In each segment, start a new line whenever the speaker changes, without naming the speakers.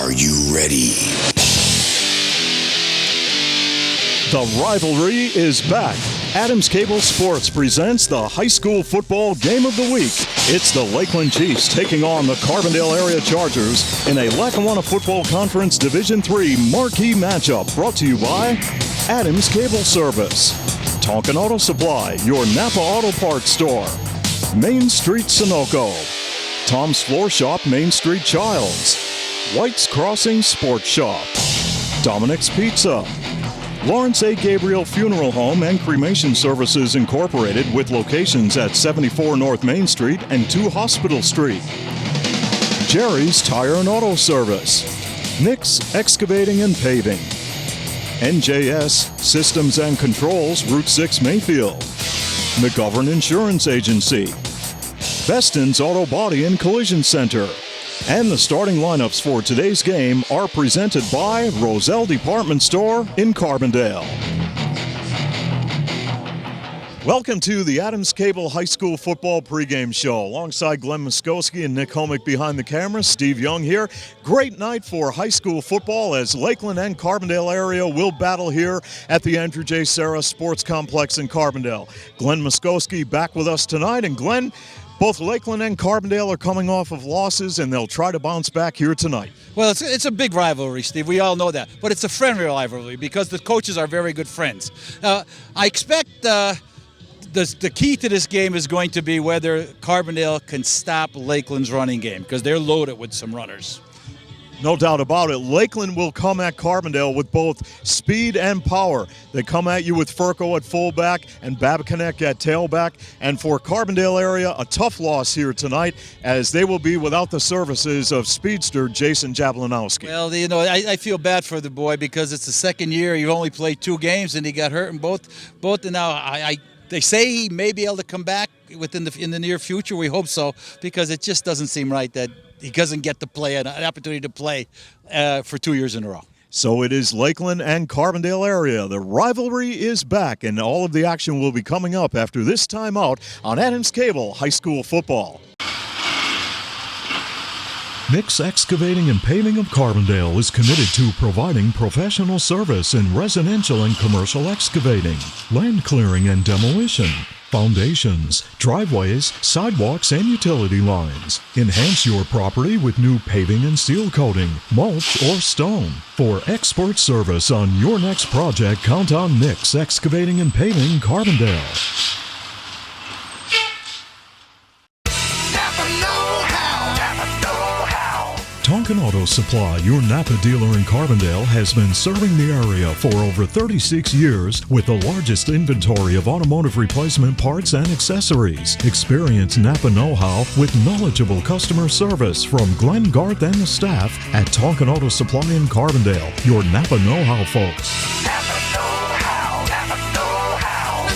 Are you ready?
The rivalry is back. Adams Cable Sports presents the high school football game of the week. It's the Lakeland Chiefs taking on the Carbondale Area Chargers in a Lackawanna Football Conference Division III marquee matchup brought to you by Adams Cable Service, Tonkin Auto Supply, your Napa Auto Parts store, Main Street Sunoco, Tom's Floor Shop, Main Street Childs, White's Crossing Sports Shop, Dominic's Pizza, Lawrence A. Gabriel Funeral Home and Cremation Services Incorporated with locations at 74 North Main Street and 2 Hospital Street, Jerry's Tire and Auto Service, Nick's Excavating and Paving, NJS Systems and Controls, Route 6 Mayfield, McGovern Insurance Agency, Beston's Auto Body and Collision Center. And the starting lineups for today's game are presented by Roselle Department Store in Carbondale. Welcome to the Adams Cable High School Football pregame show. Alongside Glenn Muskowski and Nick Homick behind the camera, Steve Young here. Great night for high school football as Lakeland and Carbondale area will battle here at the Andrew J. Serra Sports Complex in Carbondale. Glenn Muskowski back with us tonight. And Glenn, both Lakeland and Carbondale are coming off of losses, and they'll try to bounce back here tonight.
Well, it's a big rivalry, Steve. We all know that. But it's a friendly rivalry because the coaches are very good friends. I expect the key to this game is going to be whether Carbondale can stop Lakeland's running game because they're loaded with some runners.
No doubt about it. Lakeland will come at Carbondale with both speed and power. They come at you with Furco at fullback and Babcock at tailback. And for Carbondale area, a tough loss here tonight as they will be without the services of speedster Jason Jablanowski.
Well, you know, I feel bad for the boy because it's the second year. He only played 2 games and he got hurt in both. And now they say he may be able to come back in the near future. We hope so because it just doesn't seem right that he doesn't get to play an opportunity to play for 2 years in a row.
So it is Lakeland and Carbondale area. The rivalry is back, and all of the action will be coming up after this timeout on Adams Cable High School Football. Nick's Excavating and Paving of Carbondale is committed to providing professional service in residential and commercial excavating, land clearing and demolition, foundations, driveways, sidewalks, and utility lines. Enhance your property with new paving and seal coating, mulch, or stone. For expert service on your next project, count on Nick's Excavating and Paving Carbondale. Tonkin Auto Supply, your Napa dealer in Carbondale, has been serving the area for over 36 years with the largest inventory of automotive replacement parts and accessories. Experience Napa know-how with knowledgeable customer service from Glenn Garth and the staff at Tonkin Auto Supply in Carbondale, your Napa know-how folks.
Napa know-how, Napa know-how,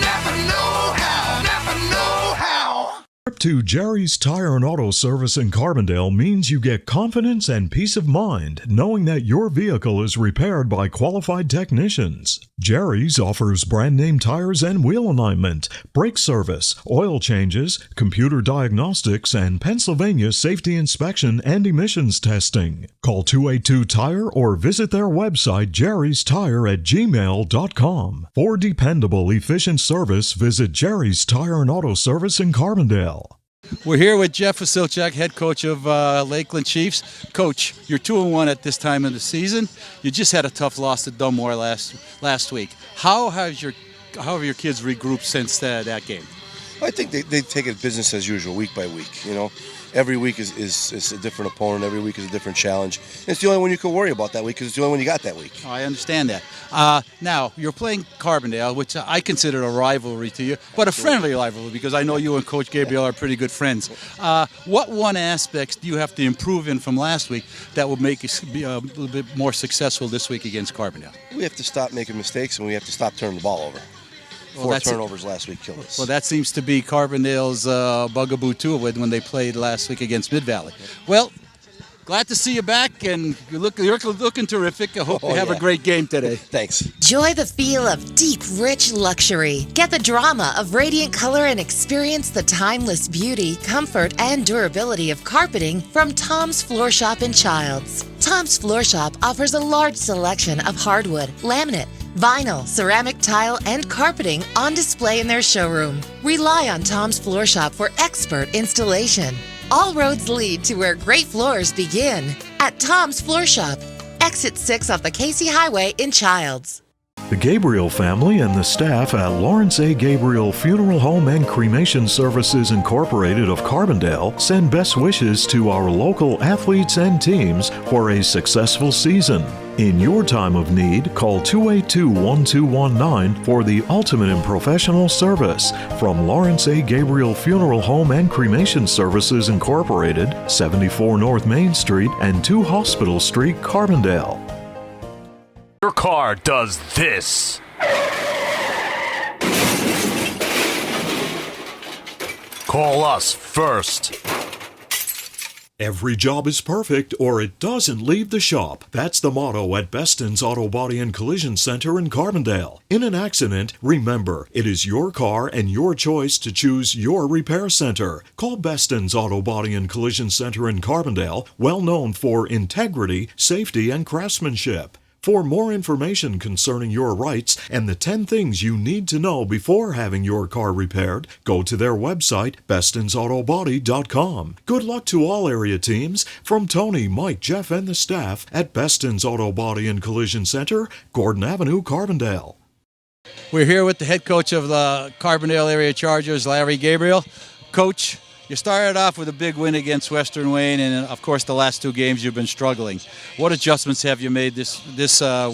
Napa know-how, Napa know-how.
Trip to Jerry's Tire and Auto Service in Carbondale means you get confidence and peace of mind knowing that your vehicle is repaired by qualified technicians. Jerry's offers brand name tires and wheel alignment, brake service, oil changes, computer diagnostics, and Pennsylvania safety inspection and emissions testing. Call 282-TIRE or visit their website jerrystire@gmail.com. For dependable, efficient service, visit Jerry's Tire and Auto Service in Carbondale.
We're here with Jeff Vasilchak, head coach of Lakeland Chiefs. Coach, you're 2-1 at this time of the season. You just had a tough loss to Dunmore last week. How have your kids regrouped since that game?
I think they take it business as usual, week by week. You know, every week is a different opponent. Every week is a different challenge. And it's the only one you can worry about that week because it's the only one you got that week.
Oh, I understand that. Now, you're playing Carbondale, which I consider a rivalry to you, but a friendly rivalry because I know you and Coach Gabriel are pretty good friends. What one aspects do you have to improve in from last week that will make us be a little bit more successful this week against Carbondale?
We have to stop making mistakes and we have to stop turning the ball over.
Well,
4 turnovers last week killed us.
Well, that seems to be Carbondale's bugaboo too when they played last week against Mid-Valley. Well, glad to see you back, and you're looking terrific. I hope you have a great game today.
Thanks.
Enjoy the feel of deep, rich luxury. Get the drama of radiant color and experience the timeless beauty, comfort, and durability of carpeting from Tom's Floor Shop in Childs. Tom's Floor Shop offers a large selection of hardwood, laminate, vinyl, ceramic tile, and carpeting on display in their showroom. Rely on Tom's Floor Shop for expert installation. All roads lead to where great floors begin at Tom's Floor Shop, exit 6 off the Casey Highway in Childs.
The Gabriel family and the staff at Lawrence A. Gabriel Funeral Home and Cremation Services Incorporated of Carbondale send best wishes to our local athletes and teams for a successful season. In your time of need, call 282-1219 for the ultimate in professional service from Lawrence A. Gabriel Funeral Home and Cremation Services Incorporated, 74 North Main Street and 2 Hospital Street, Carbondale.
Your car does this. Call us first.
Every job is perfect or it doesn't leave the shop. That's the motto at Beston's Auto Body and Collision Center in Carbondale. In an accident, remember, it is your car and your choice to choose your repair center. Call Beston's Auto Body and Collision Center in Carbondale, well known for integrity, safety, and craftsmanship. For more information concerning your rights and the 10 things you need to know before having your car repaired, go to their website, bestonsautobody.com. Good luck to all area teams from Tony, Mike, Jeff, and the staff at Beston's Auto Body and Collision Center, Gordon Avenue, Carbondale.
We're here with the head coach of the Carbondale area Chargers, Larry Gabriel. Coach, you started off with a big win against Western Wayne, and of course the last 2 games you've been struggling. What adjustments have you made this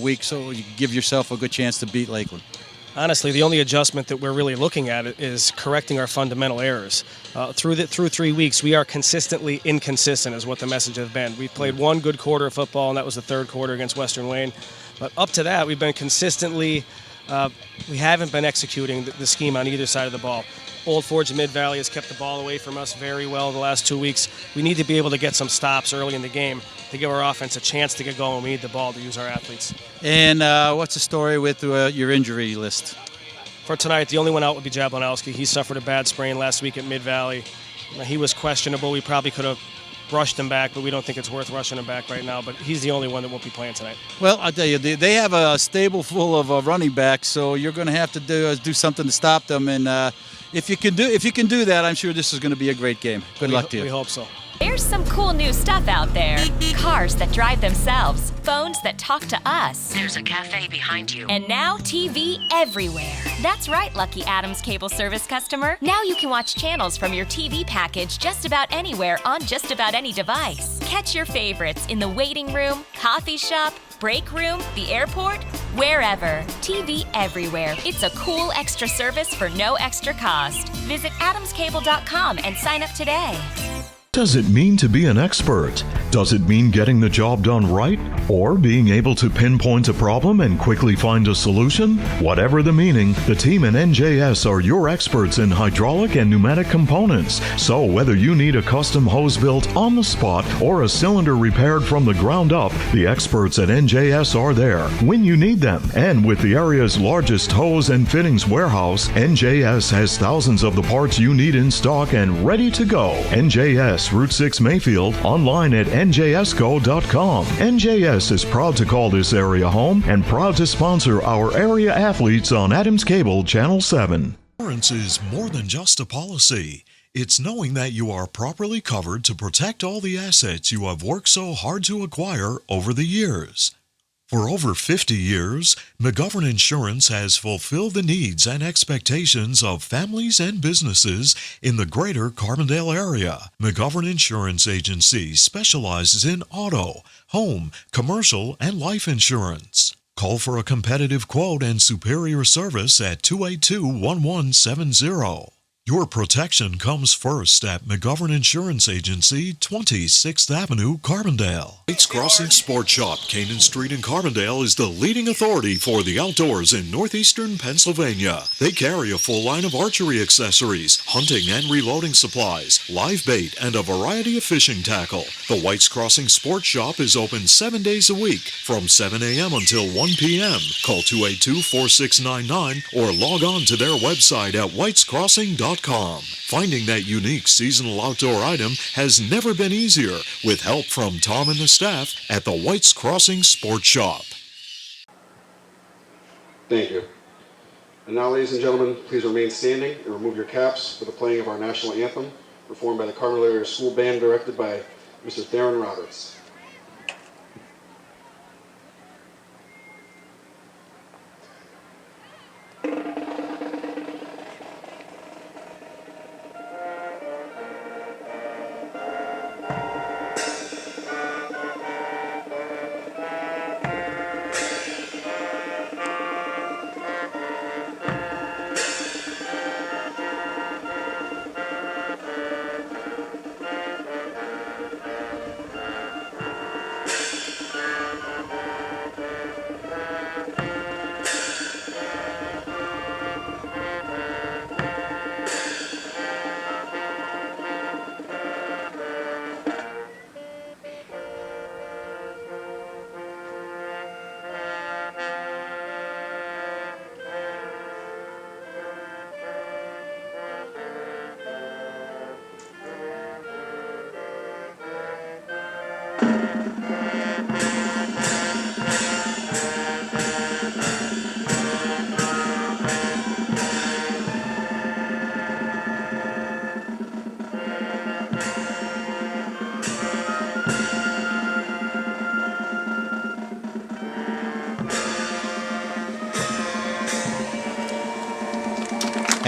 week so you give yourself a good chance to beat Lakeland?
Honestly, the only adjustment that we're really looking at is correcting our fundamental errors. Through 3 weeks, we are consistently inconsistent is what the message has been. We played 1 good quarter of football, and that was the 3rd quarter against Western Wayne. But up to that, we've been consistently, we haven't been executing the scheme on either side of the ball. Old Forge and Mid-Valley has kept the ball away from us very well the last 2 weeks. We need to be able to get some stops early in the game to give our offense a chance to get going. We need the ball to use our athletes.
And what's the story with your injury list?
For tonight, the only one out would be Jablonowski. He suffered a bad sprain last week at Mid-Valley. He was questionable. We probably could have rushed him back, but we don't think it's worth rushing him back right now. But he's the only one that won't be playing tonight.
Well, I'll tell you, they have a stable full of running backs, so you're going to have to do something to stop them. And if you can do that, I'm sure this is going to be a great game. Good luck to you.
We hope so.
There's some cool new stuff out there. Cars that drive themselves, phones that talk to us.
There's a cafe behind you.
And now TV everywhere. That's right, Lucky Adams Cable Service customer. Now you can watch channels from your TV package just about anywhere on just about any device. Catch your favorites in the waiting room, coffee shop, break room, the airport, wherever. TV everywhere. It's a cool extra service for no extra cost. Visit adamscable.com and sign up today.
Does it mean to be an expert? Does it mean getting the job done right? Or being able to pinpoint a problem and quickly find a solution? Whatever the meaning, the team at NJS are your experts in hydraulic and pneumatic components. So whether you need a custom hose built on the spot or a cylinder repaired from the ground up, the experts at NJS are there when you need them. And with the area's largest hose and fittings warehouse, NJS has thousands of the parts you need in stock and ready to go. NJS, Route 6 Mayfield, online at njsco.com. NJS is proud to call this area home and proud to sponsor our area athletes on Adams Cable Channel 7. Insurance is more than just a policy. It's knowing that you are properly covered to protect all the assets you have worked so hard to acquire over the years. For over 50 years, McGovern Insurance has fulfilled the needs and expectations of families and businesses in the greater Carbondale area. McGovern Insurance Agency specializes in auto, home, commercial, and life insurance. Call for a competitive quote and superior service at 282-1170.
Your protection comes first at McGovern Insurance Agency, 26th Avenue, Carbondale. White's Crossing Sports Shop, Canaan Street in Carbondale, is the leading authority for the outdoors in northeastern Pennsylvania. They carry a full line of archery accessories, hunting and reloading supplies, live bait, and a variety of fishing tackle. The White's Crossing Sports Shop is open 7 days a week from 7 a.m. until 1 p.m. Call 282-4699 or log on to their website at whitescrossing.com. Finding that unique seasonal outdoor item has never been easier with help from Tom and the staff at the White's Crossing Sports Shop.
Thank you. And now, ladies and gentlemen, please remain standing and remove your caps for the playing of our national anthem, performed by the Carbondale Area School Band, directed by Mr. Theron Roberts.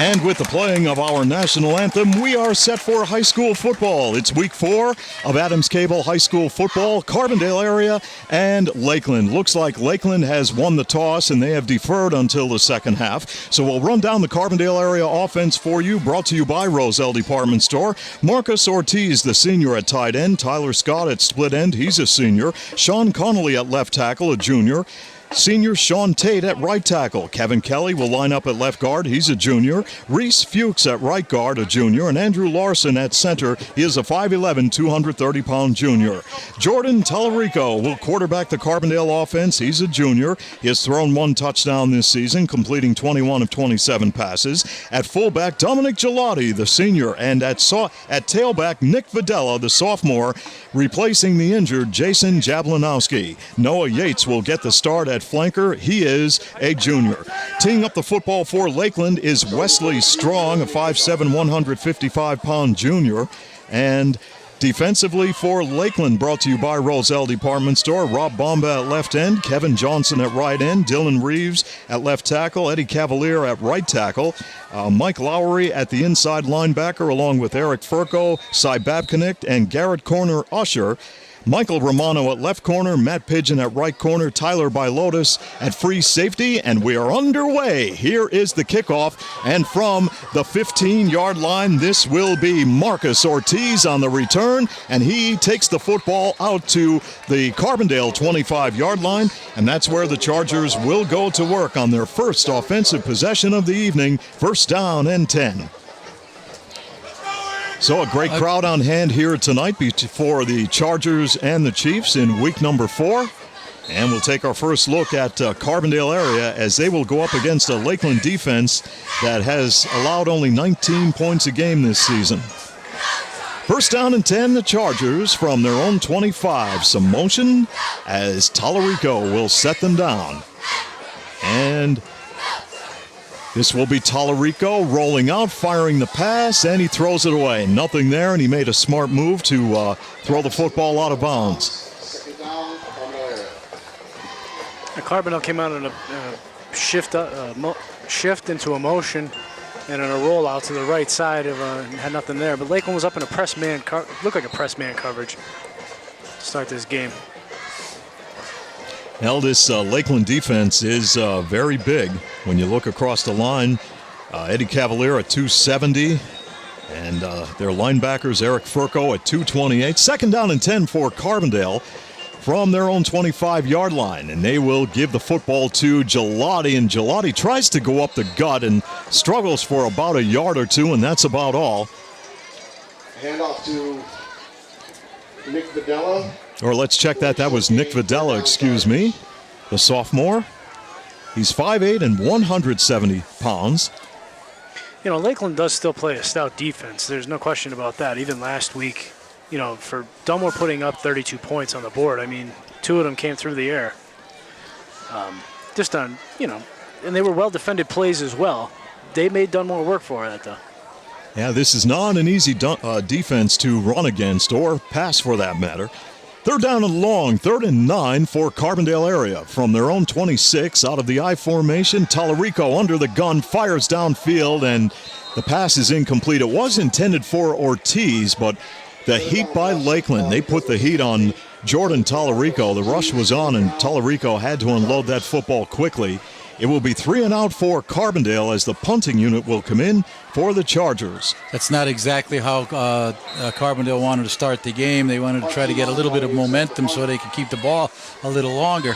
And with the playing of our national anthem, we are set for high school football. It's week 4 of Adams Cable High School football, Carbondale area and Lakeland. Looks like Lakeland has won the toss and they have deferred until the second half. So we'll run down the Carbondale area offense for you, brought to you by Roselle Department Store. Marcus Ortiz, the senior at tight end. Tyler Scott at split end, he's a senior. Sean Connolly at left tackle, a junior. Senior Sean Tate at right tackle. Kevin Kelly will line up at left guard. He's a junior. Reese Fuchs at right guard, a junior. And Andrew Larson at center. He is a 5'11", 230-pound junior. Jordan Tallarico will quarterback the Carbondale offense. He's a junior. He has thrown 1 touchdown this season, completing 21 of 27 passes. At fullback, Dominic Gelati, the senior. And at tailback, Nick Videla, the sophomore, replacing the injured Jason Jablanowski. Noah Yates will get the start at flanker. He is a junior. Teeing up the football for Lakeland is Wesley Strong, a 5'7", 155-pound junior. And defensively for Lakeland, brought to you by Roselle Department Store, Rob Bomba at left end, Kevin Johnson at right end, Dylan Reeves at left tackle, Eddie Cavalier at right tackle, Mike Lowry at the inside linebacker, along with Eric Furco, Cy Babcock, and Garrett Corner Usher. Michael Romano at left corner, Matt Pigeon at right corner, Tyler Bilotis at free safety, and we are underway. Here is the kickoff, and from the 15-yard line, this will be Marcus Ortiz on the return, and he takes the football out to the Carbondale 25-yard line, and that's where the Chargers will go to work on their first offensive possession of the evening, first down and 10. So a great crowd on hand here tonight for the Chargers and the Chiefs in week number 4. And we'll take our first look at Carbondale area as they will go up against a Lakeland defense that has allowed only 19 points a game this season. First down and 10, the Chargers from their own 25. Some motion as Tallarico will set them down. And this will be Tallarico rolling out, firing the pass, and he throws it away. Nothing there, and he made a smart move to throw the football out of bounds.
Second down, Carbondale area.
Carbondale came out in a shift into a motion and in a rollout to the right side of had nothing there. But Lakeland was up in a press man, looked like a press man coverage to start this game.
Now, this Lakeland defense is very big. When you look across the line, Eddie Cavalier at 270. And their linebackers, Eric Furco at 228. Second down and 10 for Carbondale from their own 25-yard line. And they will give the football to Gelati. And Gelati tries to go up the gut and struggles for about a yard or two, and that's about all.
Handoff to Nick Videla.
Or let's check that. That was Nick Videla, excuse me, the sophomore. He's 5'8" and 170 pounds.
You know, Lakeland does still play a stout defense. There's no question about that. Even last week, you know, for Dunmore putting up 32 points on the board, I mean, 2 of them came through the air. Just on, you know, and they were well-defended plays as well. They made Dunmore work for that, though.
Yeah, this is not an easy defense to run against or pass for that matter. Third down and long, 3rd and 9 for Carbondale area. From their own 26, out of the I formation, Tallarico under the gun, fires downfield, and the pass is incomplete. It was intended for Ortiz, but the heat by Lakeland, they put the heat on Jordan Tallarico. The rush was on, and Tallarico had to unload that football quickly. It will be 3 and out for Carbondale as the punting unit will come in for the Chargers.
That's not exactly how Carbondale wanted to start the game. They wanted to try to get a little bit of momentum so they could keep the ball a little longer.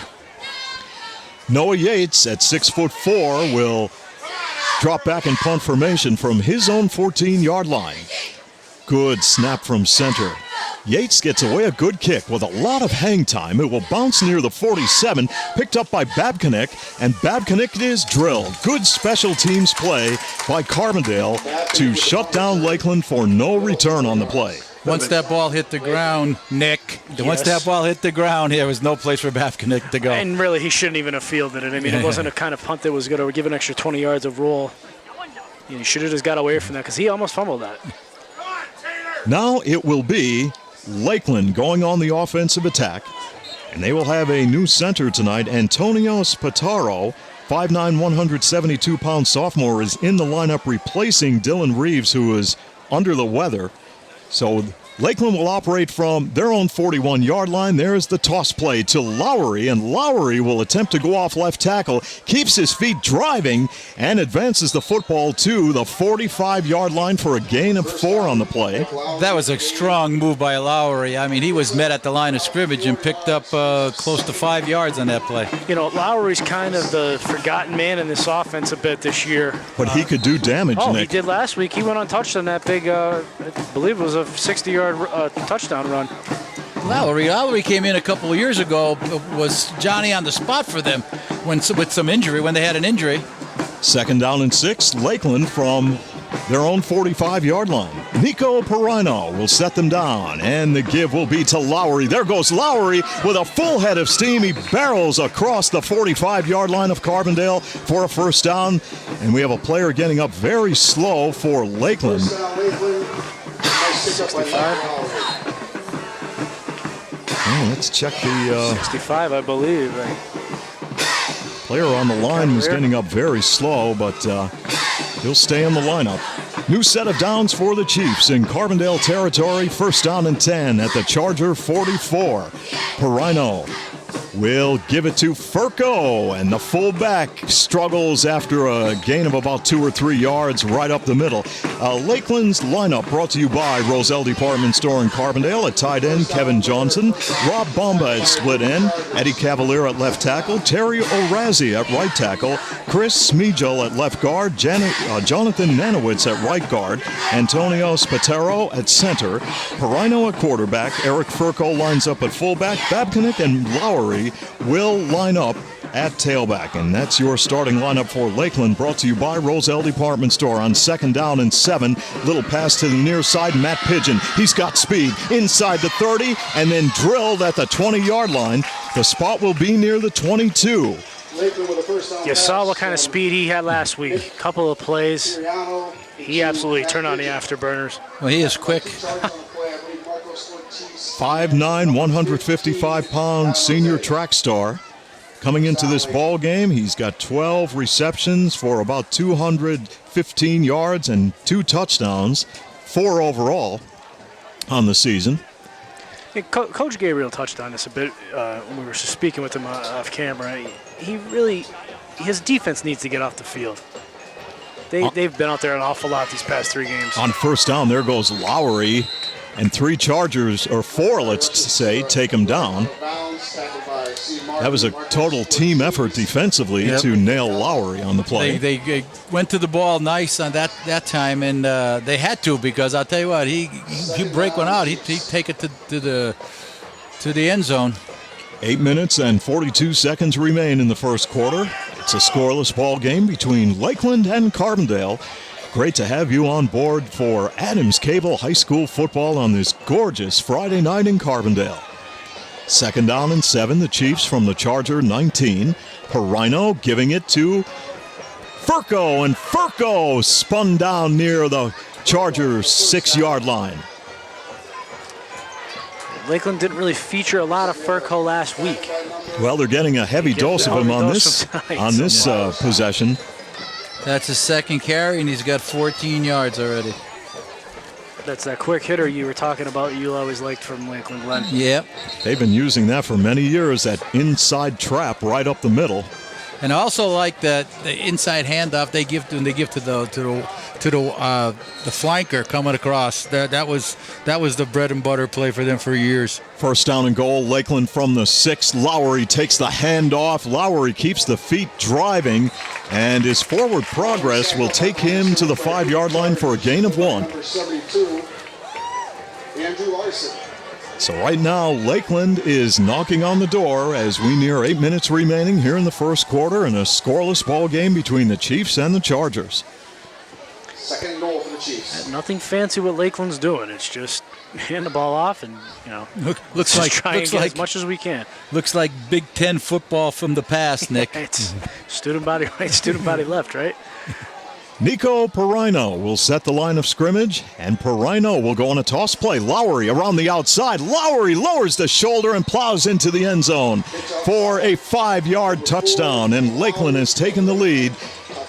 Noah Yates at 6'4" will drop back in punt formation from his own 14-yard line. Good snap from center. Yates gets away a good kick with a lot of hang time. It will bounce near the 47, picked up by Babcock, and Babcock is drilled. Good special teams play by Carbondale to shut down Lakeland for no return on the play.
Once that ball hit the ground, Nick, once that ball hit the ground, there was no place for Babcock to go.
And really, he shouldn't even have fielded it. I mean, it wasn't a kind of punt that was going to give an extra 20 yards of roll. You should have just got away from that because he almost fumbled that.
Now it will be Lakeland going on the offensive attack, and they will have a new center tonight. Antonio Spataro, 5'9", 172-pound sophomore, is in the lineup replacing Dylan Reeves, who is under the weather. So Lakeland will operate from their own 41-yard line. There's the toss play to Lowry, and Lowry will attempt to go off left tackle, keeps his feet driving, and advances the football to the 45-yard line for a gain of 4 on the play.
That was a strong move by Lowry. I mean, he was met at the line of scrimmage and picked up close to 5 yards on that play.
You know, Lowry's kind of the forgotten man in this offense a bit this year.
But he could do damage, Nick.
He did last week. He went untouched on that big, I believe it was a 60-yard touchdown run.
Lowry came in a couple of years ago, was Johnny on the spot for them with some injury, when they had an injury.
Second down and 6, Lakeland from their own 45-yard line. Nico Perino will set them down, and the give will be to Lowry. There goes Lowry with a full head of steam. He barrels across the 45-yard line of Carbondale for a first down, and we have a player getting up very slow for Lakeland.
65.
Oh, let's check the
65, I believe.
Player on the line was getting up very slow, but he'll stay in the lineup. New set of downs for the Chiefs in Carbondale territory. First down and 10 at the Charger 44. Perino will give it to Furco, and the fullback struggles after a gain of about 2 or 3 yards right up the middle. Lakeland's lineup brought to you by Roselle Department Store in Carbondale. At tight end, Kevin Johnson. Rob Bomba at split end. Eddie Cavalier at left tackle. Terry O'Razzi at right tackle. Chris Smigel at left guard. Jonathan Nanowitz at right guard. Antonio Spataro at center. Perino at quarterback. Eric Furco lines up at fullback. Babcock and Lowry will line up at tailback. And that's your starting lineup for Lakeland, brought to you by Roselle Department Store. On second down and 7, little pass to the near side, Matt Pigeon. He's got speed inside the 30 and then drilled at the 20-yard line. The spot will be near the 22.
You saw what kind of speed he had last week. A couple of plays. He absolutely turned on the afterburners.
Well, he is quick.
5'9", 155-pound senior track star. Coming into this ball game, he's got 12 receptions for about 215 yards and 2 touchdowns, 4 overall on the season.
Hey, Coach Gabriel touched on this a bit when we were speaking with him off camera. His defense needs to get off the field. They've been out there an awful lot these past 3 games.
On first down, there goes Lowry, and 4 Chargers, let's say, take him down. That was a total team effort defensively to nail Lowry on the play.
They went to the ball nice on that time, and they had to, because I'll tell you what, he break one out, he'd take it to the end zone.
8 minutes and 42 seconds remain in the first quarter. It's a scoreless ball game between Lakeland and Carbondale. Great to have you on board for Adams Cable High School football on this gorgeous Friday night in Carbondale. Second down and 7, the Chiefs from the Charger 19. Perino giving it to Furco, and Furco spun down near the Chargers' 6-yard line.
Lakeland didn't really feature a lot of Furco last week.
Well, they're getting a heavy dose of him on this possession.
That's his second carry, and he's got 14 yards already.
That's that quick hitter you were talking about you always liked from Lakeland, Glenn.
Yep.
They've been using that for many years, that inside trap right up the middle.
And also like the inside handoff they give to the flanker coming across. That was the bread and butter play for them for years.
First down and goal, Lakeland from the 6. Lowry takes the handoff. Lowry keeps the feet driving, and his forward progress will take him to the 5-yard line for a gain of 1.
Number 72, Andrew Larson.
So right now, Lakeland is knocking on the door as we near 8 minutes remaining here in the first quarter in a scoreless ball game between the Chiefs and the Chargers.
Second goal for the Chiefs.
Nothing fancy what Lakeland's doing. It's just hand the ball off and,
looks like
as much as we can.
Looks like Big Ten football from the past, Nick.
It's student body right, student body left, right?
Nico Perino will set the line of scrimmage, and Perino will go on a toss play. Lowry around the outside. Lowry lowers the shoulder and plows into the end zone for a 5-yard touchdown, and Lakeland has taken the lead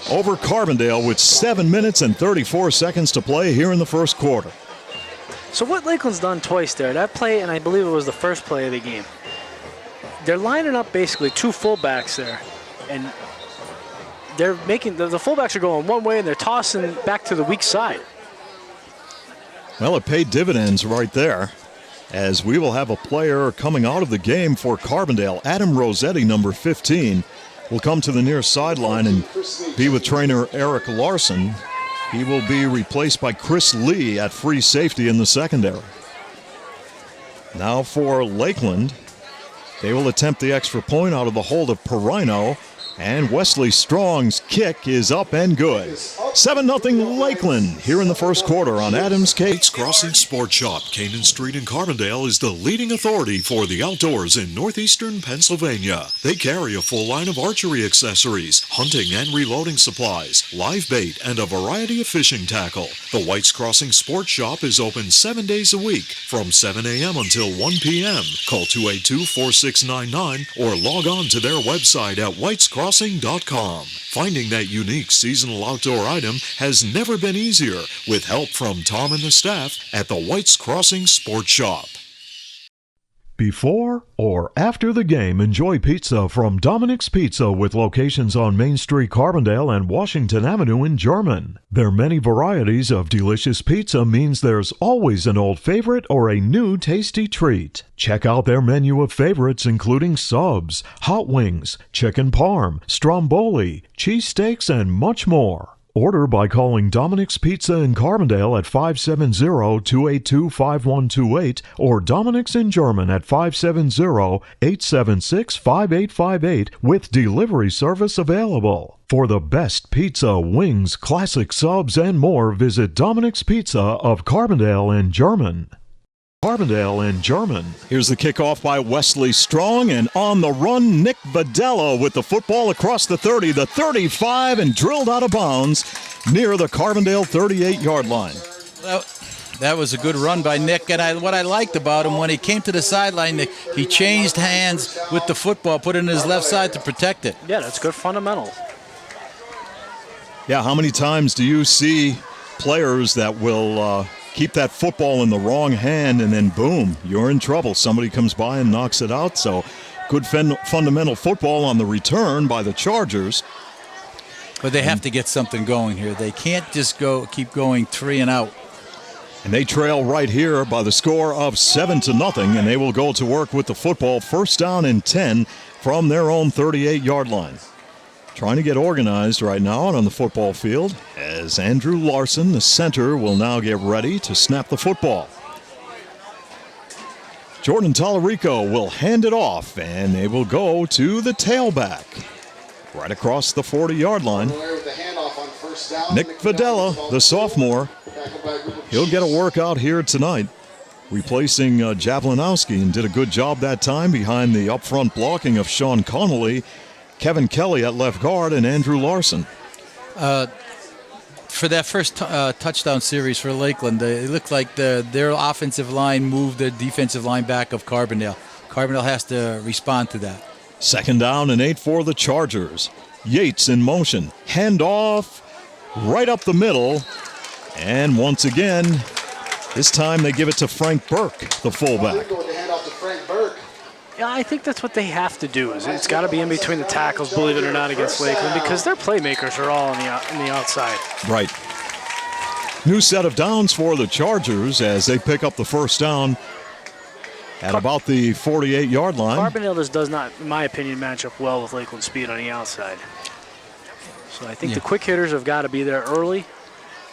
over Carbondale with 7 minutes and 34 seconds to play here in the first quarter.
So what Lakeland's done twice there, that play, and I believe it was the first play of the game, they're lining up basically 2 fullbacks there, and they're making the fullbacks are going one way and they're tossing back to the weak side.
Well, it paid dividends right there, as we will have a player coming out of the game for Carbondale. Adam Rossetti, number 15, will come to the near sideline and be with trainer Eric Larson. He will be replaced by Chris Lee at free safety in the secondary. Now for Lakeland, they will attempt the extra point out of the hold of Perino. And Wesley Strong's kick is up and good. 7-0 Lakeland here in the first quarter on Adams Cable.
White's Crossing Sports Shop, Canaan Street in Carbondale, is the leading authority for the outdoors in northeastern Pennsylvania. They carry a full line of archery accessories, hunting and reloading supplies, live bait, and a variety of fishing tackle. The White's Crossing Sports Shop is open 7 days a week from 7 a.m. until 1 p.m. Call 282-4699 or log on to their website at whitescrossing.com. Finding that unique seasonal outdoor item has never been easier with help from Tom and the staff at the White's Crossing Sports Shop.
Before or after the game, enjoy pizza from Dominic's Pizza with locations on Main Street, Carbondale, and Washington Avenue in German. Their many varieties of delicious pizza means there's always an old favorite or a new tasty treat. Check out their menu of favorites including subs, hot wings, chicken parm, stromboli, cheesesteaks, and much more. Order by calling Dominic's Pizza in Carbondale at 570-282-5128 or Dominic's in German at 570-876-5858 with delivery service available. For the best pizza, wings, classic subs, and more, visit Dominic's Pizza of Carbondale in German. Carbondale in German. Here's the kickoff by Wesley Strong, and on the run, Nick Videla with the football across the 30, the 35, and drilled out of bounds near the Carbondale 38-yard line.
That was a good run by Nick, and what I liked about him, when he came to the sideline, he changed hands with the football, put it in his left side to protect it.
Yeah, that's good fundamental.
Yeah, how many times do you see players that will keep that football in the wrong hand, and then boom, you're in trouble. Somebody comes by and knocks it out. So good fundamental football on the return by the Chargers.
But they have to get something going here. They can't just keep going 3 and out.
And they trail right here by the score of 7-0, and they will go to work with the football, first down and 10 from their own 38-yard line. Trying to get organized right now on the football field as Andrew Larson, the center, will now get ready to snap the football. Jordan Tallarico will hand it off, and they will go to the tailback. Right across the 40-yard line. Nick Videla, the sophomore, he'll get a workout here tonight, replacing Javlinowski, and did a good job that time behind the up-front blocking of Sean Connolly, Kevin Kelly at left guard, and Andrew Larson.
For that first touchdown series for Lakeland, it looked like their offensive line moved the defensive line back of Carbondale. Carbondale has to respond to that.
2nd down and 8 for the Chargers. Yates in motion. Handoff right up the middle. And once again, this time they give it to Frank Burke, the fullback.
Yeah, I think that's what they have to do. Is it's got to be in between the tackles, believe it or not, against Lakeland, because their playmakers are all on the outside.
Right. New set of downs for the Chargers as they pick up the first down at about the 48-yard line.
Carbondale just does not, in my opinion, match up well with Lakeland's speed on the outside. So I think the quick hitters have got to be there early,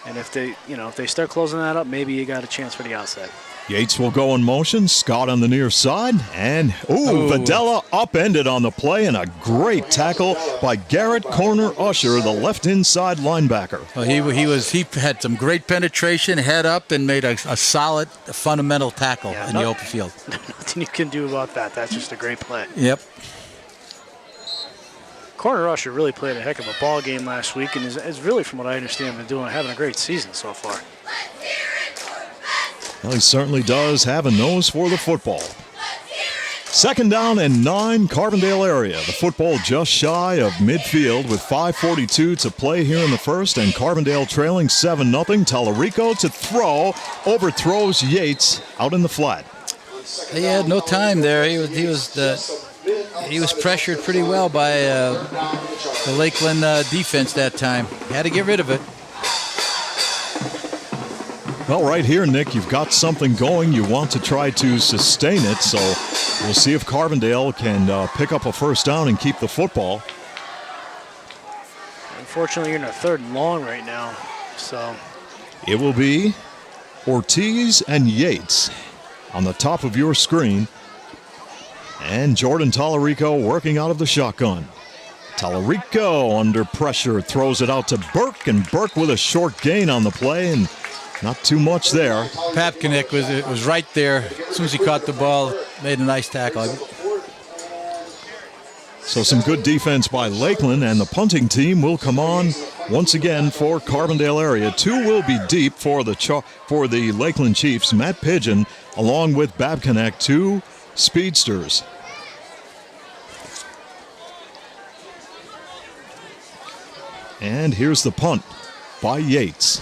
and if they start closing that up, maybe you got a chance for the outside.
Yates will go in motion. Scott on the near side. And, Videla upended on the play, and a great tackle by Garrett Corner Usher, the left inside linebacker.
Well, he had some great penetration, head up, and made a solid fundamental tackle in the open field.
Nothing you can do about that. That's just a great play.
Yep.
Corner Usher really played a heck of a ball game last week, and is really, from what I understand, having a great season so far.
Well, he certainly does have a nose for the football. 2nd down and 9, Carbondale area. The football just shy of midfield with 5:42 to play here in the first, and Carbondale trailing 7-0. Tallarico to throw, overthrows Yates out in the flat.
He had no time there. He was pressured pretty well by the Lakeland defense that time. Had to get rid of it.
Well, right here, Nick, you've got something going. You want to try to sustain it, so we'll see if Carbondale can pick up a first down and keep the football.
Unfortunately, you're in a 3rd and long right now, so.
It will be Ortiz and Yates on the top of your screen. And Jordan Tallarico working out of the shotgun. Tallarico under pressure throws it out to Burke, and Burke with a short gain on the play, and not too much there.
Papkanek was right there. As soon as he caught the ball, made a nice tackle.
So some good defense by Lakeland, and the punting team will come on once again for Carbondale area. 2 will be deep for the Lakeland Chiefs. Matt Pigeon along with Babkanek, 2 speedsters. And here's the punt by Yates.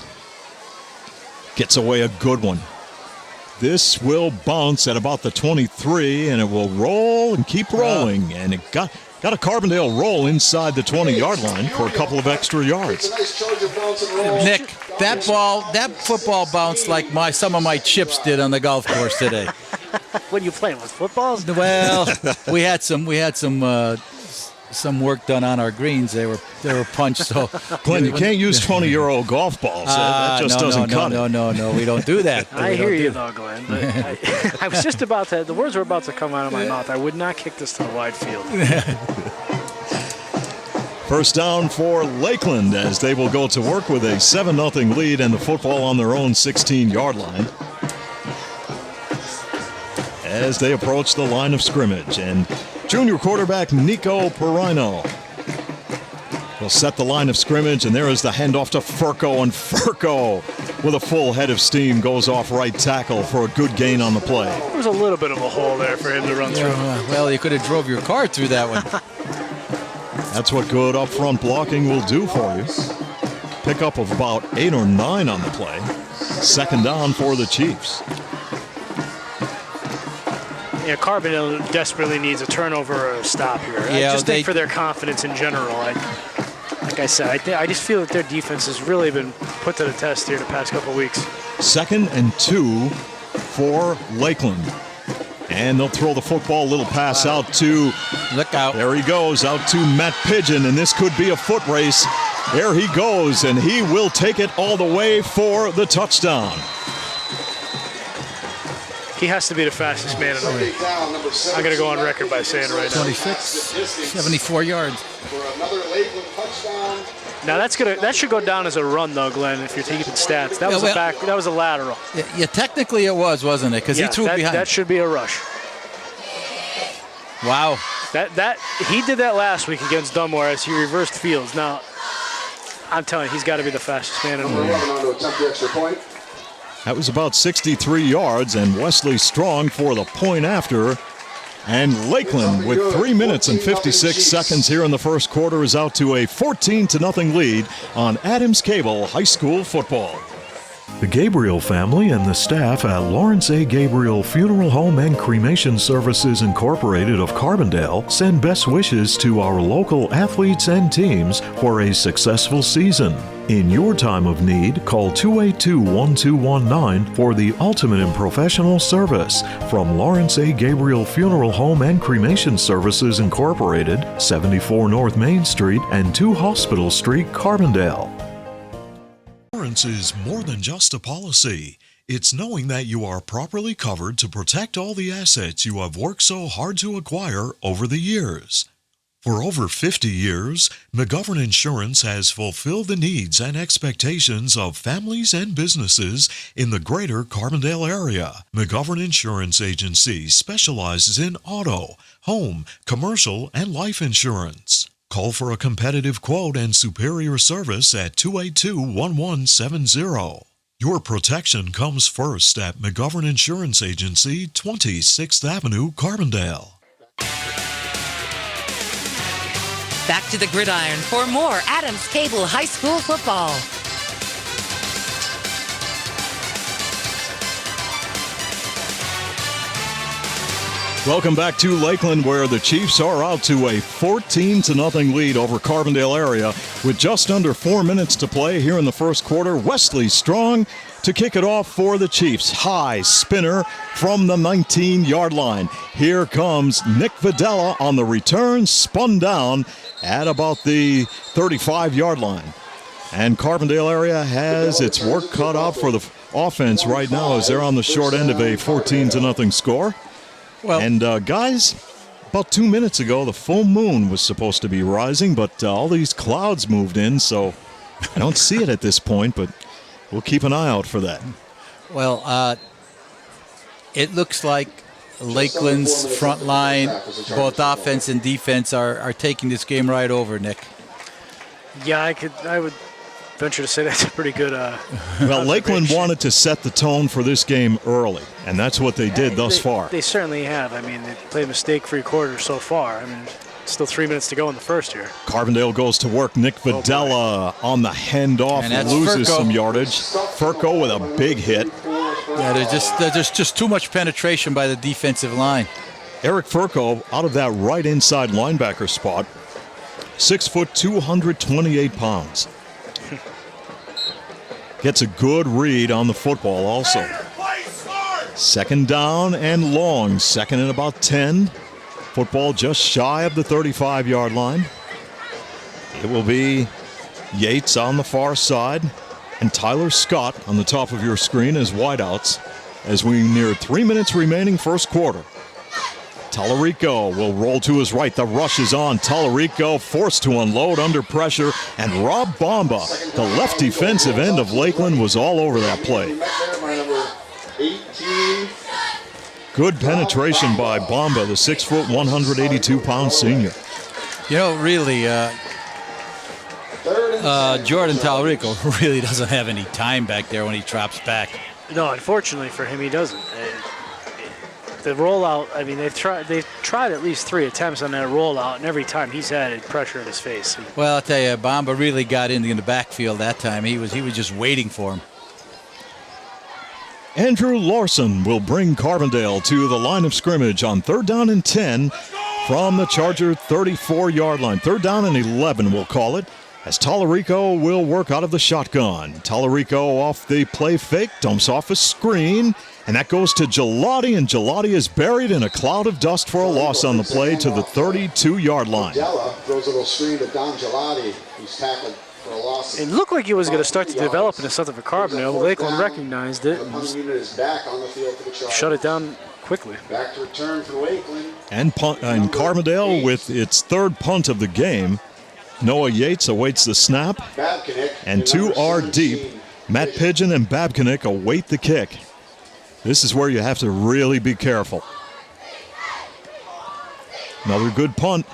Gets away a good one. This will bounce at about the 23, and it will roll and keep rolling. And it got a Carbondale roll inside the 20-yard line for a couple of extra yards.
Nick, that football bounced like some of my chips did on the golf course today.
What are you playing with, footballs?
Well, we had some work done on our greens. They were punched. So,
Glenn, you can't use 20-year-old golf balls. That just doesn't cut it.
No, we don't do that.
I hear you, though, Glenn. But I was just about to. The words were about to come out of my mouth. I would not kick this to the wide field.
First down for Lakeland as they will go to work with a 7-0 lead and the football on their own 16-yard line. As they approach the line of scrimmage, and junior quarterback Nico Perino will set the line of scrimmage, and there is the handoff to Furco, and Furco with a full head of steam goes off right tackle for a good gain on the play.
There was a little bit of a hole there for him to run through.
Well, you could have drove your car through that one.
That's what good up front blocking will do for you. Pick up of about 8 or 9 on the play. 2nd down for the Chiefs.
Yeah, Carbondale desperately needs a turnover or a stop here. I just think for their confidence in general. like I said, I just feel that their defense has really been put to the test here the past couple of weeks.
2nd and 2 for Lakeland. And they'll throw the football, little pass out to,
look out.
There he goes, out to Matt Pigeon, and this could be a foot race. There he goes, and he will take it all the way for the touchdown.
He has to be the fastest man in the league. I'm going to go on record by saying right now.
26, 74 yards.
For another Lakeland touchdown.
Now that should go down as a run though, Glenn. If you're taking stats, that was that was a lateral.
Yeah, technically it was, wasn't it? Because he threw it behind.
That should be a rush.
Wow.
That he did that last week against Dunmore as he reversed fields. Now, I'm telling you, he's got to be the fastest man in the league.
On to attempt the extra point.
That was about 63 yards, and Wesley Strong for the point after. And Lakeland, with 3 minutes and 56 seconds here in the first quarter, is out to a 14-0 lead on Adams Cable High School football.
The Gabriel family and the staff at Lawrence A. Gabriel Funeral Home and Cremation Services Incorporated of Carbondale send best wishes to our local athletes and teams for a successful season. In your time of need, call 282-1219 for the ultimate in professional service from Lawrence A. Gabriel Funeral Home and Cremation Services Incorporated, 74 North Main Street and 2 Hospital Street, Carbondale. Insurance is more than just a policy. It's knowing that you are properly covered to protect all the assets you have worked so hard to acquire over the years. For over 50 years, McGovern Insurance has fulfilled the needs and expectations of families and businesses in the greater Carbondale area. McGovern Insurance Agency specializes in auto, home, commercial, and life insurance. Call for a competitive quote and superior service at 282-1170. Your protection comes first at McGovern Insurance Agency, 26th Avenue, Carbondale.
Back to the gridiron for more Adams Cable High School football.
Welcome back to Lakeland, where the Chiefs are out to a 14-0 lead over Carbondale area with just under 4 minutes to play here in the first quarter. Wesley Strong to kick it off for the Chiefs. High spinner from the 19-yard line. Here comes Nick Videla on the return, spun down at about the 35-yard line. And Carbondale area has its work cut out for the offense right now as they're on the short end of a 14-0 score. Well, and guys, about 2 minutes ago, the full moon was supposed to be rising, but all these clouds moved in, so I don't see it at this point, but we'll keep an eye out for that.
Well, it looks like Lakeland's front line, both offense and defense, are taking this game right over, Nick.
Yeah, I would venture to say that's a pretty good
well, Lakeland wanted to set the tone for this game early, and that's what they did thus far.
They certainly have. I mean, they played mistake-free quarter so far. I mean, still 3 minutes to go in the first here.
Carbondale goes to work. Nick Videla on the handoff loses some yardage. Furco with a big hit.
Yeah, there's just too much penetration by the defensive line.
Eric Furco out of that right inside linebacker spot. 6 foot, 228 pounds. Gets a good read on the football also. Second down and long. Second and about 10. Football just shy of the 35-yard line. It will be Yates on the far side and Tyler Scott on the top of your screen as wideouts as we near 3 minutes remaining first quarter. Tallarico will roll to his right. The rush is on. Tallarico forced to unload under pressure, and Rob Bomba, the left defensive end of Lakeland, was all over that play. Good penetration by Bomba, the 6 foot, 182-pound senior.
You know, really, Jordan Tallarico really doesn't have any time back there when he drops back.
No, unfortunately for him, he doesn't. The rollout, I mean, they've tried at least 3 attempts on that rollout, and every time he's had pressure in his face.
Well, I'll tell you, Bomba really got in the backfield that time. He was just waiting for him.
Andrew Larson will bring Carbondale to the line of scrimmage on 3rd down and 10 from the Charger 34-yard line. 3rd down and 11, we'll call it. as Tallarico will work out of the shotgun. Tallarico off the play fake, dumps off a screen, and that goes to Gelati, and Gelati is buried in a cloud of dust for a loss on the play to the 32-yard line.
Della throws a little screen to Don Gelati, who's tackled for a loss.
It looked like it was going to start to develop into something for Carbondale, but Lakeland recognized it and
Is back on the field for the Chargers.
shut it down quickly.
Back to return for Lakeland.
And Carbondale with its third punt of the game. Noah Yates awaits the snap, and two are deep. Matt Pigeon and Babcock await the kick. This is where you have to really be careful. Another good punt.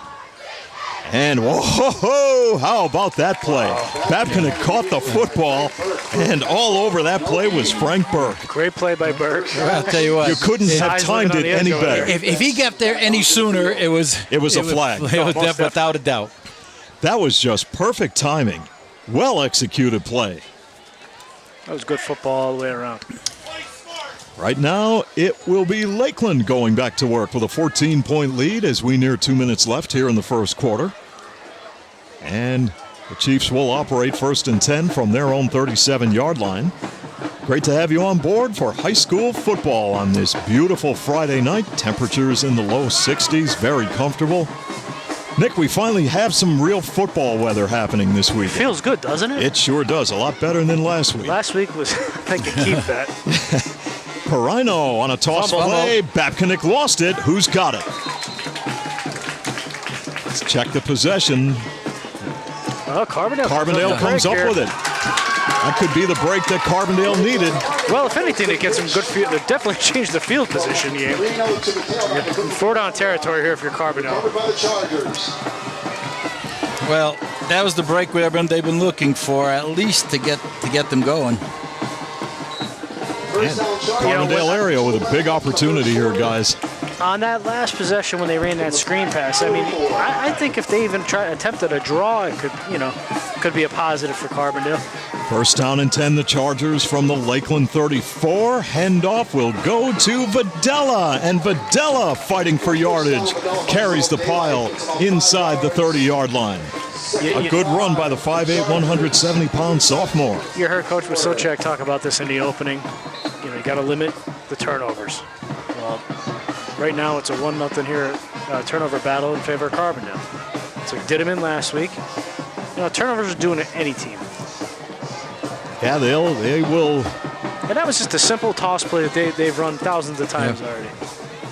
And whoa, how about that play? Babcock caught the football, and all over that play was Frank Burke.
Great play by Burke.
I'll tell you what.
You couldn't have timed it any better.
If he got there any sooner, it was
a flag.
It was without a doubt.
That was just perfect timing. Well executed play.
That was good football all the way around.
Right now, it will be Lakeland going back to work with a 14-point lead as we near 2 minutes left here in the first quarter. And the Chiefs will operate 1st and 10 from their own 37-yard line. Great to have you on board for high school football on this beautiful Friday night. Temperatures in the low 60s, very comfortable. Nick, we finally have some real football weather happening this week.
Feels good, doesn't it?
It sure does. A lot better than last week.
Last week was, I could keep that.
Perino on a toss play. Babcock lost it. Who's got it? Let's check the possession. Carbondale comes up with it. That could be the break that Carbondale needed.
Well, if anything, it gets some good field. It definitely changed the field position game. You're 4 down territory here if you're Carbondale.
Well, that was the break they've been looking for, at least to get them going.
And Carbondale area with a big opportunity here, guys.
On that last possession when they ran that screen pass, I mean, I think if they even attempted a draw, it could be a positive for Carbondale.
1st down and 10, the Chargers from the Lakeland 34. Handoff will go to Videla, and Videla fighting for yardage. Carries the pile inside the 30-yard line. A good run by the 5'8", 170-pound sophomore.
You heard Coach Wasocek talk about this in the opening. You got to limit the turnovers. Well, right now it's a 1-0 here turnover battle in favor of Carbondale. So we did them in last week. Turnovers are doing it any team.
Yeah, they will.
And that was just a simple toss play that they've run thousands of times already.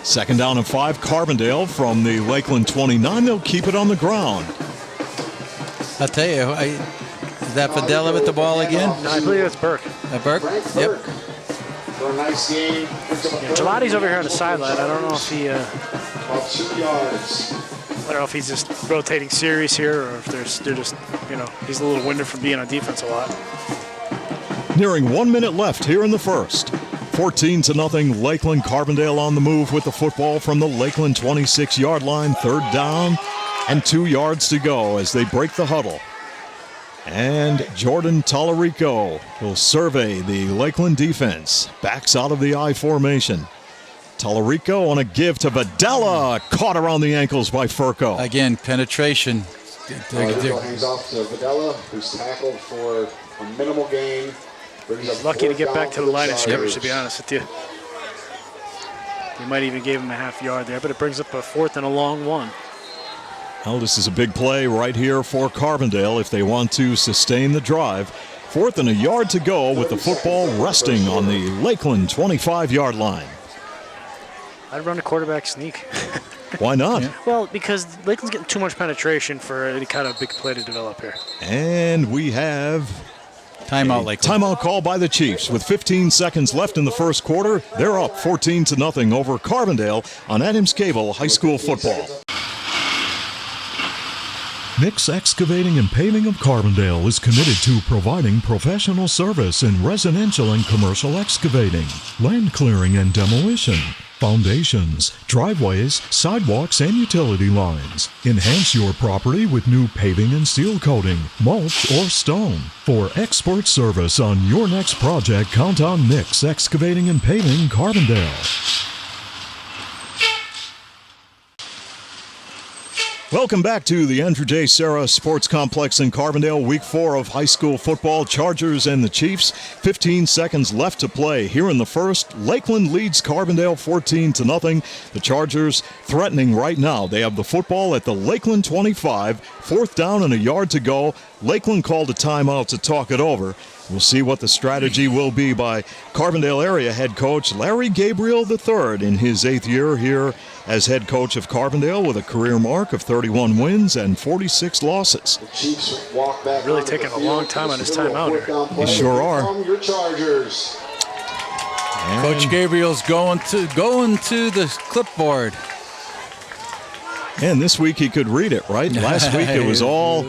2nd down and 5, Carbondale from the Lakeland 29. They'll keep it on the ground.
I'll tell you, is that Videla with the ball again?
No, I believe it's Burke.
Burke? Yep.
For a nice game.
Gelati's over here on the sideline. I don't know if he.
About 2 yards.
I don't know if he's just rotating series here, or if they're just, he's a little winded from being on defense a lot.
Nearing 1 minute left here in the first. 14-0 Lakeland. Carbondale on the move with the football from the Lakeland 26-yard line. 3rd down and 2 yards to go as they break the huddle. And Jordan Tallarico will survey the Lakeland defense. Backs out of the I formation. Tallarico on a give to Videla. Caught around the ankles by Furco.
Again, penetration.
Hands off to Videla, who's tackled for a minimal gain.
He's lucky to get back to the line of scrimmage, to be honest with you. They might even give him a half yard there, but it brings up a 4th and a long one.
Well, this is a big play right here for Carbondale if they want to sustain the drive. 4th and a yard to go with the football resting on the Lakeland 25-yard line.
I'd run a quarterback sneak.
Why not?
Yeah. Well, because Lakeland's getting too much penetration for any kind of big play to develop here.
And we have
timeout, Lakeland.
Timeout call by the Chiefs with 15 seconds left in the first quarter. They're up 14-0 over Carbondale on Adams Cable High School football.
Nick's Excavating and Paving of Carbondale is committed to providing professional service in residential and commercial excavating, land clearing and demolition, foundations, driveways, sidewalks, and utility lines. Enhance your property with new paving and seal coating, mulch, or stone. For expert service on your next project, count on Nick's Excavating and Paving Carbondale.
Welcome back to the Andrew J. Serra Sports Complex in Carbondale. Week 4 of high school football. Chargers and the Chiefs. 15 seconds left to play. Here in the first, Lakeland leads Carbondale 14-0. The Chargers threatening right now. They have the football at the Lakeland 25. 4th down and a yard to go. Lakeland called a timeout to talk it over. We'll see what the strategy will be by Carbondale area head coach Larry Gabriel III in his 8th year here as head coach of Carbondale with a career mark of 31 wins and 46 losses.
The Chiefs walk back
really taking a long time on his timeout here.
They sure are.
Your Chargers.
Coach Gabriel's going to the clipboard.
And this week he could read it, right? Last week it was all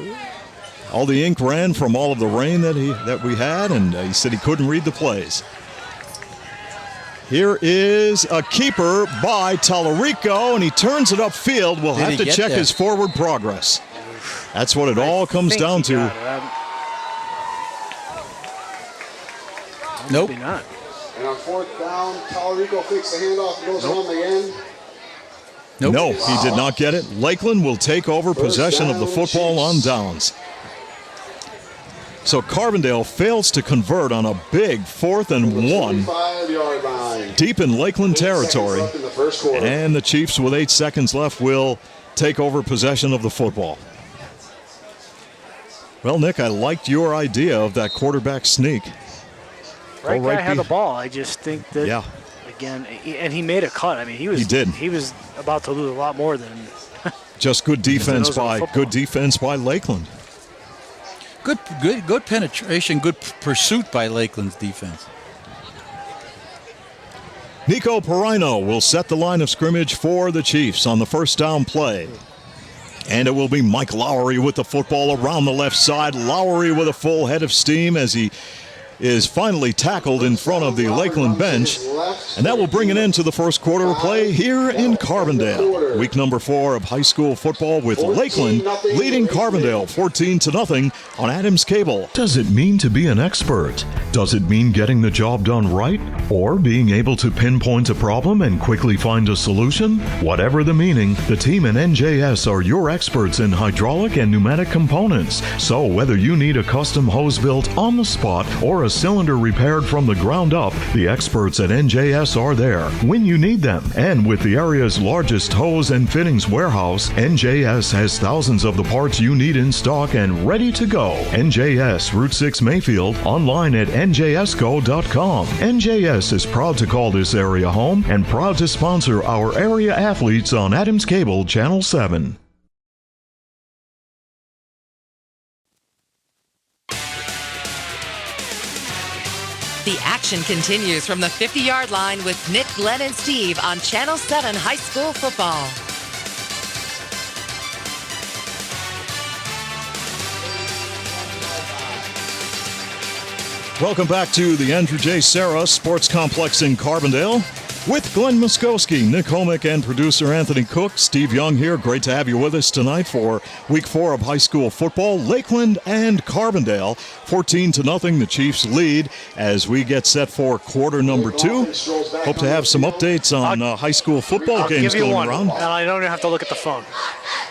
the ink ran from all of the rain that we had, and he said he couldn't read the plays. Here is a keeper by Tallarico, and he turns it upfield. We'll have to check his forward progress. That's what it all comes down to.
Nope.
Maybe not.
And on 4th down, Tallarico fakes the handoff and goes on the end.
Nope. No, he did not get it. Lakeland will take over possession of the football on downs. So Carbondale fails to convert on a big 4th and 1 deep in Lakeland territory. And the Chiefs, with 8 seconds left, will take over possession of the football. Well, Nick, I liked your idea of that quarterback sneak.
Right guy had the ball. I just think that,
yeah.
Again, and he made a cut. I mean, he was about to lose a lot more than
just good defense by Lakeland.
Good penetration, good pursuit by Lakeland's defense.
Nico Perino will set the line of scrimmage for the Chiefs on the 1st down play. And it will be Mike Lowry with the football around the left side. Lowry with a full head of steam as he is finally tackled in front of the Lakeland bench. And that will bring an end to the first quarter of play here in Carbondale. Week number 4 of high school football with Lakeland leading Carbondale 14-0 on Adams Cable.
Does it mean to be an expert? Does it mean getting the job done right? Or being able to pinpoint a problem and quickly find a solution? Whatever the meaning, the team in NJS are your experts in hydraulic and pneumatic components. So whether you need a custom hose built on the spot or a cylinder repaired from the ground up, the experts at NJS are there when you need them. And with the area's largest hose and fittings warehouse, NJS has thousands of the parts you need in stock and ready to go. NJS, Route 6 Mayfield, online at njsco.com. NJS is proud to call this area home and proud to sponsor our area athletes on Adams Cable Channel 7.
The action continues from the 50-yard line with Nick, Glenn, and Steve on Channel 7 High School Football.
Welcome back to the Andrew J. Serra Sports Complex in Carbondale. With Glenn Muskowski, Nick Homick, and producer Anthony Cook. Steve Young here. Great to have you with us tonight for Week 4 of high school football. Lakeland and Carbondale, 14-0. The Chiefs lead as we get set for quarter number 2. Hope to have some updates on high school football games going around.
And I don't even have to look at the phone.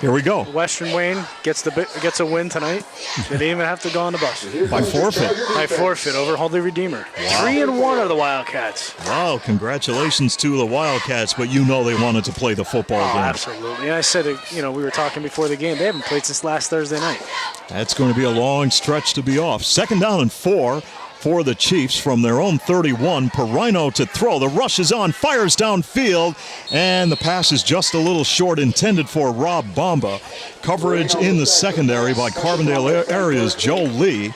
Here we go.
Western Wayne gets a win tonight. They didn't even have to go on the bus.
By forfeit.
By forfeit over Holy Redeemer. Wow. 3-1 are the Wildcats.
Wow, congratulations to the Wildcats, but you know they wanted to play the football game.
Absolutely. And I said, we were talking before the game. They haven't played since last Thursday night.
That's going to be a long stretch to be off. 2nd down and 4 for the Chiefs from their own 31. Perino to throw. The rush is on, fires downfield, and the pass is just a little short, intended for Rob Bomba. Coverage in the secondary by Carbondale area's Joe Lee.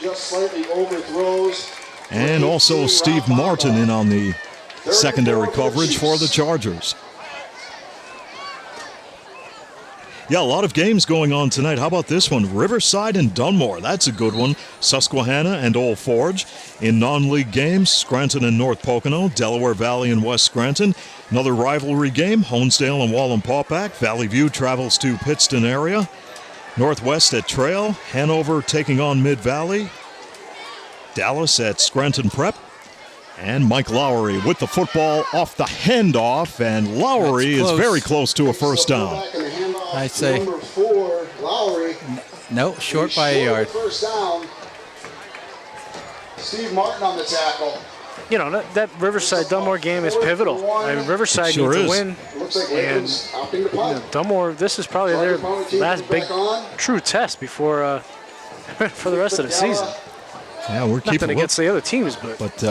And also Steve Martin in on the secondary coverage for the Chargers. Yeah, a lot of games going on tonight. How about this one? Riverside and Dunmore. That's a good one. Susquehanna and Old Forge. In non-league games, Scranton and North Pocono, Delaware Valley and West Scranton. Another rivalry game, Honesdale and Wallenpaupack. Valley View travels to Pittston area. Northwest at Trail. Hanover taking on Mid-Valley. Dallas at Scranton Prep. And Mike Lowry with the football off the handoff, and Lowry is very close to a first down.
I say.
Number 4, Lowry.
No, short by a yard.
First down. Steve Martin on the tackle.
You know, that Riverside-Dunmore game is pivotal. I mean, Riverside needs to win.
Looks like
And
opting to punt.
Dunmore, this is probably their last big true test before for the rest of the season.
Yeah, we're
Nothing
keeping
against the other teams, but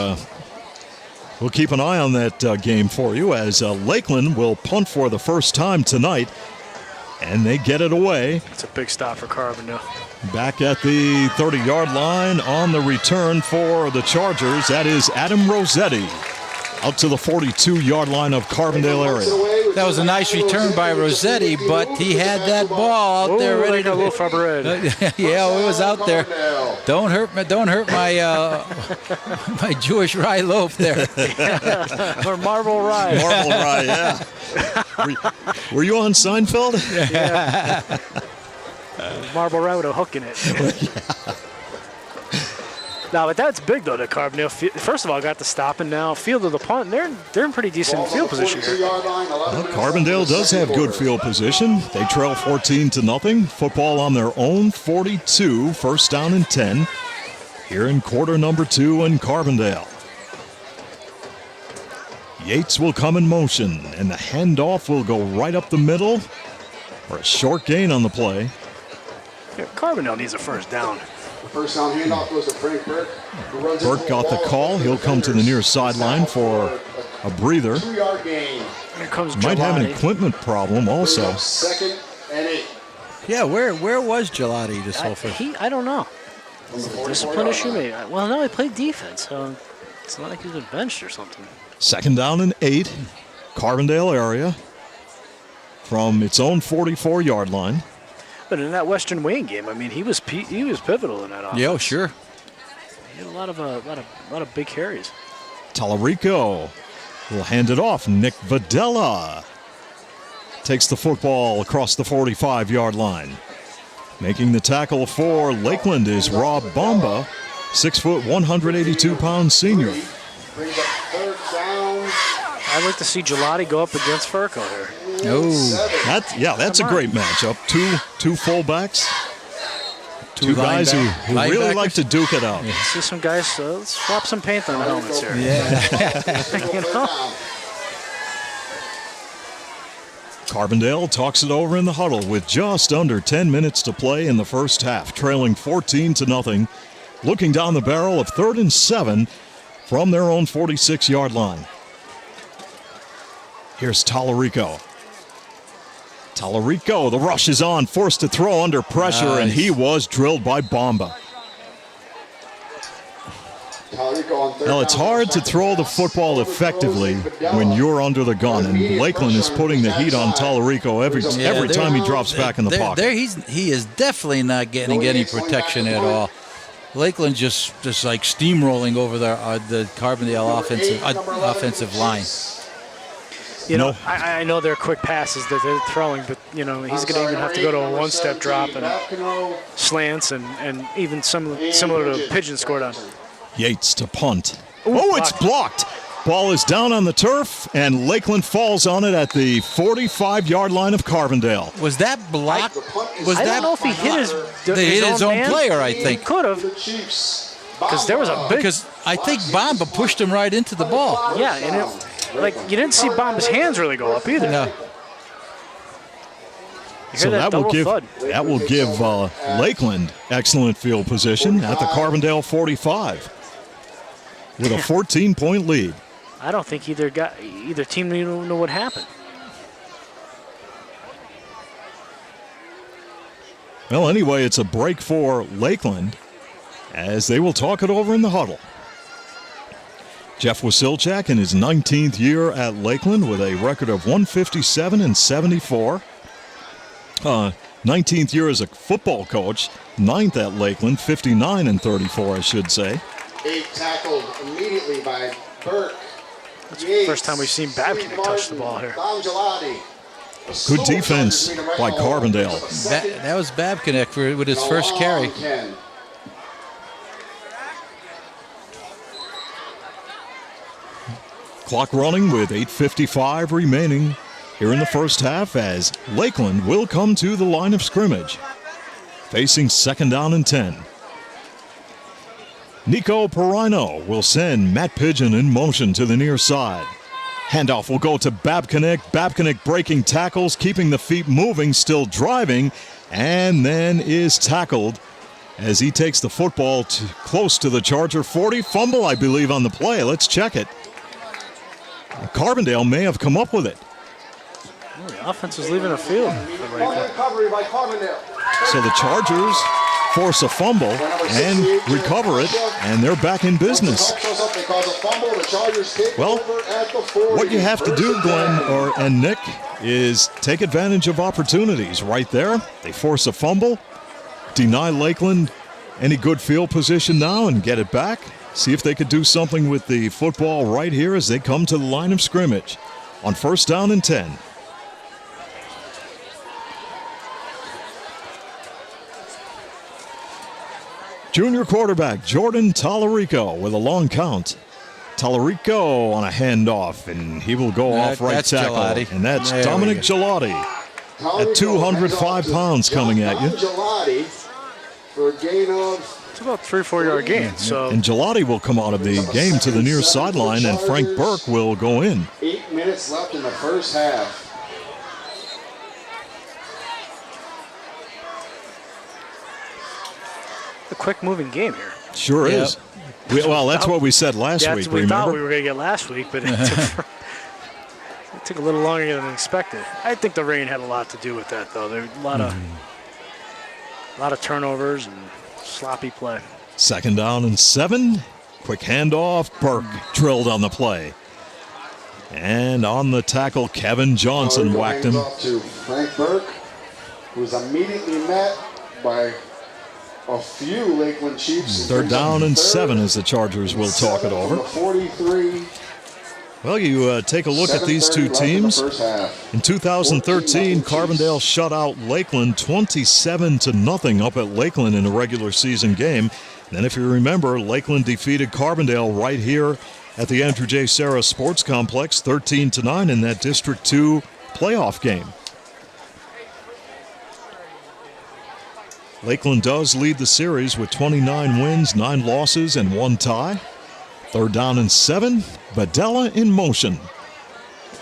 we'll keep an eye on that game for you as Lakeland will punt for the first time tonight, and they get it away.
it's a big stop for Carbondale.
Back at the 30-yard line on the return for the Chargers, that is Adam Rossetti out to the 42-yard line of Carbondale area.
That was a nice return by Rossetti, but he had that ball out there ready to. Yeah, it was out there. Don't hurt my my Jewish rye loaf there.
Or Marble Rye.
Marble Rye, yeah. Were you on Seinfeld?
Yeah. Marble Rye with a hook in it. No, but that's big, though, to Carbondale. First of all, got the stop, and now field of the punt. They're in pretty decent field position here.
Well, Carbondale does have good field position. They trail 14-0. Football on their own 42, first down and 10. Here in quarter number 2 in Carbondale. Yates will come in motion, and the handoff will go right up the middle for a short gain on the play.
Yeah, Carbondale needs a first down.
The first down handoff goes to Frank Burke.
Burke got the call. He'll come to the near sideline for a breather.
2-yard gain.
Here comes
Might have an
Gelati.
equipment problem also.
Second and 8.
Yeah, where was Gelati this whole thing?
I don't know. It's a discipline issue, maybe. Well, no, he played defense, so it's not like he's been benched or something.
Second down and 8. Carbondale area from its own 44-yard line.
But in that Western Wayne game, I mean, he was pivotal in that offense.
Yeah, sure.
He had a lot of big carries.
Tallarico will hand it off. Nick Videla takes the football across the 45-yard line. Making the tackle for Lakeland is Rob Bomba, 6 foot, 182-pound senior.
Brings up third down.
I'd like to see Gelati go up against Furco here.
Oh, that's a great matchup. Two fullbacks, two guys who really like to duke it out.
See some guys. Let's swap some paint on the helmets here.
Yeah.
You know?
Carbondale talks it over in the huddle with just under 10 minutes to play in the first half, trailing 14-0, looking down the barrel of 3rd and 7 from their own 46-yard line. Here's Tallarico. Tallarico, the rush is on, forced to throw under pressure, and he was drilled by Bomba. Well, it's hard to throw the football effectively when you're under the gun, and Lakeland is putting the heat on Tallarico every time he drops back in the pocket.
He is definitely not getting any protection at all. Lakeland just like steamrolling over the Carbondale offensive line.
You know, I know they're quick passes that they're throwing, but, you know, he's going to even have to go to a one-step drop and slants and even similar to Pigeon scored on.
Yates to punt. It's blocked. Ball is down on the turf, and Lakeland falls on it at the 45-yard line of Carbondale.
Was that blocked?
I don't know if he hit his
own
man.
player, I think.
He could have. Because there was a big...
Because I think Bomba pushed him right into the ball.
Yeah, and you didn't see Bomba's hands really go up either.
No.
So that will give Lakeland excellent field position at the Carbondale 45 with a 14-point lead.
I don't think either team even know what happened.
Well, anyway, it's a break for Lakeland as they will talk it over in the huddle. Jeff Wasilchak in his 19th year at Lakeland with a record of 157-74. 19th year as a football coach, 9th at Lakeland, 59-34, I should say.
8 tackled immediately by Burke.
That's the first time we've seen Babkin touch the ball here.
Good defense by Carbondale.
That was Babkinek with his first carry.
Clock running with 8:55 remaining here in the first half as Lakeland will come to the line of scrimmage, facing 2nd down and 10. Nico Perino will send Matt Pigeon in motion to the near side. Handoff will go to Babcock. Babcock breaking tackles, keeping the feet moving, still driving, and then is tackled as he takes the football close to the Charger 40. Fumble, I believe, on the play. Let's check it. Carbondale may have come up with it.
Oh, the offense is leaving the field.
Recovery by Carbondale.
So the Chargers force a fumble and recover it, and they're back in business. Well, what you have to do, Glenn and Nick, is take advantage of opportunities right there. They force a fumble, deny Lakeland any good field position now and get it back. See if they could do something with the football right here as they come to the line of scrimmage on 1st down and 10. Junior quarterback Jordan Tallarico with a long count. Tallarico on a handoff, and he will go off right tackle.
Gelati.
And that's Dominic Gelati at 205 pounds coming at you.
Gelati for a gain of...
It's about 3-4 yard gain. So.
And Gelati will come out of the game to the near sideline, and Frank Burke will go in.
8 minutes left in the first half.
A quick moving game here.
Sure is. Well, that's what we said last week,
That's what we
remember?
thought we were going to get last week, but it took a little longer than expected. I think the rain had a lot to do with that, though. There were a lot of turnovers and sloppy play.
2nd down and 7. Quick handoff. Burke drilled on the play. And on the tackle, Kevin Johnson whacked him.
Off to Frank Burke, who was immediately met by a few Lakeland Chiefs.
3rd down and 7 as the Chargers will talk it over.
43.
Well, you take a look at these two teams. In 2013, Carbondale shut out Lakeland 27-0 up at Lakeland in a regular season game. And then if you remember, Lakeland defeated Carbondale right here at the Andrew J. Serra Sports Complex 13-9 in that District 2 playoff game. Lakeland does lead the series with 29 wins, 9 losses, and 1 tie. 3rd down and 7. Vadella in motion.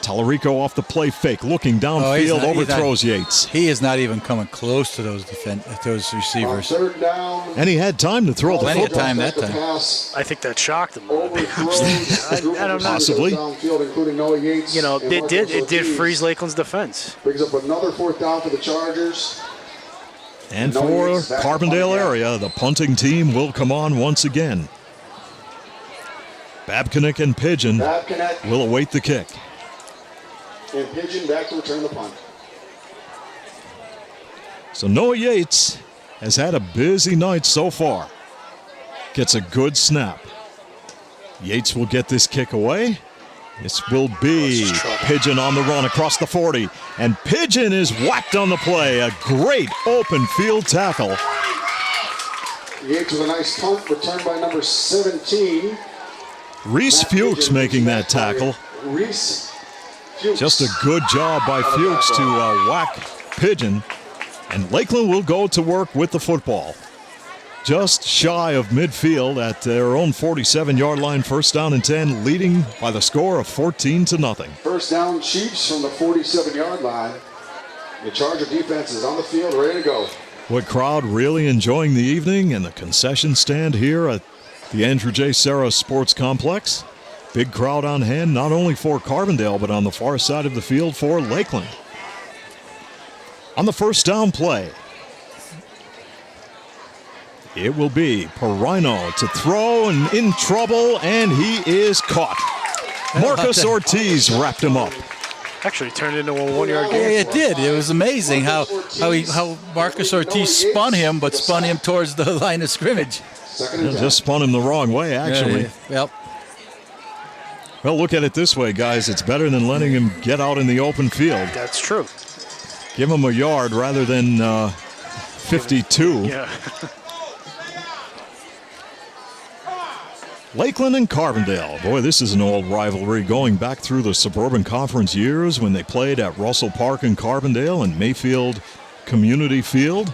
Tallarico off the play fake, looking downfield, overthrows Yates.
He is not even coming close to those receivers.
And he had time to throw the football.
Plenty of time that time.
I think that shocked him.
Possibly.
You know, it did freeze Lakeland's defense.
Brings up another 4th down for the Chargers.
And for Carbondale area, the punting team will come on once again. Babcock and Pigeon will await the kick.
And Pigeon back to return the punt.
So Noah Yates has had a busy night so far. Gets a good snap. Yates will get this kick away. This will be Pigeon on the run across the 40. And Pigeon is whacked on the play. A great open field tackle.
Yates with a nice punt returned by number 17.
Reese Fuchs making that tackle.
Reese Fuchs.
Just a good job by Fuchs to whack Pigeon. And Lakeland will go to work with the football. Just shy of midfield at their own 47-yard line, 1st down and 10, leading by the score of 14-0.
1st down Chiefs from the 47-yard line. The Charger defense is on the field, ready to go.
What crowd really enjoying the evening and the concession stand here at the Andrew J. Serra Sports Complex. Big crowd on hand, not only for Carbondale, but on the far side of the field for Lakeland. On the 1st down play, it will be Perino to throw and in trouble, and he is caught. Marcus Ortiz wrapped him up.
Actually turned into a 1-yard gain.
Yeah, it did. It was amazing how Marcus Ortiz spun him towards the line of scrimmage.
Just spun him the wrong way, actually.
Well,
look at it this way, guys. It's better than letting him get out in the open field.
That's true.
Give him a yard rather than 52.
Yeah.
Lakeland and Carbondale. Boy, this is an old rivalry going back through the Suburban Conference years when they played at Russell Park in Carbondale and Mayfield Community Field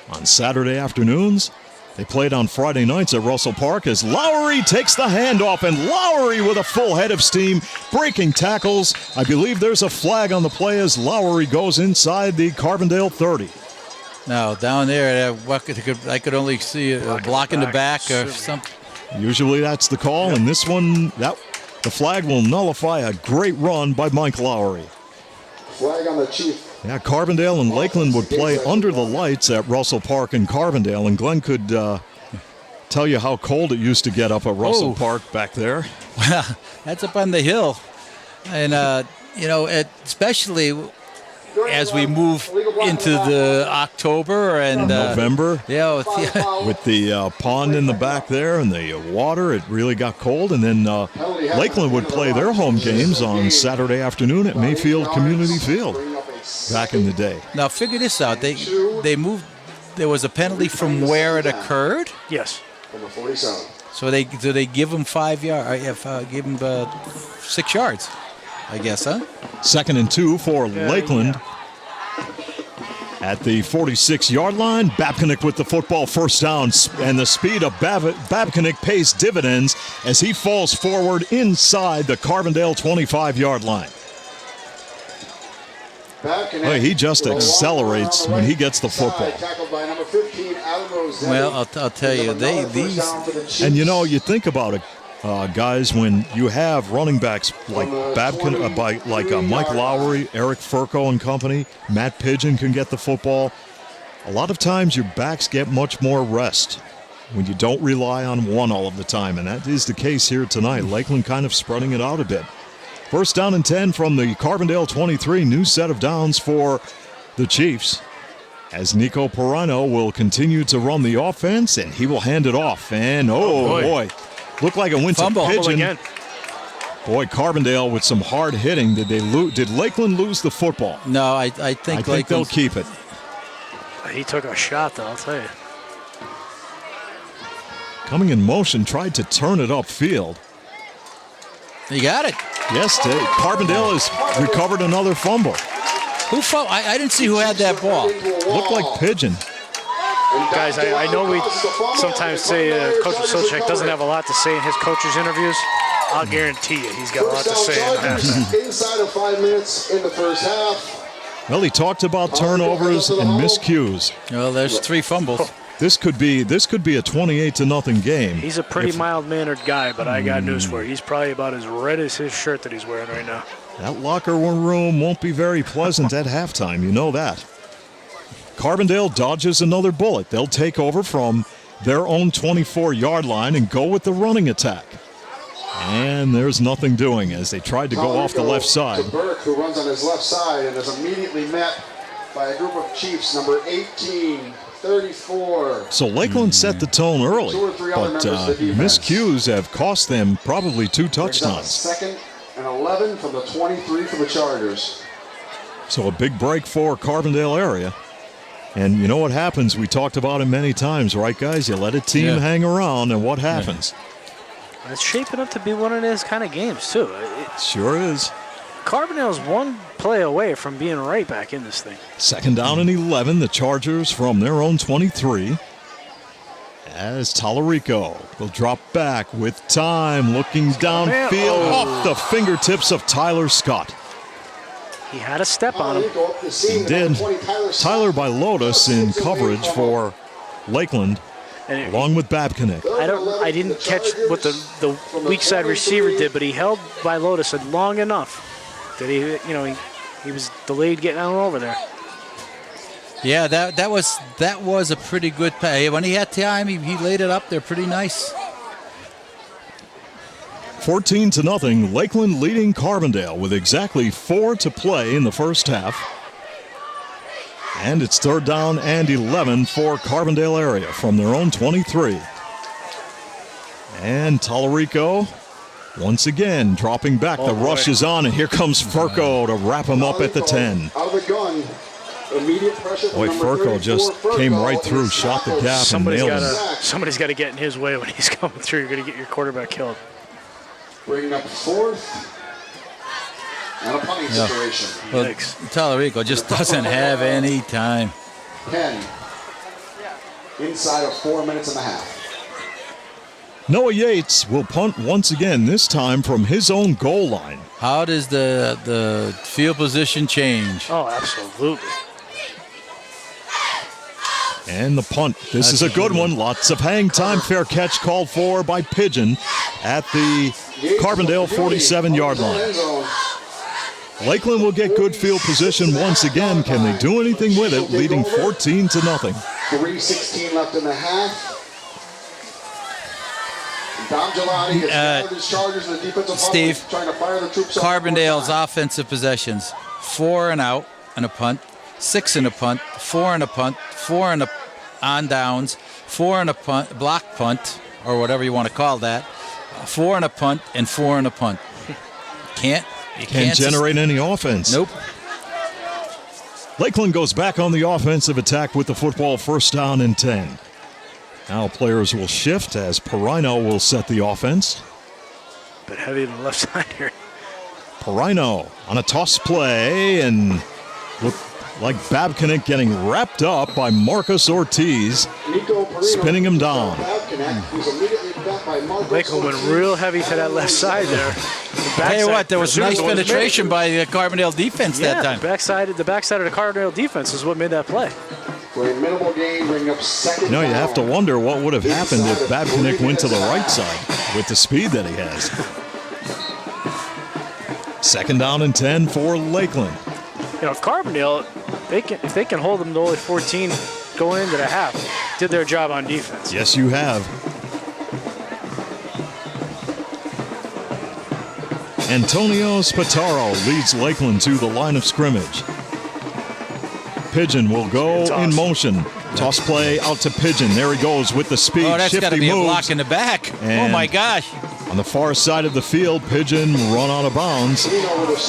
on Saturday afternoons. They played on Friday nights at Russell Park as Lowry takes the handoff, and Lowry with a full head of steam, breaking tackles. I believe there's a flag on the play as Lowry goes inside the Carbondale 30.
Now, down there, I could only see a block in the back or something.
Usually that's the call, and this one, the flag will nullify a great run by Mike Lowry.
Flag on the Chief.
Yeah, Carbondale and Lakeland would play under the lights at Russell Park in Carbondale, and Glenn could tell you how cold it used to get up at Russell Park back there.
Well, that's up on the hill. And, especially as we move into the October and
November.
Yeah,
with the pond in the back there and the water, it really got cold. And then Lakeland would play their home games on Saturday afternoon at Mayfield Community Field back in the day.
Now figure this out. They moved. There was a penalty from where it occurred.
Yes.
Number 47.
So they give him 5 yards. Give him 6 yards. I guess, huh?
2nd and 2 for Lakeland. At the 46-yard line, Babcock with the football, first down, and the speed of Babcock pays dividends as he falls forward inside the Carbondale 25-yard line. He just accelerates when he gets the football.
Well, I'll tell you,
and you think about it, guys, when you have running backs like Mike Lowry, Eric Furco and company, Matt Pigeon can get the football. A lot of times your backs get much more rest when you don't rely on one all of the time, and that is the case here tonight. Lakeland kind of spreading it out a bit. First down and 10 from the Carbondale 23. New set of downs for the Chiefs as Nico Perino will continue to run the offense, and he will hand it off. And, boy. Looked like it went
Fumble.
to Pigeon.
Again.
Boy, Carbondale with some hard hitting. Did Lakeland lose the football?
No, I think
they'll keep it.
He took a shot, though, I'll tell you.
Coming in motion, tried to turn it upfield.
You got it.
Yes, Carbondale has recovered another fumble.
Who fumbled? I didn't see who had that ball.
Looked like Pigeon.
Guys, I know we sometimes say Coach Silchek doesn't have a lot to say in his coaches' interviews. I'll guarantee you he's got a lot to say in that.
Inside of 5 minutes in the first half.
Well, he talked about turnovers and miscues.
Well, there's 3 fumbles.
This could be a 28-0 game.
He's a pretty mild-mannered guy, but I got news for you. He's probably about as red as his shirt that he's wearing right now.
That locker room won't be very pleasant at halftime. You know that. Carbondale dodges another bullet. They'll take over from their own 24-yard line and go with the running attack. And there's nothing doing as they tried to go off the left side.
To Burke, who runs on his left side and is immediately met by a group of Chiefs, number 18, 34.
So Lakeland set the tone early, but miscues have cost them probably 2 touchdowns.
2nd and 11 from the 23 for the Chargers.
So a big break for Carbondale area. And you know what happens? We talked about it many times, right, guys? You let a team hang around, and what happens?
It's shaping up to be one of those kind of games, too.
It sure is.
Carbondale's one play away from being right back in this thing.
2nd down and 11, the Chargers from their own 23. As Tallarico will drop back with time, looking downfield off the fingertips of Tyler Scott.
He had a step on him.
He did. Tyler by Lotus in coverage for Lakeland, along with Babcock.
I didn't catch what the weak side receiver did, but he held by Lotus long enough that he was delayed getting on over there.
Yeah, that was a pretty good play. When he had time, he laid it up there pretty nice.
14-0, Lakeland leading Carbondale with exactly 4 to play in the first half. And it's 3rd down and 11 for Carbondale area from their own 23. And Tallarico once again dropping back. The rush is on, and here comes Furco to wrap him up at the 10.
Out of the gun. Immediate pressure from
Boy,
number
Furco
34,
just came
Furco,
right through,
and
shot the
stopped.
gap, and
Somebody's
nailed
got
him.
to somebody's got to get in his way when he's coming through. You're going to get your quarterback killed.
Bringing up fourth. And a punting situation.
Well, Tallarico just doesn't have any time.
10. Inside of 4 minutes and a half.
Noah Yates will punt once again, this time from his own goal line.
How does the field position change?
Oh, absolutely.
And the punt. This is a good one. Lots of hang time. Fair catch called for by Pigeon at the Carbondale 47-yard line. Lakeland will get good field position once again. Can they do anything with it? Leading 14-0.
3:16 left in the half. Dom Gelati has gathered his charges in the defensive
Steve,
huddle, trying to fire the troops up
Carbondale's
one more time.
offensive possessions: 4 and out and a punt, 6 and a punt, 4 and a punt, 4 and a on downs, 4 and a punt, block punt, or whatever you want to call that, 4 and a punt, and 4 and a punt. Can't
generate any offense.
Nope.
Lakeland goes back on the offensive attack with the football, first down and 10. Now players will shift as Perino will set the offense.
Bit heavy to the left side here.
Perino on a toss play and looked like Babcock getting wrapped up by Marcus Ortiz,
Nico Perino,
spinning him down.
who's immediately backed by Marcos
Lakeland went
Ortiz.
real heavy to that left side there.
Tell you what, there was nice penetration by the Carbondale defense that time.
The backside of the Cardinal defense is what made that play.
For a minimal gain, bring up second
You know, you
down.
have to wonder what would have happened if Babcock went to the right side with the speed that he has. Second down and 10 for Lakeland.
You know, if Carbondale, if they can hold them to only 14 going into the half, did their job on defense.
Yes, you have. Antonio Spataro leads Lakeland to the line of scrimmage. Pigeon will go in motion. Toss play out to Pigeon. There he goes with the speed.
Oh, that's got to
Shifty
be a
moves.
block in the back. Oh,
And
my gosh.
On the far side of the field, Pigeon run out of bounds.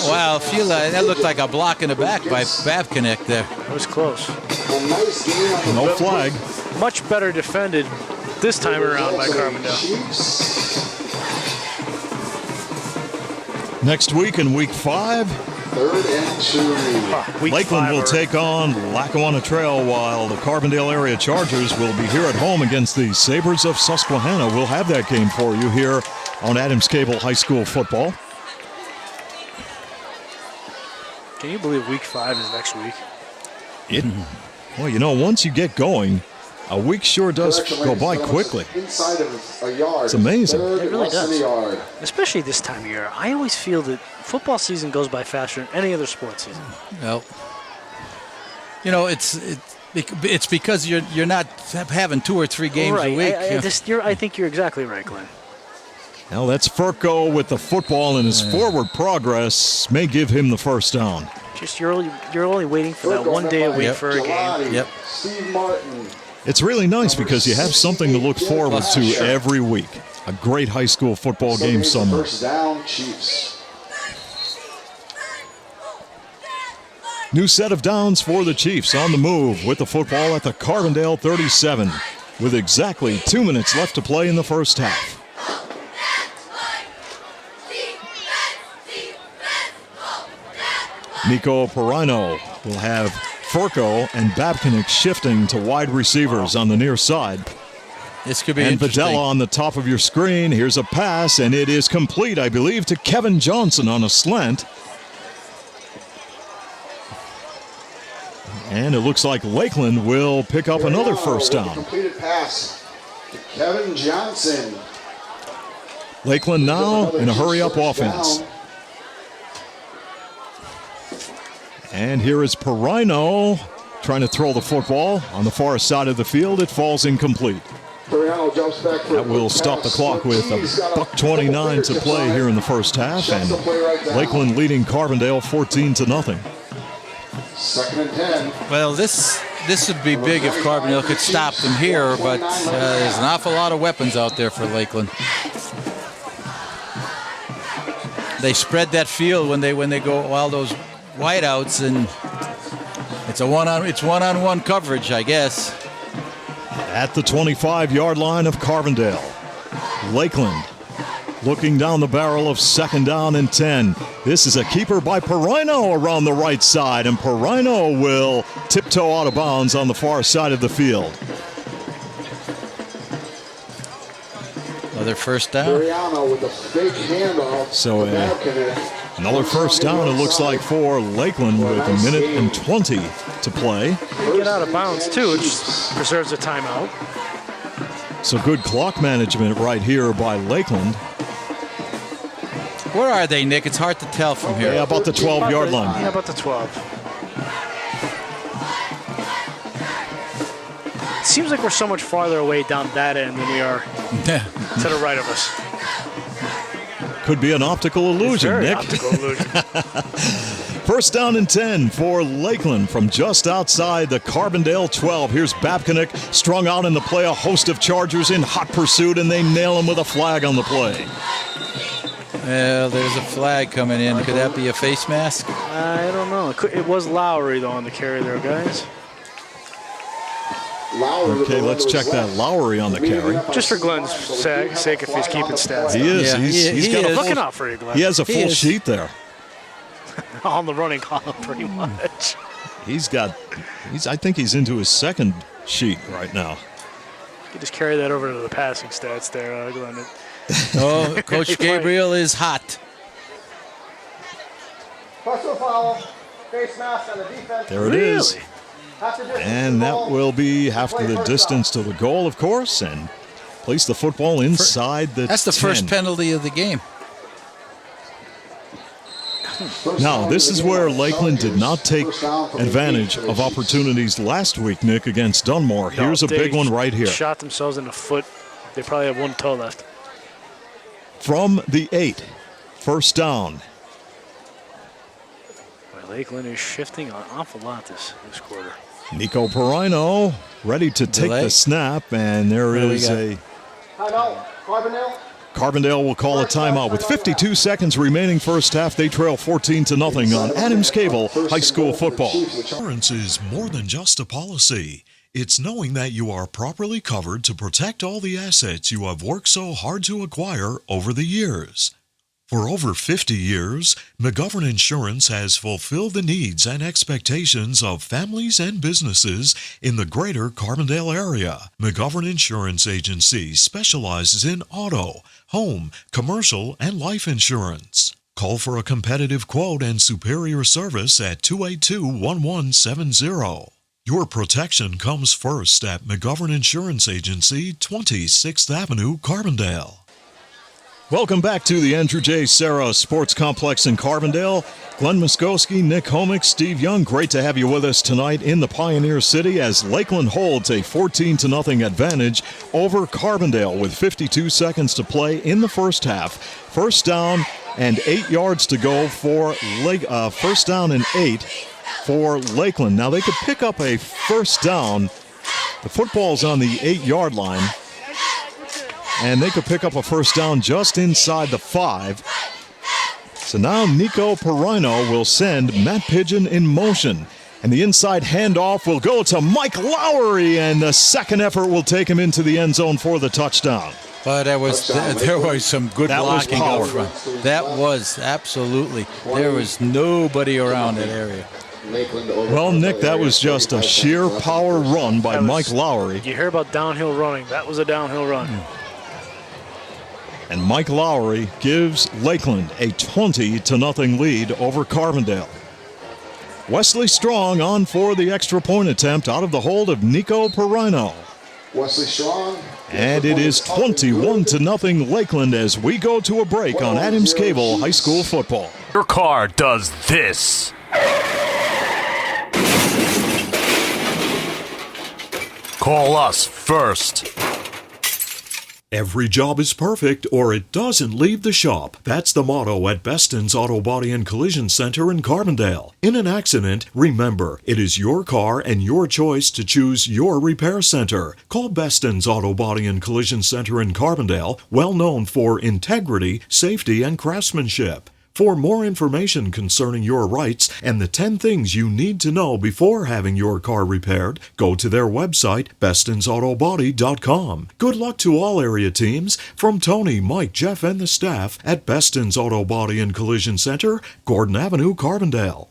Wow, that looked like a block in the back by Babcock there.
It was close.
No flag.
Much better defended this time around by Carbondale.
Next week in week 5,
3rd and 2.
Lakeland will take on Lackawanna Trail, while the Carbondale area Chargers will be here at home against the Sabres of Susquehanna. We'll have that game for you here on Adams Cable High School Football.
Can you believe week 5 is next week?
Well, you know, once you get going, a week sure does go by quickly.
Inside of a yard.
It's amazing.
It really
less than
does.
a yard.
Especially this time of year. I always feel that football season goes by faster than any other sports season.
Well, you know, it's because you're not having 2 or 3 games
right.
a week.
I think you're exactly right, Glenn.
Now that's Furco with the football, and his forward progress may give him the first down.
Just you're only waiting for that one day a week for a game.
Yep.
Steve Martin.
It's really nice because you have something to look forward to every week. A great high school football game summer.
First down, Chiefs.
New set of downs for the Chiefs on the move with the football at the Carbondale 37 with exactly 2 minutes left to play in the first half. Nico Perino will have Furco and Babcock shifting to wide receivers on the near side.
This could be
And
interesting.
Videla on the top of your screen. Here's a pass, and it is complete, I believe, to Kevin Johnson on a slant. And it looks like Lakeland will pick up another first down.
Completed pass to Kevin Johnson.
Lakeland now in a hurry-up offense. And here is Perino trying to throw the football on the far side of the field. It falls incomplete.
Perino jumps back for
That will stop the clock with $1:29 to play here in the first half, and Lakeland leading Carbondale 14-0.
2nd and 10.
Well, this would be big if Carbondale could stop them here, but there's an awful lot of weapons out there for Lakeland. They spread that field when they go all those wideouts, and It's one-on-one coverage, I guess.
At the 25-yard line of Carbondale, Lakeland looking down the barrel of 2nd down and 10. This is a keeper by Perino around the right side, and Perino will tiptoe out of bounds on the far side of the field.
Another first down.
With a big handoff.
So another first down, it looks like, for Lakeland with a minute and 20 to play.
They get out of bounds, too, which preserves a timeout.
So good clock management right here by Lakeland.
Where are they, Nick? It's hard to tell from here.
Yeah, about the 12-yard line.
Yeah, about the 12. It seems like we're so much farther away down that end than we are to the right of us.
Could be an optical illusion, Nick.
Optical illusion.
First down and 10 for Lakeland from just outside the Carbondale 12. Here's Babcock strung out in the play. A host of Chargers in hot pursuit, and they nail him with a flag on the play.
Well, there's a flag coming in. Could that be a face mask?
I don't know. It was Lowry, though, on the carry there, guys.
Okay, let's check that Lowry on the carry.
Just for Glenn's sake, if he's keeping stats.
He is.
Yeah,
he's got a
looking out for you, Glenn.
He has a full sheet there.
On the running column, pretty much.
I think he's into his second sheet right now.
You just carry that over to the passing stats there, Glenn.
Oh, Coach Gabriel is hot.
Personal foul, face mask on the defense.
There it is. And that will be half to the distance to the goal, of course, and place the football inside the 10.
That's the first penalty of the game.
Now, this is where Lakeland did not take advantage of opportunities last week, Nick, against Dunmore. Here's a big one right here.
Shot themselves in the foot. They probably have one toe left.
From the 8, first down.
Lakeland is shifting an awful lot this quarter.
Nico Perino ready to take the snap, and there is a...
Timeout, Carbondale.
Carbondale will call a timeout with 52 seconds remaining first half. They trail 14-0 on Adams Cable High School Football.
Insurance is more than just a policy. It's knowing that you are properly covered to protect all the assets you have worked so hard to acquire over the years. For over 50 years, McGovern Insurance has fulfilled the needs and expectations of families and businesses in the greater Carbondale area. McGovern Insurance Agency specializes in auto, home, commercial, and life insurance. Call for a competitive quote and superior service at 282-1170. Your protection comes first at McGovern Insurance Agency, 26th Avenue, Carbondale.
Welcome back to the Andrew J. Serra Sports Complex in Carbondale. Glenn Muskowski, Nick Homick, Steve Young, great to have you with us tonight in the Pioneer City as Lakeland holds a 14-0 advantage over Carbondale with 52 seconds to play in the first half. First down and 8 yards to go for first down and 8 for Lakeland. Now they could pick up a first down. The football's on the 8-yard line. And they could pick up a first down just inside the 5. So now Nico Perino will send Matt Pigeon in motion. And the inside handoff will go to Mike Lowry, and the second effort will take him into the end zone for the touchdown.
But there was some good blocking
up
front. That was absolutely. There was nobody around that area.
Well, Nick, that was just a sheer power run by Mike Lowry.
You hear about downhill running. That was a downhill run.
And Mike Lowry gives Lakeland a 20-0 lead over Carbondale. Wesley Strong on for the extra point attempt out of the hold of Nico Perino.
Wesley Strong.
And it is 21-0 Lakeland as we go to a break on Adams Cable High School Football.
Your car does this. Call us first.
Every job is perfect or it doesn't leave the shop. That's the motto at Beston's Auto Body and Collision Center in Carbondale. In an accident, remember, it is your car and your choice to choose your repair center. Call Beston's Auto Body and Collision Center in Carbondale, well known for integrity, safety, and craftsmanship. For more information concerning your rights and the 10 things you need to know before having your car repaired, go to their website, bestonsautobody.com. Good luck to all area teams from Tony, Mike, Jeff, and the staff at Beston's Auto Body and Collision Center, Gordon Avenue, Carbondale.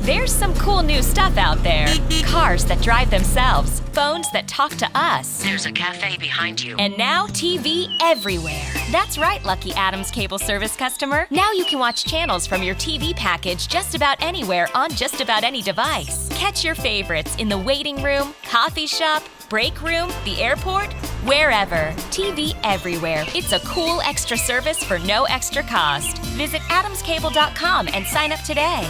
There's some cool new stuff out there. Cars that drive themselves, phones that talk to us.
There's a cafe behind you.
And now TV everywhere. That's right, Lucky Adams Cable Service customer. Now you can watch channels from your TV package just about anywhere on just about any device. Catch your favorites in the waiting room, coffee shop, break room, the airport, wherever. TV everywhere. It's a cool extra service for no extra cost. Visit adamscable.com and sign up today.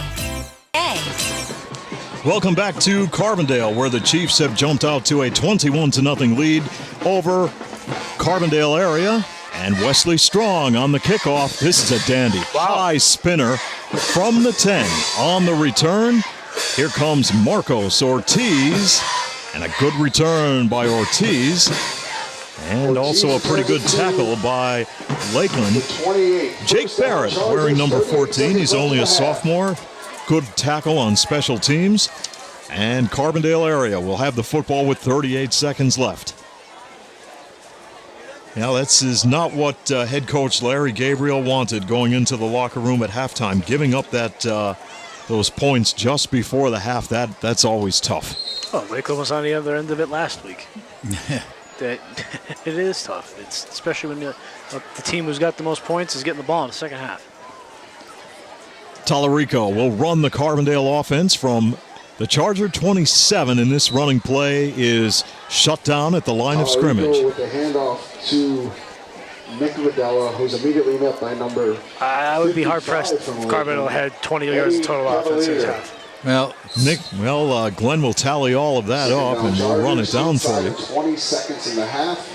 Welcome back to Carbondale, where the Chiefs have jumped out to a 21-0 lead over Carbondale area. And Wesley Strong on the kickoff. This is a dandy. High spinner from the 10. On the return, here comes Marcos Ortiz. And a good return by Ortiz. And also a pretty good tackle by Lakeland. Jake Barrett wearing number 14. He's only a sophomore. Good tackle on special teams. And Carbondale area will have the football with 38 seconds left. Now, this is not what head coach Larry Gabriel wanted going into the locker room at halftime. Giving up those points just before the half, that's always tough.
Oh, Lakeland was on the other end of it last week. It is tough. It's especially when the team who's got the most points is getting the ball in the second half.
Tallarico will run the Carbondale offense from the Charger 27, and this running play is shut down at the line of scrimmage.
With the handoff to Nick Videla, who's immediately met by number.
I would be hard-pressed if Carbondale had 20 yards of total offense in his half.
Well,
Glenn will tally all of that up, and we'll run it down for you.
20 seconds in the half.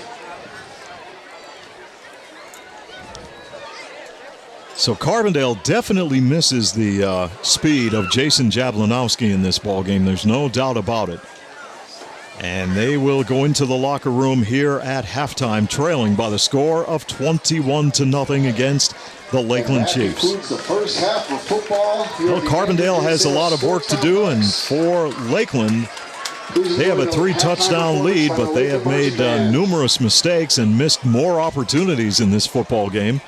So Carbondale definitely misses the speed of Jason Jablanowski in this ballgame. There's no doubt about it. And they will go into the locker room here at halftime, trailing by the score of 21-0 against the Lakeland Chiefs.
The first half of football.
Well, Carbondale has a lot of work to do, and for Lakeland, they have a 3-touchdown lead, but they have made numerous mistakes and missed more opportunities in this football game.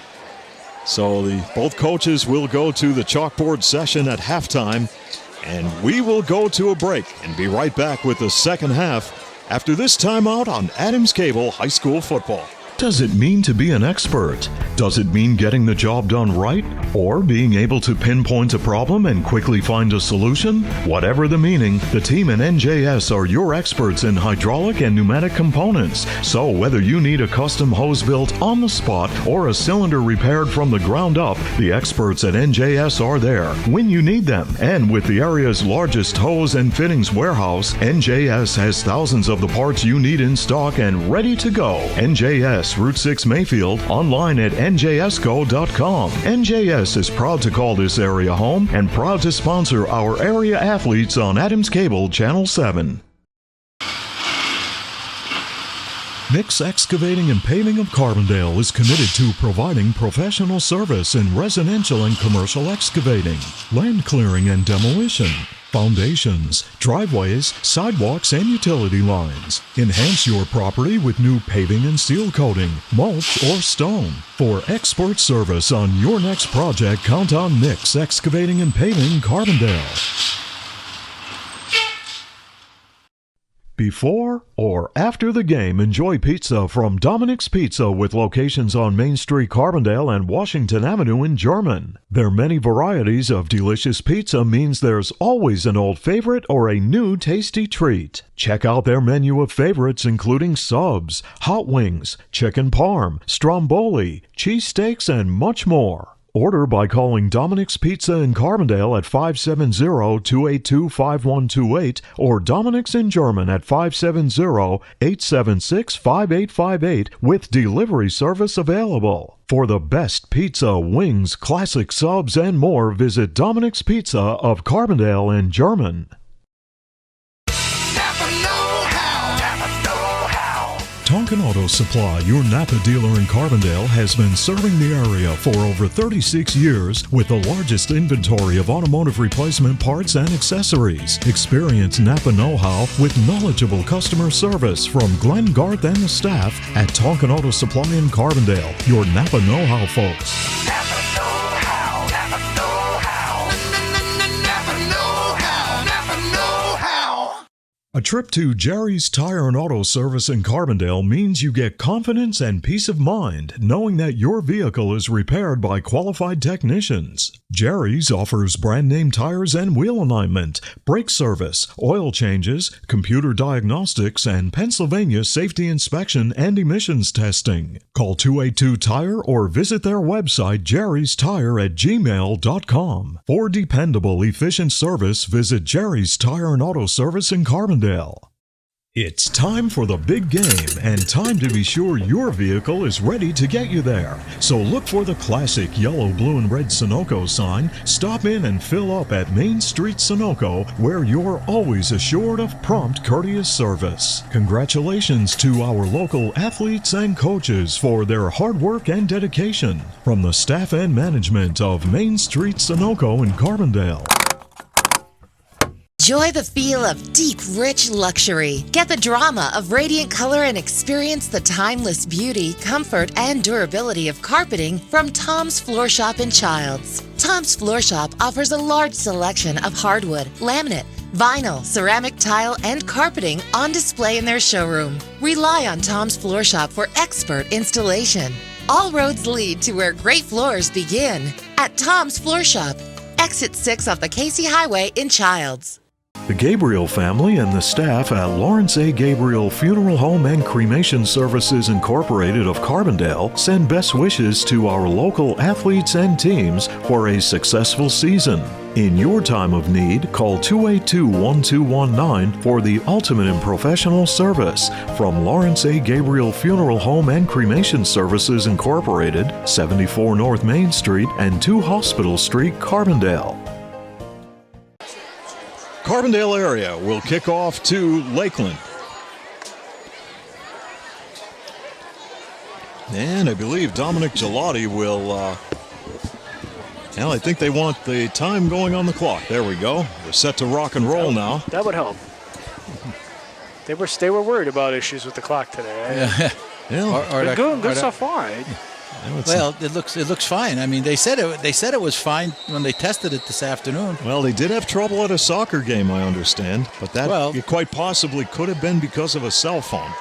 So both coaches will go to the chalkboard session at halftime, and we will go to a break and be right back with the second half after this timeout on Adams Cable High School Football.
Does it mean to be an expert? Does it mean getting the job done right? Or being able to pinpoint a problem and quickly find a solution? Whatever the meaning, the team in NJS are your experts in hydraulic and pneumatic components. So whether you need a custom hose built on the spot or a cylinder repaired from the ground up, the experts at NJS are there when you need them. And with the area's largest hose and fittings warehouse, NJS has thousands of the parts you need in stock and ready to go. NJS Route 6 Mayfield, online at njsco.com. NJS is proud to call this area home and proud to sponsor our area athletes on Adams Cable Channel 7. Nick's Excavating and Paving of Carbondale is committed to providing professional service in residential and commercial excavating, land clearing and demolition, foundations, driveways, sidewalks, and utility lines. Enhance your property with new paving and seal coating, mulch, or stone. For expert service on your next project, count on Nick's Excavating and Paving Carbondale. Before or after the game, enjoy pizza from Dominic's Pizza with locations on Main Street, Carbondale and Washington Avenue in German. Their many varieties of delicious pizza means there's always an old favorite or a new tasty treat. Check out their menu of favorites including subs, hot wings, chicken parm, stromboli, cheesesteaks, and much more. Order by calling Dominic's Pizza in Carbondale at 570-282-5128 or Dominic's in German at 570-876-5858 with delivery service available. For the best pizza, wings, classic subs, and more, visit Dominic's Pizza of Carbondale in German. Talk Tonkin Auto Supply, your Napa dealer in Carbondale, has been serving the area for over 36 years with the largest inventory of automotive replacement parts and accessories. Experience Napa know-how with knowledgeable customer service from Glenn Garth and the staff at Tonkin Auto Supply in Carbondale, your Napa know-how folks.
Napa know-how. Napa know-how. Napa know-how. Napa know-how.
A trip to Jerry's Tire and Auto Service in Carbondale means you get confidence and peace of mind knowing that your vehicle is repaired by qualified technicians. Jerry's offers brand name tires and wheel alignment, brake service, oil changes, computer diagnostics, and Pennsylvania safety inspection and emissions testing. Call 282-TIRE or visit their website jerrystire@gmail.com. For dependable, efficient service, visit Jerry's Tire and Auto Service in Carbondale. It's time for the big game and time to be sure your vehicle is ready to get you there. So look for the classic yellow, blue, and red Sunoco sign. Stop in and fill up at Main Street Sunoco, where you're always assured of prompt, courteous service. Congratulations to our local athletes and coaches for their hard work and dedication. From the staff and management of Main Street Sunoco in Carbondale.
Enjoy the feel of deep, rich luxury. Get the drama of radiant color and experience the timeless beauty, comfort, and durability of carpeting from Tom's Floor Shop & Childs. Tom's Floor Shop offers a large selection of hardwood, laminate, vinyl, ceramic tile, and carpeting on display in their showroom. Rely on Tom's Floor Shop for expert installation. All roads lead to where great floors begin at Tom's Floor Shop. Exit 6 off the Casey Highway in Childs.
The Gabriel family and the staff at Lawrence A. Gabriel Funeral Home and Cremation Services Incorporated of Carbondale send best wishes to our local athletes and teams for a successful season. In your time of need, call 282-1219 for the ultimate in professional service from Lawrence A. Gabriel Funeral Home and Cremation Services Incorporated, 74 North Main Street and 2 Hospital Street, Carbondale.
Carbondale area will kick off to Lakeland. And I believe Dominic Gelati will, I think they want the time going on the clock. There we go. We're set to rock and roll now.
That would help. They were worried about issues with the clock today.
Yeah.
Good so far.
Well, it looks fine. I mean, they said it was fine when they tested it this afternoon.
Well, they did have trouble at a soccer game, I understand, but that it quite possibly could have been because of a cell phone.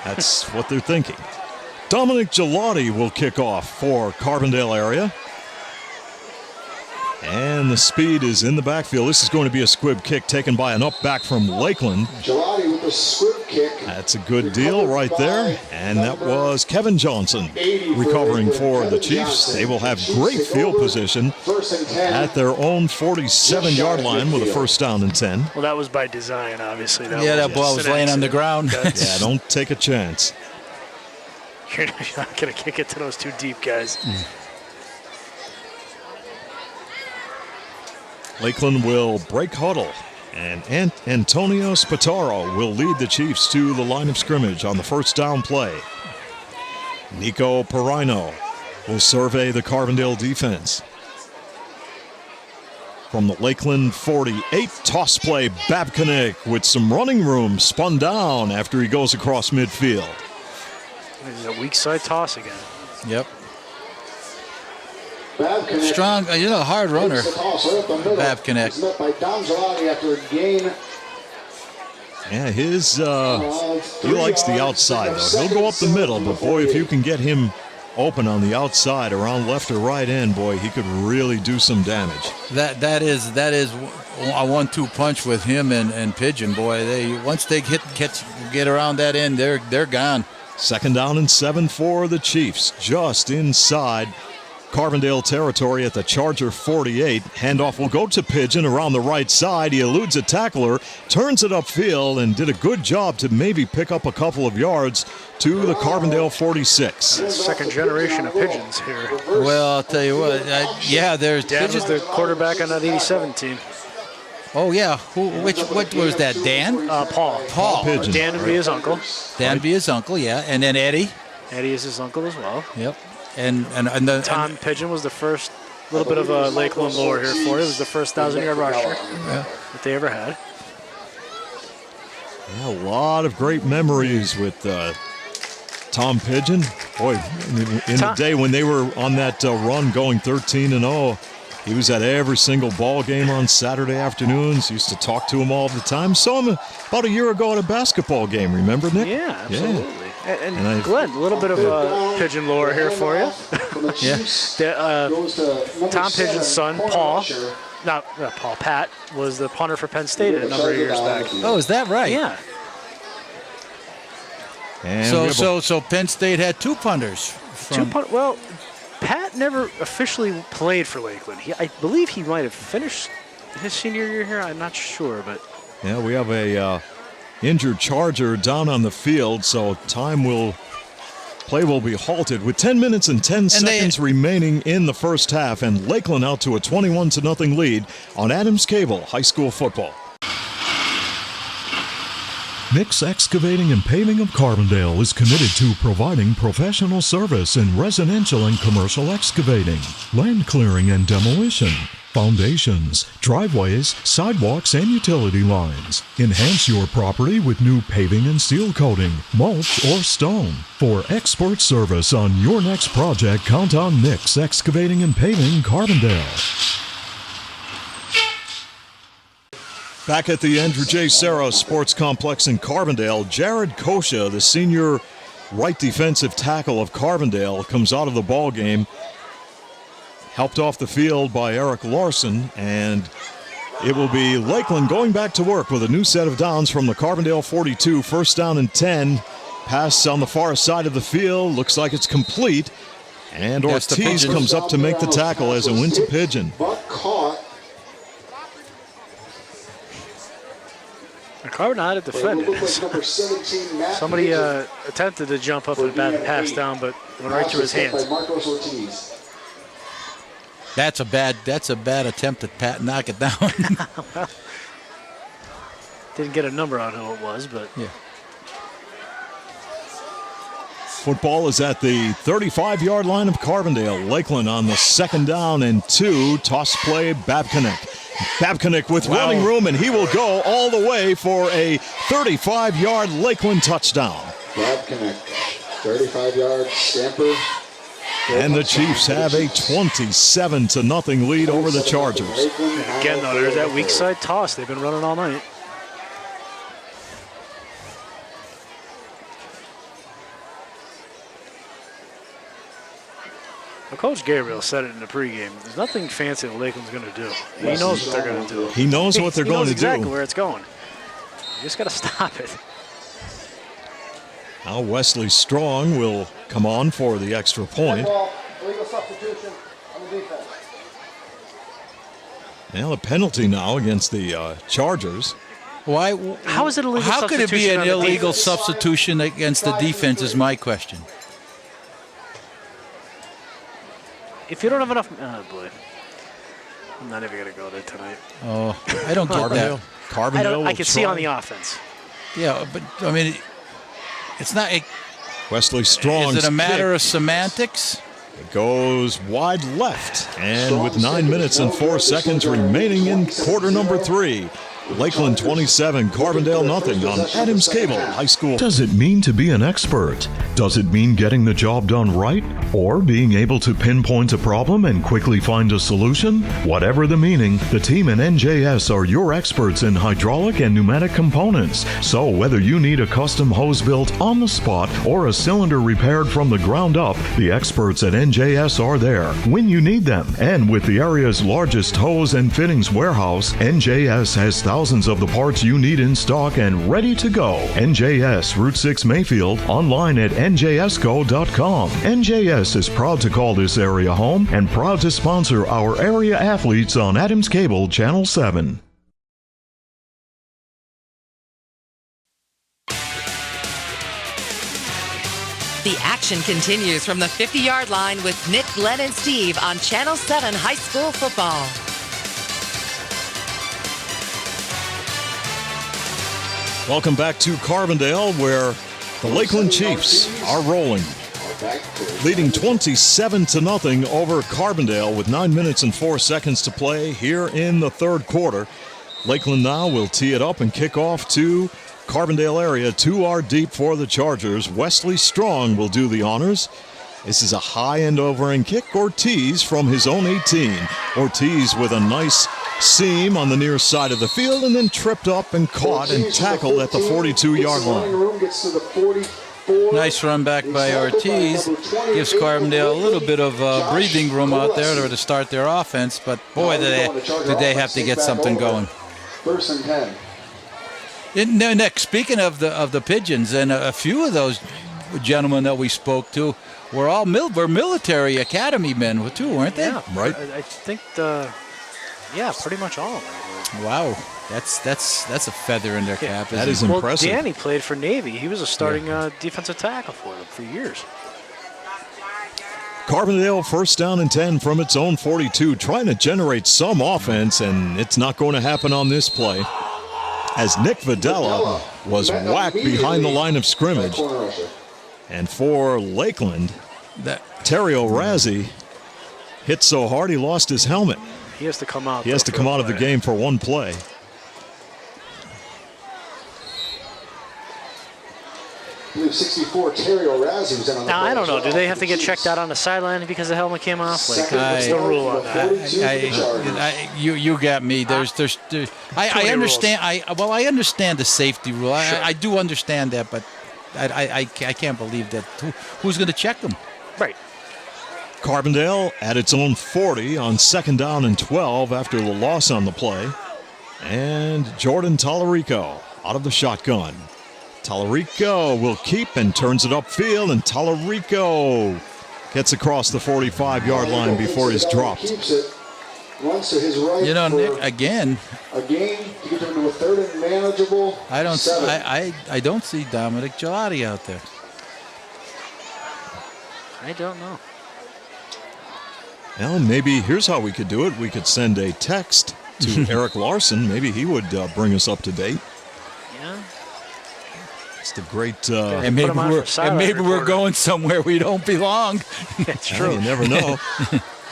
That's what they're thinking. Dominic Gelati will kick off for Carbondale area. And the speed is in the backfield. This is going to be a squib kick taken by an up back from Lakeland.
Gelati with the squib kick.
That's a good deal right there. And that was Kevin Johnson recovering for the Chiefs. They will have great field position at their own 47-yard line with a first down and 10.
Well, that was by design, obviously.
That ball was laying on the ground.
Yeah, don't take a chance.
You're not going to kick it to those two deep guys.
Lakeland will break huddle, and Antonio Spataro will lead the Chiefs to the line of scrimmage on the first down play. Nico Perino will survey the Carbondale defense. From the Lakeland 48, toss play, Babcock with some running room, spun down after he goes across midfield.
This is a weak side toss again.
Yep. Strong, hard runner. Babcock.
Yeah, he likes the outside, though. He'll go up the middle, but boy, if you can get him open on the outside around left or right end, boy, he could really do some damage.
That is a 1-2 punch with him and Pigeon, boy. Once they get around that end, they're gone.
Second down and 7 for the Chiefs, just inside Carbondale territory at the Charger 48. Handoff will go to Pigeon around the right side. He eludes a tackler, turns it upfield, and did a good job to maybe pick up a couple of yards to the Carbondale 46.
Second generation of Pigeons here.
Well, I'll tell you what. There's
Dad was the quarterback on that 87 team.
Oh yeah, what was that? Dan?
Paul.
Paul
Pigeon.
Dan would be his uncle.
Dan would be his uncle, yeah, and then Eddie.
Eddie is his uncle as well.
Yep. And the
Tom Pigeon was the first little bit of a Lakeland lore here for you. It was the first 1,000-yard rusher that they ever had.
Yeah, a lot of great memories with Tom Pigeon. Boy, in the day when they were on that run going 13-0, he was at every single ball game on Saturday afternoons. Used to talk to him all the time. Saw him about a year ago at a basketball game. Remember, Nick?
Yeah, absolutely.
Yeah.
And Glenn, a little bit of Pigeon lore here for you. Tom Pigeon's son, Paul, not Paul, Pat, was the punter for Penn State a number of years back.
Oh, is that right?
Yeah.
And
so Penn State had two punters.
Well, Pat never officially played for Lakeland. I believe he might have finished his senior year here. I'm not sure, but
yeah, we have a injured Charger down on the field, so play will be halted with 10 minutes and 10 seconds remaining in the first half, and Lakeland out to a 21-0 lead on Adams Cable High School football.
Nix Excavating and Paving of Carbondale is committed to providing professional service in residential and commercial excavating, land clearing and demolition, foundations, driveways, sidewalks, and utility lines. Enhance your property with new paving and seal coating, mulch, or stone. For expert service on your next project, count on Nix Excavating and Paving Carbondale.
Back at the Andrew J. Serra Sports Complex in Carbondale, Jared Kosha, the senior right defensive tackle of Carbondale, comes out of the ball game, helped off the field by Eric Larson, and it will be Lakeland going back to work with a new set of downs from the Carbondale 42, first down and 10. Pass on the far side of the field, looks like it's complete, and Ortiz comes up to make the tackle as it went to Pigeon.
But caught.
Carbondale had it defended. Somebody attempted to jump up and bat and pass down, but went right through his hands.
That's a bad attempt at knock it down.
Didn't get a number on who it was, but
yeah.
Football is at the 35-yard line of Carbondale. Lakeland on the second down and 2. Toss play, Babcock. Babcock with running room, and he will go all the way for a 35-yard Lakeland touchdown.
Babcock, 35-yard scamper.
And the Chiefs have a 27-0 lead over the Chargers.
Again, though, there's that weak side toss they've been running all night. Well, Coach Gabriel said it in the pregame. There's nothing fancy that Lakeland's going to do. He knows what they're going to do.
He knows what they're going to do.
He knows exactly where it's going. You just got to stop it.
Now Wesley Strong will come on for the extra point.
Illegal substitution on the defense.
Now a penalty now against the Chargers.
Why?
How is it illegal?
How could it be an illegal substitution against the defense? Is my question.
If you don't have enough, oh boy, I'm not even gonna go there tonight.
Oh, I don't get that.
Carbondale.
I can see on the offense.
Yeah, but I mean, it's not.
Wesley Strong.
Is it a matter of semantics?
It goes wide left, and with 9 minutes and 4 seconds remaining in quarter number 3. Lakeland 27, Carbondale nothing on Adams Cable High School.
Does it mean to be an expert? Does it mean getting the job done right? Or being able to pinpoint a problem and quickly find a solution? Whatever the meaning, the team in NJS are your experts in hydraulic and pneumatic components. So whether you need a custom hose built on the spot or a cylinder repaired from the ground up, the experts at NJS are there when you need them. And with the area's largest hose and fittings warehouse, NJS has thousands of the parts you need in stock and ready to go. NJS, Route 6 Mayfield, online at njsco.com. NJS is proud to call this area home and proud to sponsor our area athletes on Adams Cable Channel 7.
The action continues from the 50-yard line with Nick, Glenn, and Steve on Channel 7 High School Football.
Welcome back to Carbondale, where the Lakeland Chiefs are rolling, leading 27-0 over Carbondale with 9 minutes and 4 seconds to play here in the third quarter. Lakeland now will tee it up and kick off to Carbondale area. 2 are deep for the Chargers. Wesley Strong will do the honors. This is a high end over and kick. Ortiz from his own 18. Ortiz with a nice seam on the near side of the field and then tripped up and caught and tackled at the 42-yard line.
Nice run back by Ortiz. Gives Carbondale a little bit of breathing room out there to start their offense, but boy, do they have to get something going.
1st and 10.
Nick, speaking of the Pigeons, and a few of those gentlemen that we spoke to were all military academy men too, weren't they?
Yeah,
right.
I think pretty much all of them.
Wow, that's a feather in their cap.
That is impressive.
Danny played for Navy. He was a starting defensive tackle for them for years.
Carbondale 1st down and 10 from its own 42, trying to generate some offense, and it's not going to happen on this play, as Nick Videla was whacked behind the line of scrimmage. And for Lakeland, Terry O'Razzi hit so hard he lost his helmet.
He has to come out.
He has to come out of the game for one play.
I believe 64, Terry O'Razzi was in on the
Now,
play
I don't know.
as
Do
well.
they have to get checked out on the sideline because the helmet came off? Like, what's the rule on that?
You got me. I understand. I understand the safety rule. I do understand that, but I can't believe that. Who's going to check them?
Right.
Carbondale at its own 40 on 2nd down and 12 after the loss on the play. And Jordan Tallarico out of the shotgun. Tallarico will keep and turns it upfield, and Tallarico gets across the 45-yard line before he's dropped.
Keeps it, runs to his right.
You know, Nick, again,
a gain to get them to a 3rd and manageable.
I don't
7.
I don't see Dominic Gelati out there.
I don't know.
Well, maybe here's how we could do it. We could send a text to Eric Larson. Maybe he would bring us up to date.
Yeah.
It's the great.
And maybe we're going somewhere we don't belong.
It's true.
You never know.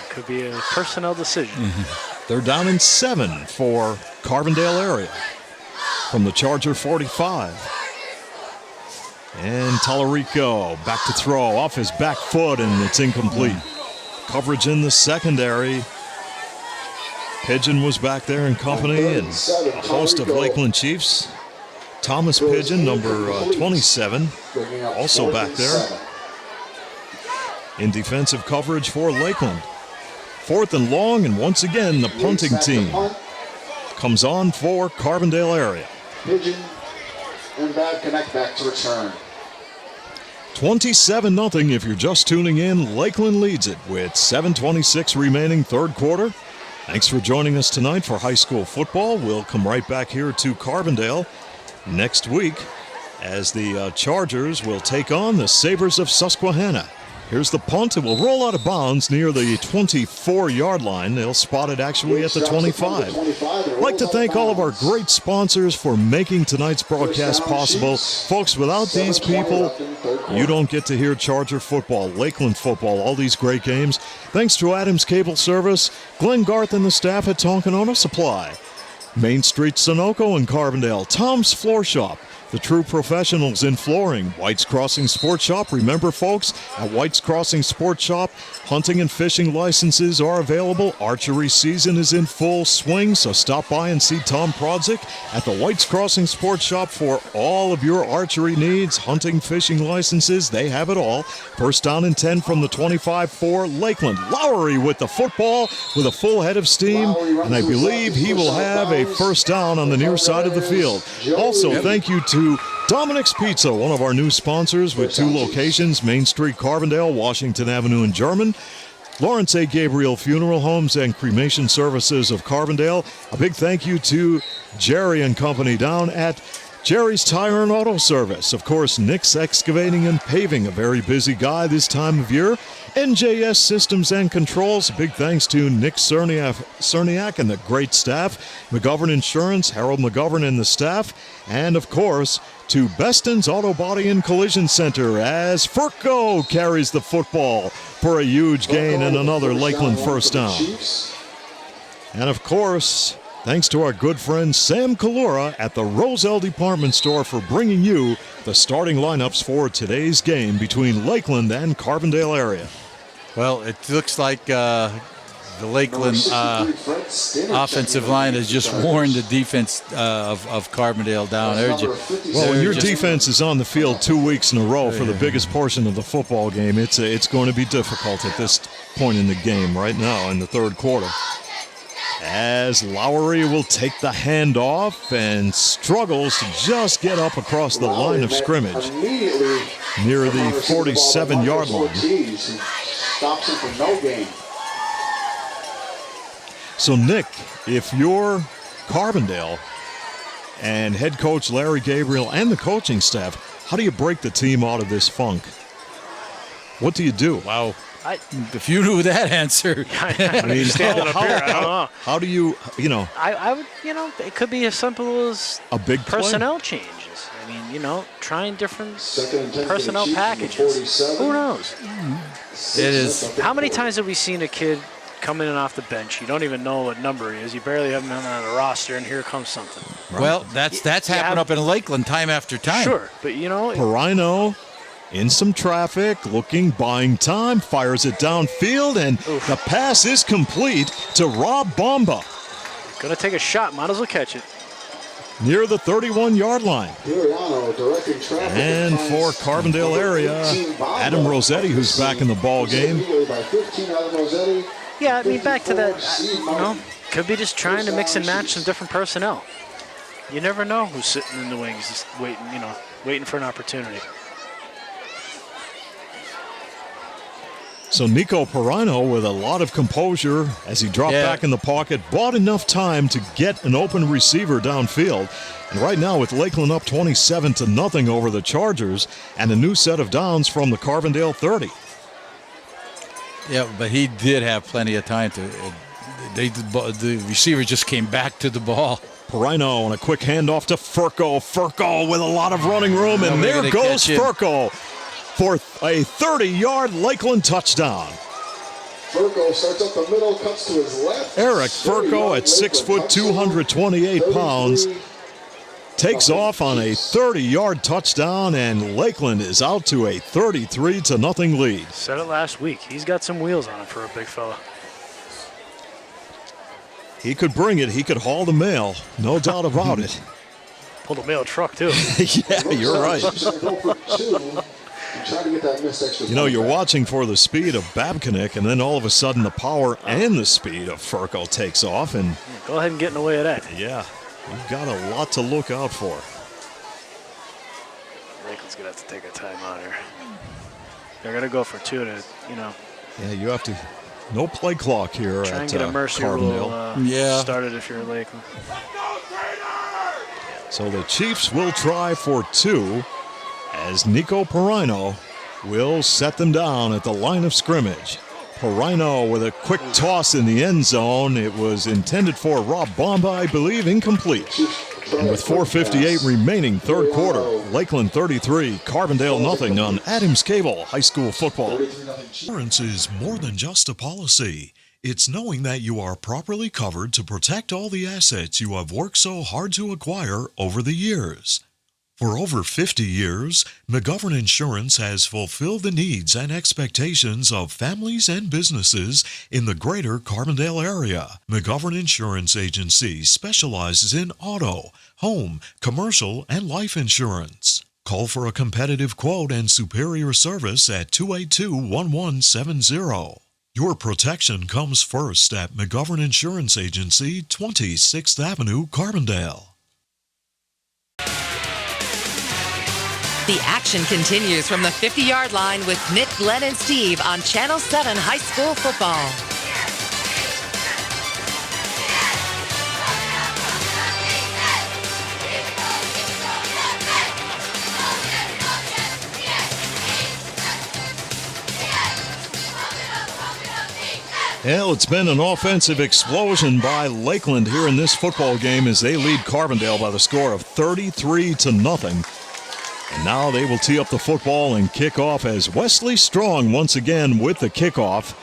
Could be a personnel decision.
They're down in 7 for Carbondale area from the Charger 45. And Tallarico back to throw off his back foot, and it's incomplete. Coverage in the secondary. Pigeon was back there in company, and a host of Lakeland Chiefs. Thomas Pigeon, number 27, also back there in defensive coverage for Lakeland. 4th and long, and once again, the punting team comes on for Carbondale area.
Pigeon and bad connect back to return.
27-0 if you're just tuning in. Lakeland leads it with 7:26 remaining third quarter. Thanks for joining us tonight for high school football. We'll come right back here to Carbondale next week as the Chargers will take on the Sabres of Susquehanna. Here's the punt. It will roll out of bounds near the 24-yard line. They'll spot it actually at the 25. I'd like to thank all of our great sponsors for making tonight's broadcast possible. Folks, without these people, you don't get to hear Charger football, Lakeland football, all these great games. Thanks to Adams Cable Service, Glenn Garth and the staff at Tonkin Auto Supply, Main Street Sunoco in Carbondale, Tom's Floor Shop, the true professionals in flooring, White's Crossing Sports Shop. Remember, folks, at White's Crossing Sports Shop, hunting and fishing licenses are available. Archery season is in full swing, so stop by and see Tom Prodzik at the White's Crossing Sports Shop for all of your archery needs. Hunting, fishing licenses, they have it all. 1st down and 10 from the 25 for Lakeland. Lowry with the football with a full head of steam, and I believe he will have a 1st down on the near side of the field. Also, thank you to Dominic's Pizza, one of our new sponsors with 2 locations, Main Street, Carbondale, Washington Avenue in German. Lawrence A. Gabriel Funeral Homes and Cremation Services of Carbondale. A big thank you to Jerry and Company down at Jerry's Tire and Auto Service. Of course, Nick's Excavating and Paving, a very busy guy this time of year. NJS Systems and Controls, big thanks to Nick Cerniak and the great staff. McGovern Insurance, Harold McGovern and the staff. And, of course, to Beston's Auto Body and Collision Center as Furco carries the football for a huge gain and another Lakeland first down. And, of course, thanks to our good friend Sam Kalura at the Roselle Department Store for bringing you the starting lineups for today's game between Lakeland and Carbondale area.
Well, it looks like the Lakeland offensive line has just worn the defense of Carbondale down.
Well, your defense is on the field 2 weeks in a row for the biggest portion of the football game. It's going to be difficult at this point in the game right now in the third quarter. As Lowry will take the handoff and struggles to just get up across the line of scrimmage near the 47-yard line.
Stops him for no gain.
So, Nick, if you're Carbondale and head coach Larry Gabriel and the coaching staff, how do you break the team out of this funk? What do you do?
Wow. If you knew that answer.
I mean, standing up here, I don't know.
How do you,
I would, it could be as simple as
a big
personnel changes. I mean, trying different personnel packages. Who knows?
It is.
How many times have we seen a kid come in and off the bench? You don't even know what number he is. You barely have him on the roster, and here comes something.
Right. Well, that's happened up in Lakeland time after time.
Sure, but
Perino in some traffic, buying time, fires it downfield, and the pass is complete to Rob Bomba.
Gonna take a shot, might as well catch it.
Near the 31-yard line. And for Carbondale area, Adam Rossetti, who's back in the ball game.
Yeah, I mean, back to that, could be just trying to mix and match some different personnel. You never know who's sitting in the wings, just waiting for an opportunity.
So Nico Perino, with a lot of composure as he dropped back in the pocket, bought enough time to get an open receiver downfield. And right now, with Lakeland up 27-0 over the Chargers, and a new set of downs from the Carbondale 30.
Yeah, but he did have plenty of time to. The receiver just came back to the ball.
Perino on a quick handoff to Furco. Furco with a lot of running room, and there goes Furco for a 30-yard Lakeland touchdown.
Furco starts up the middle, cuts to his left.
Eric Furco at 6 foot, 228 pounds, takes off on a 30-yard touchdown, and Lakeland is out to a 33-0 lead.
Said it last week. He's got some wheels on him for a big fella.
He could bring it. He could haul the mail. No doubt about it.
Pulled a mail truck, too.
Yeah, you're right. You're watching for the speed of Babcock, and then all of a sudden the power and the speed of Furco takes off. And
go ahead and get in the way of that.
Yeah, you've got a lot to look out for.
Lakeland's going to have to take a timeout here. They're going to go for two to,
Yeah, you have to. No play clock here
try
at
and get a mercy
Carbondale.
rule started if you're Lakeland.
So the Chiefs will try for two, as Nico Perino will set them down at the line of scrimmage. Perino with a quick toss in the end zone. It was intended for Rob Bomba, I believe, incomplete. And with 4:58 remaining, third quarter, Lakeland 33, Carbondale nothing on Adams Cable High School football.
Insurance is more than just a policy. It's knowing that you are properly covered to protect all the assets you have worked so hard to acquire over the years. For over 50 years, McGovern Insurance has fulfilled the needs and expectations of families and businesses in the greater Carbondale area. McGovern Insurance Agency specializes in auto, home, commercial, and life insurance. Call for a competitive quote and superior service at 282-1170. Your protection comes first at McGovern Insurance Agency, 26th Avenue, Carbondale.
The action continues from the 50-yard line with Nick, Glenn, and Steve on Channel 7 High School Football.
Well, it's been an offensive explosion by Lakeland here in this football game as they lead Carbondale by the score of 33-0. And now they will tee up the football and kick off as Wesley Strong once again with the kickoff.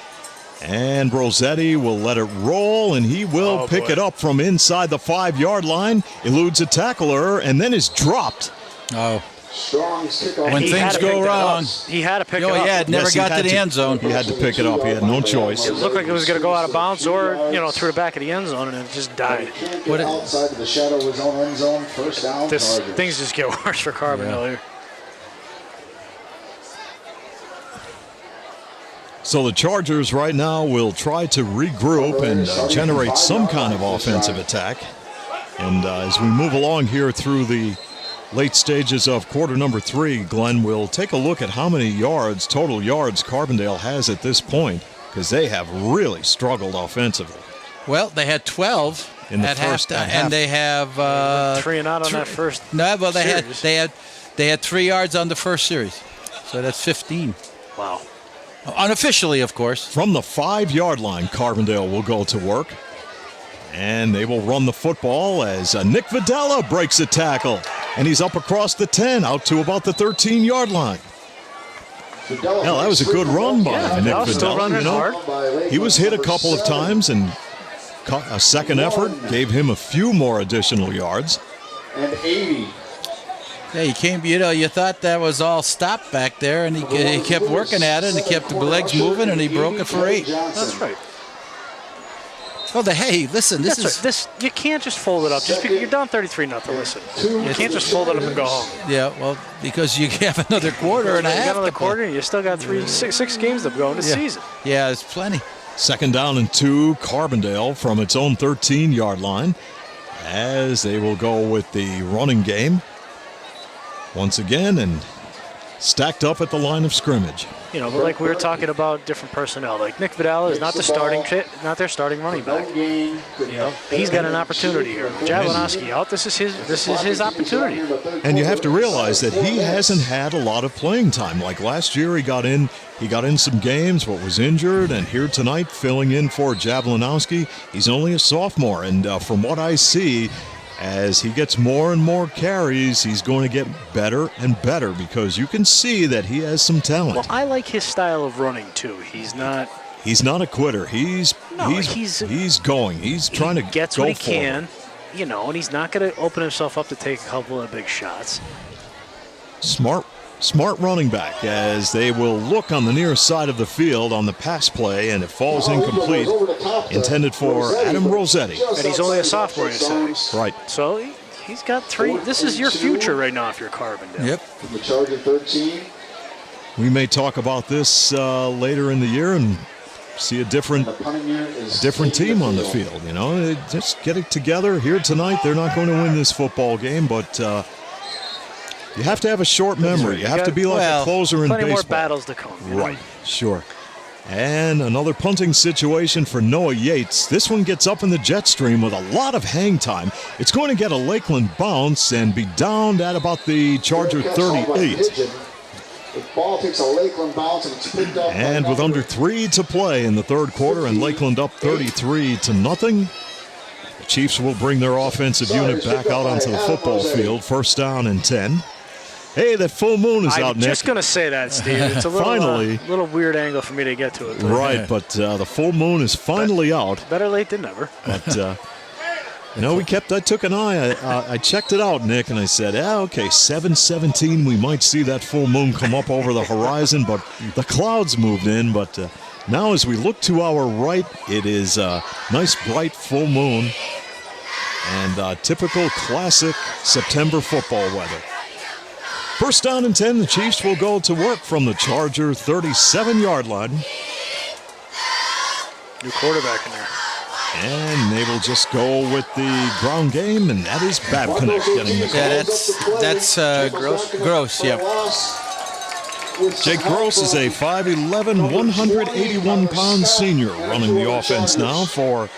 And Rossetti will let it roll, and he will pick it up from inside the 5-yard line, eludes a tackler, and then is dropped.
Oh.
Strong's kickoff.
When things go wrong.
He had to pick it up.
Yeah, it never got to the end zone.
He had to pick it up. He had no choice.
It looked like it was going to go out of bounds or, through the back of the end zone, and it just died.
Outside of the shadow of his own end zone, first down.
Things just get worse for Carbondale here.
So the Chargers right now will try to regroup and generate some kind of offensive attack. And as we move along here through the late stages of quarter number 3, Glenn, will take a look at how many total yards Carbondale has at this point, because they have really struggled offensively.
Well, they had 12
in the
at
first
halftime,
half.
and they have
3 and out on that first.
No, well, they
series.
had 3 yards on the first series, so that's 15.
Wow.
Unofficially, of course.
From the 5-yard line, Carbondale will go to work. And they will run the football as Nick Videla breaks a tackle. And he's up across the 10, out to about the 13-yard line. Hell, that was a good run by Nick Videla. He was hit a couple of times, and a second effort gave him a few more additional yards.
And 80.
Yeah, he came, you thought that was all stopped back there, and he kept working at it, and he kept the legs moving, and he broke it for 8.
That's right.
Oh, hey, listen,
this you can't just fold it up. Just because you're down 33-0. Listen, you can't just fold it up and go home.
Yeah, well, because you have another quarter and a half.
You got another quarter, and you still got 6 games to go in the season.
Yeah, it's plenty.
Second down and 2, Carbondale from its own 13-yard line, as they will go with the running game once again and stacked up at the line of scrimmage.
But like we were talking about different personnel, like Nick Vidal is not their starting running back. He's got an opportunity here. Jablonowski out. This is his opportunity.
And you have to realize that he hasn't had a lot of playing time. Like last year, he got in some games, but was injured, and here tonight, filling in for Jablonowski. He's only a sophomore, and from what I see, as he gets more and more carries, he's going to get better and better because you can see that he has some talent.
Well, I like his style of running too. He's not
a quitter. He's going. He's trying to
gets
go
what he
forward.
can, and he's not going to open himself up to take a couple of big shots.
Smart running back as they will look on the near side of the field on the pass play, and it falls incomplete. Intended for Adam Rossetti.
And he's only a sophomore, you say.
Right.
So he's got 3. This is your future right now if you're Carbondale.
Yep.
From the Charger 13.
We may talk about this later in the year and see a different team on the field. They just get it together here tonight. They're not going to win this football game, but you have to have a short memory. You have to be like a closer in baseball.
Plenty more battles to come.
Right, sure. And another punting situation for Noah Yates. This one gets up in the jet stream with a lot of hang time. It's going to get a Lakeland bounce and be down at about the Charger 38.
The ball takes a Lakeland bounce and it's picked up.
And with under 3 to play in the third quarter and Lakeland up 33-0, the Chiefs will bring their offensive unit back out onto the football field. First down and 10. Hey, that full moon is out, Nick.
I'm just going to say that, Steve. It's a little weird angle for me to get to it.
Right, but the full moon is finally out.
Better late than never.
But, I took an eye. I checked it out, Nick, and I said, okay, 7:17, we might see that full moon come up over the horizon, but the clouds moved in. But now as we look to our right, it is a nice, bright full moon and typical classic September football weather. First down and 10, the Chiefs will go to work from the Charger 37-yard line.
New quarterback in there.
And they will just go with the ground game, and that is Babcock getting the call.
Yeah, that's Gross, yeah.
Jake Gross is a 5'11", 181-pound senior running the offense now for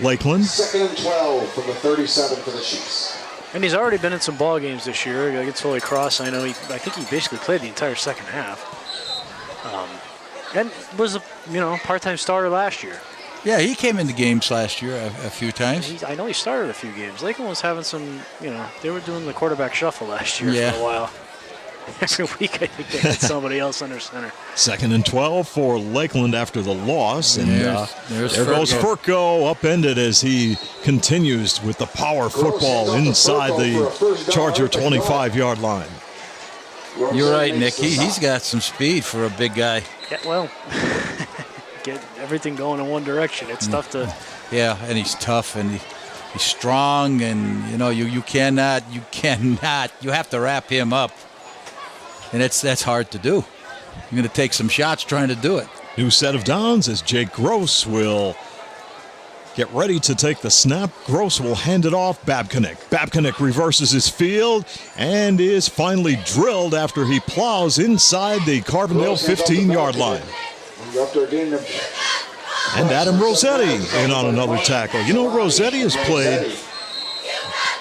Lakeland.
2nd and 12 from the 37 for the Chiefs.
And he's already been in some ball games this year against Holy Cross. I think he basically played the entire second half. And was a part-time starter last year.
Yeah, he came into games last year a few times.
I know he started a few games. Lakeland was having some, they were doing the quarterback shuffle last year
Yeah.
for a while. Every week, I think they had somebody else under center.
2nd and 12 for Lakeland after the loss. And
there's
there goes Furco, upended as he continues with the power football inside the Charger 25-yard line.
You're right, Nick. He's got some speed for a big guy.
Yeah, well, get everything going in one direction. It's tough to.
Yeah, and he's tough and he's strong, and you cannot. You have to wrap him up. And that's hard to do. You're going to take some shots trying to do it.
New set of downs as Jake Gross will get ready to take the snap. Gross will hand it off. Babcock reverses his field and is finally drilled after he plows inside the Carbondale 15-yard line. And Adam Rossetti in on another tackle. Rossetti has played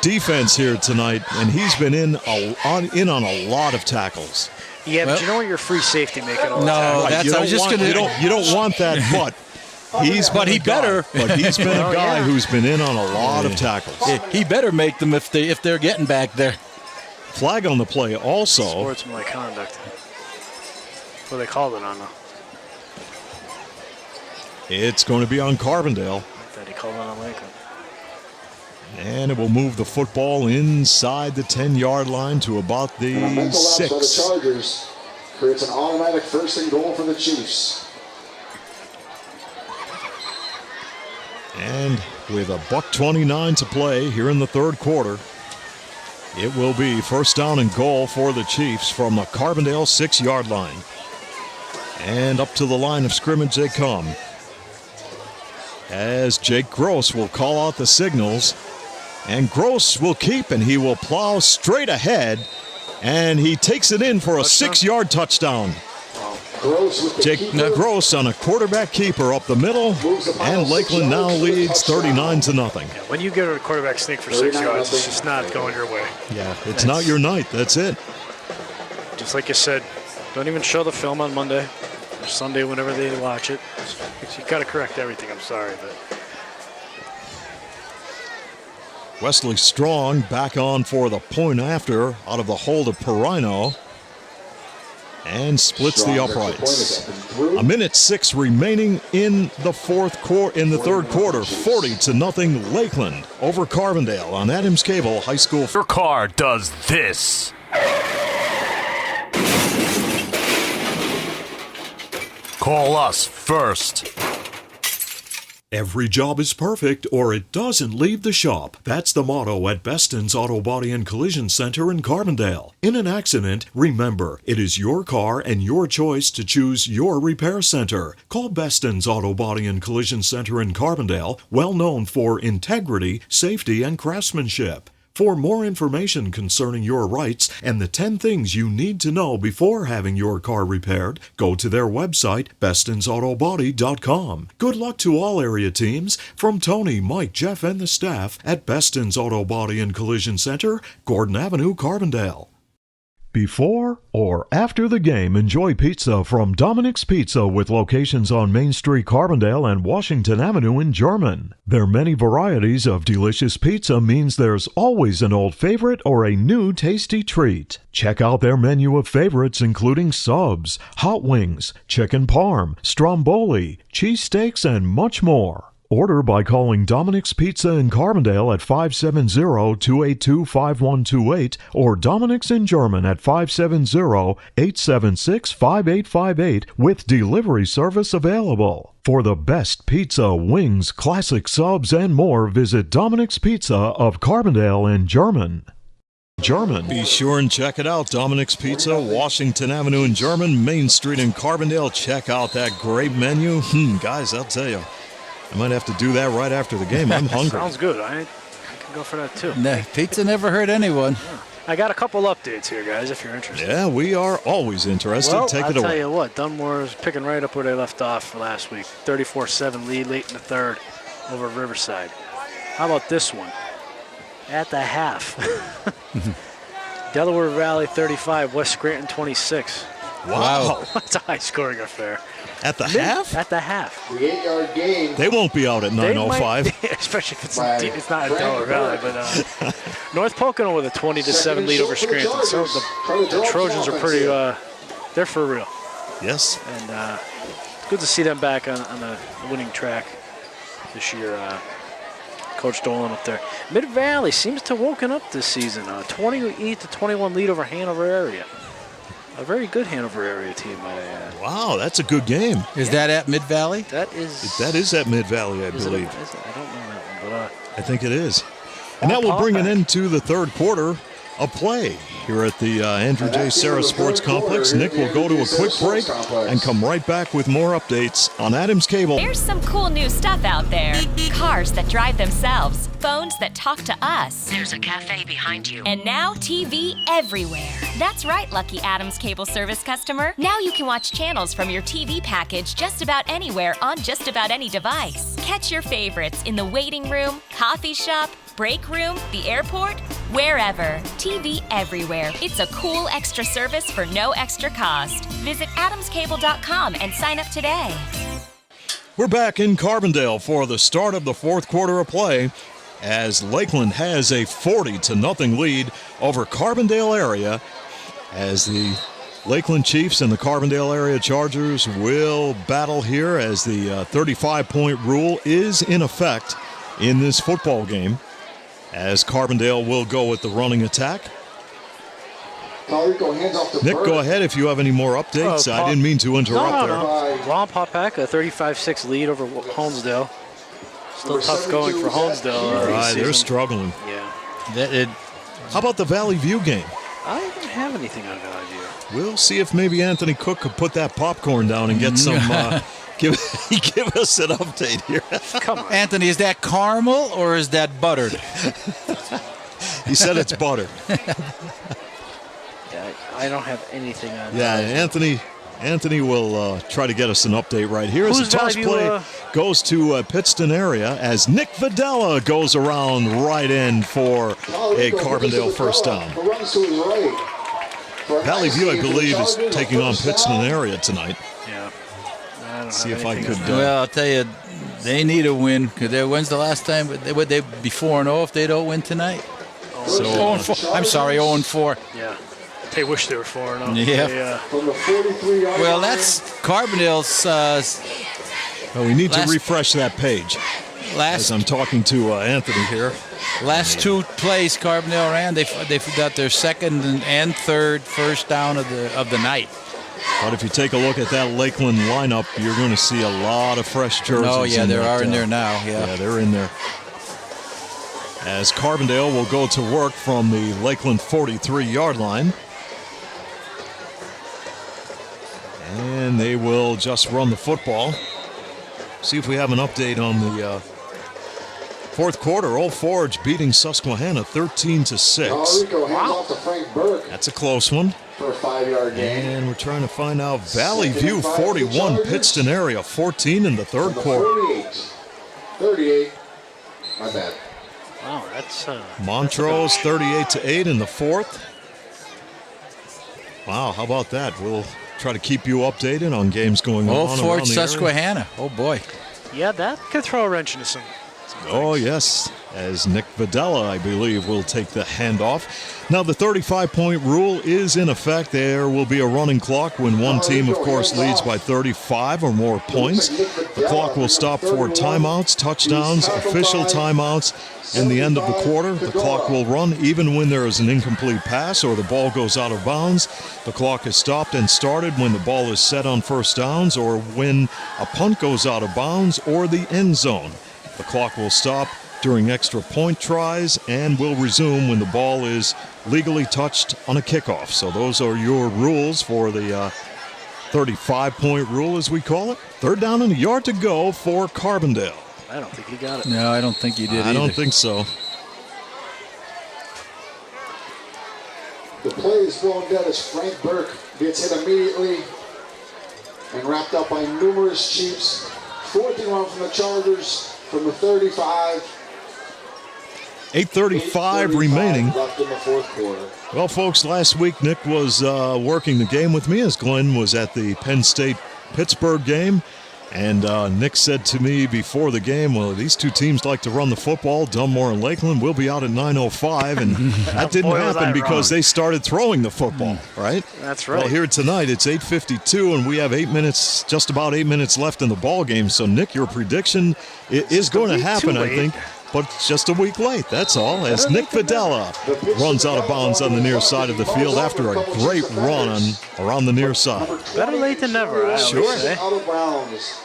defense here tonight, and he's been in on a lot of tackles.
Yeah, but you don't want your free safety making all the
No,
tackles.
I was just going to.
You don't want that, but he's been a guy who's been in on a lot of tackles.
He better make them if they're getting back there.
Flag on the play also.
Sportsmanlike conduct. What they called it on though.
It's going to be on Carbondale.
I thought he called it on Lakeland.
And it will move the football inside the 10-yard line to about the 6.
By the Chargers creates an automatic 1st and goal for the Chiefs.
And with $1:29 to play here in the 3rd quarter, it will be 1st down and goal for the Chiefs from the Carbondale 6-yard line. And up to the line of scrimmage they come, as Jake Gross will call out the signals. And Gross will keep, and he will plow straight ahead, and he takes it in for a 6-yard touchdown. Jake Gross on a quarterback keeper up the middle, and Lakeland now leads 39-0.
Yeah, when you get a quarterback sneak for 6 yards, it's just not going your way.
Yeah, it's not your night. That's it.
Just like you said, don't even show the film on Monday or Sunday whenever they watch it. You got to correct everything. I'm sorry, but.
Wesley Strong back on for the point after out of the hold of Perino and splits the uprights. 1:06 remaining in the 3rd quarter. 40-0 Lakeland over Carbondale on Adams Cable High School.
Your car does this. Call us first.
Every job is perfect or it doesn't leave the shop. That's the motto at Beston's Auto Body and Collision Center in Carbondale. In an accident, remember, it is your car and your choice to choose your repair center. Call Beston's Auto Body and Collision Center in Carbondale, well known for integrity, safety, and craftsmanship. For more information concerning your rights and the 10 things you need to know before having your car repaired, go to their website, bestonsautobody.com. Good luck to all area teams from Tony, Mike, Jeff, and the staff at Beston's Auto Body and Collision Center, Gordon Avenue, Carbondale.
Before or after the game, enjoy pizza from Dominic's Pizza with locations on Main Street, Carbondale, and Washington Avenue in German. Their many varieties of delicious pizza means there's always an old favorite or a new tasty treat. Check out their menu of favorites including subs, hot wings, chicken parm, stromboli, cheesesteaks, and much more. Order by calling Dominic's Pizza in Carbondale at 570-282-5128 or Dominic's in German at 570-876-5858 with delivery service available. For the best pizza, wings, classic subs, and more, visit Dominic's Pizza of Carbondale in German. Be sure and check it out. Dominic's Pizza, Washington Avenue in German, Main Street in Carbondale. Check out that great menu. Guys, I'll tell you, I might have to do that right after the game. I'm hungry.
Sounds good. I can go for that too.
Pizza never hurt anyone.
Yeah. I got a couple updates here, guys, if you're interested.
Yeah, we are always interested.
Well,
Take it away.
I'll tell you what, Dunmore is picking right up where they left off for last week. 34-7 lead late in the 3rd over Riverside. How about this one? At the half. Delaware Valley 35, West Scranton 26.
Wow.
That's a high-scoring affair.
At the half?
At the half.
The 8-yard gain.
They won't be out at 9:05.
Especially if it's not in Delaware Valley. But North Pocono with a 20-7 lead over Scranton. So the Trojans are pretty, they're for real.
Yes.
And it's good to see them back on the winning track this year. Coach Dolan up there. Mid-Valley seems to have woken up this season. 28-21 lead over Hanover area. A very good Hanover area team, might I add.
Wow, that's a good game.
Is that at Mid-Valley?
That is
at Mid-Valley, I believe.
I don't know that one, but
I think it is. And that will bring an end to the third quarter of play here at the Andrew J. Sarah Sports Complex. Nick will go to a quick break and come right back with more updates on Adams Cable.
There's some cool new stuff out there. Cars that drive themselves, phones that talk to us.
There's a cafe behind you.
And now TV everywhere. That's right, lucky Adams Cable Service customer. Now you can watch channels from your TV package just about anywhere on just about any device. Catch your favorites in the waiting room, coffee shop, break room, the airport, wherever. TV everywhere. It's a cool extra service for no extra cost. Visit adamscable.com and sign up today.
We're back in Carbondale for the start of the fourth quarter of play as Lakeland has a 40-0 lead over Carbondale area as the Lakeland Chiefs and the Carbondale area Chargers will battle here as the 35-point rule is in effect in this football game. As Carbondale will go with the running attack. Nick, go ahead if you have any more updates. I didn't mean to interrupt there.
Ron Popek, a 35-6 lead over Honesdale. Still tough going for Honesdale.
They're struggling.
Yeah.
How about the Valley View game?
I don't have anything on Valley View.
We'll see if maybe Anthony Cook could put that popcorn down and get some... Give us an update here.
Come on.
Anthony, is that caramel or is that buttered?
He said it's buttered.
Yeah, I don't have anything on
Anthony will try to get us an update right here as the toss play goes to Pittston area as Nick Videla goes around right end for a Carbondale first down. Valley View, I believe, is taking on Pittston area tonight.
Yeah.
See if I could.
Well, I'll tell you, they need a win because when's the last time they be 4-0 if they don't win tonight? So 0-4. I'm sorry, 0-4.
Yeah, they wish they were 4-0.
Yeah. Well, that's Carbondale's.
Well, we need to refresh that page. As I'm talking to Anthony here.
Last two plays Carbondale ran, they got their second and third first down of the night.
But if you take a look at that Lakeland lineup, you're going to see a lot of fresh jerseys.
Oh, yeah, they are in there now.
Yeah, they're in there. As Carbondale will go to work from the Lakeland 43-yard line. And they will just run the football. See if we have an update on the fourth quarter. Old Forge beating Susquehanna 13-6.
Wow. To Frank Burke
That's a close one.
for a 5-yard gain.
And we're trying to find out Valley View 41, Pittston area 14 in the third quarter.
38. My bad.
Wow, that's
Montrose 38-8 in the fourth. Wow, how about that? We'll try to keep you updated on games going on around
Fort
the
Susquehanna.
area.
Oh boy.
Yeah, that could throw a wrench into some
Oh yes, as Nick Videla, I believe, will take the handoff. Now the 35-point rule is in effect. There will be a running clock when one team, of course, leads by 35 or more points. The clock will stop for timeouts, touchdowns, official timeouts. In the end of the quarter, the clock will run even when there is an incomplete pass or the ball goes out of bounds. The clock is stopped and started when the ball is set on first downs or when a punt goes out of bounds or the end zone. The clock will stop during extra point tries and will resume when the ball is legally touched on a kickoff. So those are your rules for the 35-point rule, as we call it. Third down and a yard to go for Carbondale.
I don't think he got it.
No, I don't think he did either.
I don't think so.
The play is blown dead as Frank Burke gets hit immediately and wrapped up by numerous Chiefs. 4th and 1 from the Chargers from the 35.
8:35 remaining.
Left in the fourth quarter.
Well, folks, last week Nick was working the game with me as Glenn was at the Penn State-Pittsburgh game. And Nick said to me before the game, well, these two teams like to run the football. Dunmore and Lakeland will be out at 9:05. And that didn't happen because they started throwing the football, right?
That's right.
Well, here tonight, it's 8:52, and we have 8 minutes, just about 8 minutes left in the ball game. So, Nick, your prediction is going to happen, I think. But it's just a week late, that's all, as Nick Videla runs out of bounds on the near side of the field after a great run around the near side.
Better late than never, I
Sure.
say.
Out of bounds.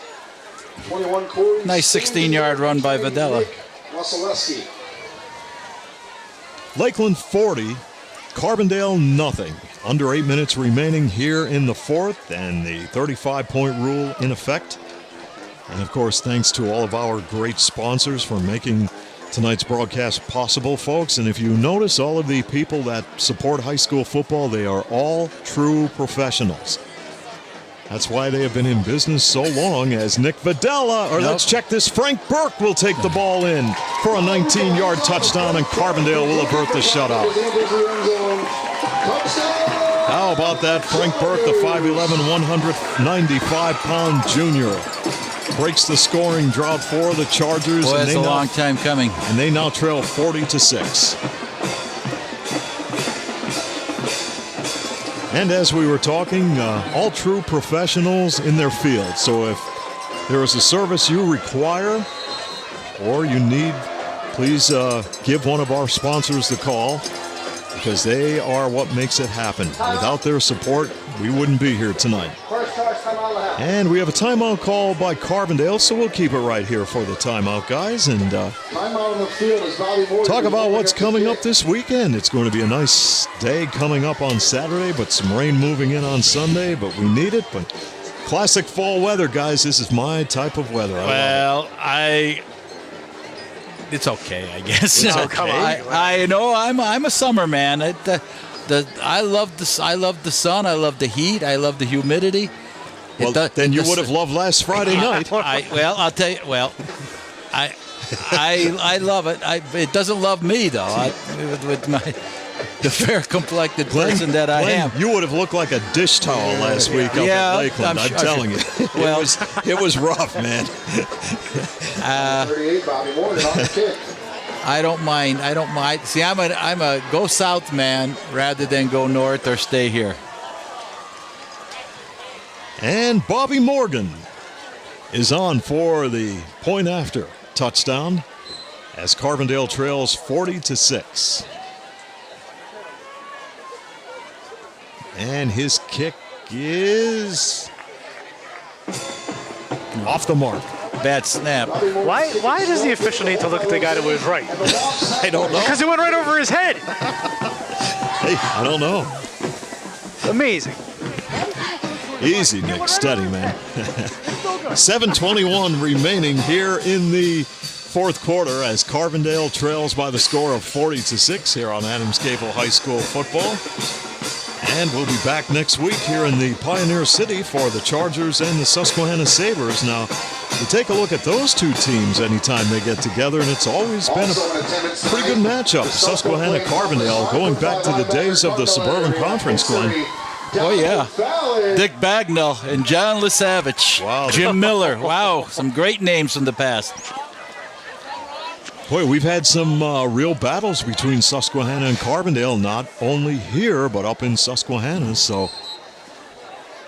21 Corey.
Nice 16-yard run by Videla.
Wasilewski.
Lakeland 40, Carbondale nothing. Under 8 minutes remaining here in the fourth, and the 35-point rule in effect. And, of course, thanks to all of our great sponsors for making tonight's broadcast possible, folks. And if you notice, all of the people that support high school football, they are all true professionals. That's why they have been in business so long, as Nick Videla, or let's check this, Frank Burke will take the ball in for a 19-yard touchdown, and Carbondale will avert the shutout. How about that, Frank Burke, the 5'11", 195-pound junior. Breaks the scoring drought for the Chargers.
Boy,
and
that's a long time coming.
And they now trail 40-6. And as we were talking, all true professionals in their field. So if there is a service you require or you need, please give one of our sponsors the call, because they are what makes it happen. Without their support, we wouldn't be here tonight. And we have a timeout call by Carbondale, so we'll keep it right here for the timeout, guys, and
Timeout on the field is Bobby Moore.
talk about what's coming up this weekend. It's going to be a nice day coming up on Saturday, but some rain moving in on Sunday, but we need it. But classic fall weather, guys. This is my type of weather.
It's okay, I guess.
It's okay.
I know I'm a summer man. I love the sun. I love the heat. I love the humidity.
Well, then you would have loved last Friday night.
I'll tell you. Well, I love it. It doesn't love me though. With the fair-complected person that I am.
You would have looked like a dish towel last week up at Lakeland. I'm telling you.
Well,
it was rough, man.
38, Bobby Moore, on the kick.
I don't mind. See, I'm a go south man rather than go north or stay here.
And Bobby Morgan is on for the point after touchdown as Carbondale trails 40-6. And his kick is off the mark.
Bad snap.
Why does the official need to look at the guy to his right?
I don't know.
Because it went right over his head.
Hey, I don't know.
Amazing.
Easy, Nick. Steady, man. 7:21 remaining here in the fourth quarter as Carbondale trails by the score of 40-6 here on Adams Cable High School football. And we'll be back next week here in the Pioneer City for the Chargers and the Susquehanna Sabres. Now, you take a look at those two teams anytime they get together, and it's always been a pretty good matchup. Susquehanna-Carbondale, going back to the days of the Suburban Conference, Glenn.
Oh, yeah. Dick Bagnall and John Lesavich.
Wow.
Jim Miller. Wow. Some great names from the past.
Boy, we've had some real battles between Susquehanna and Carbondale, not only here, but up in Susquehanna. So,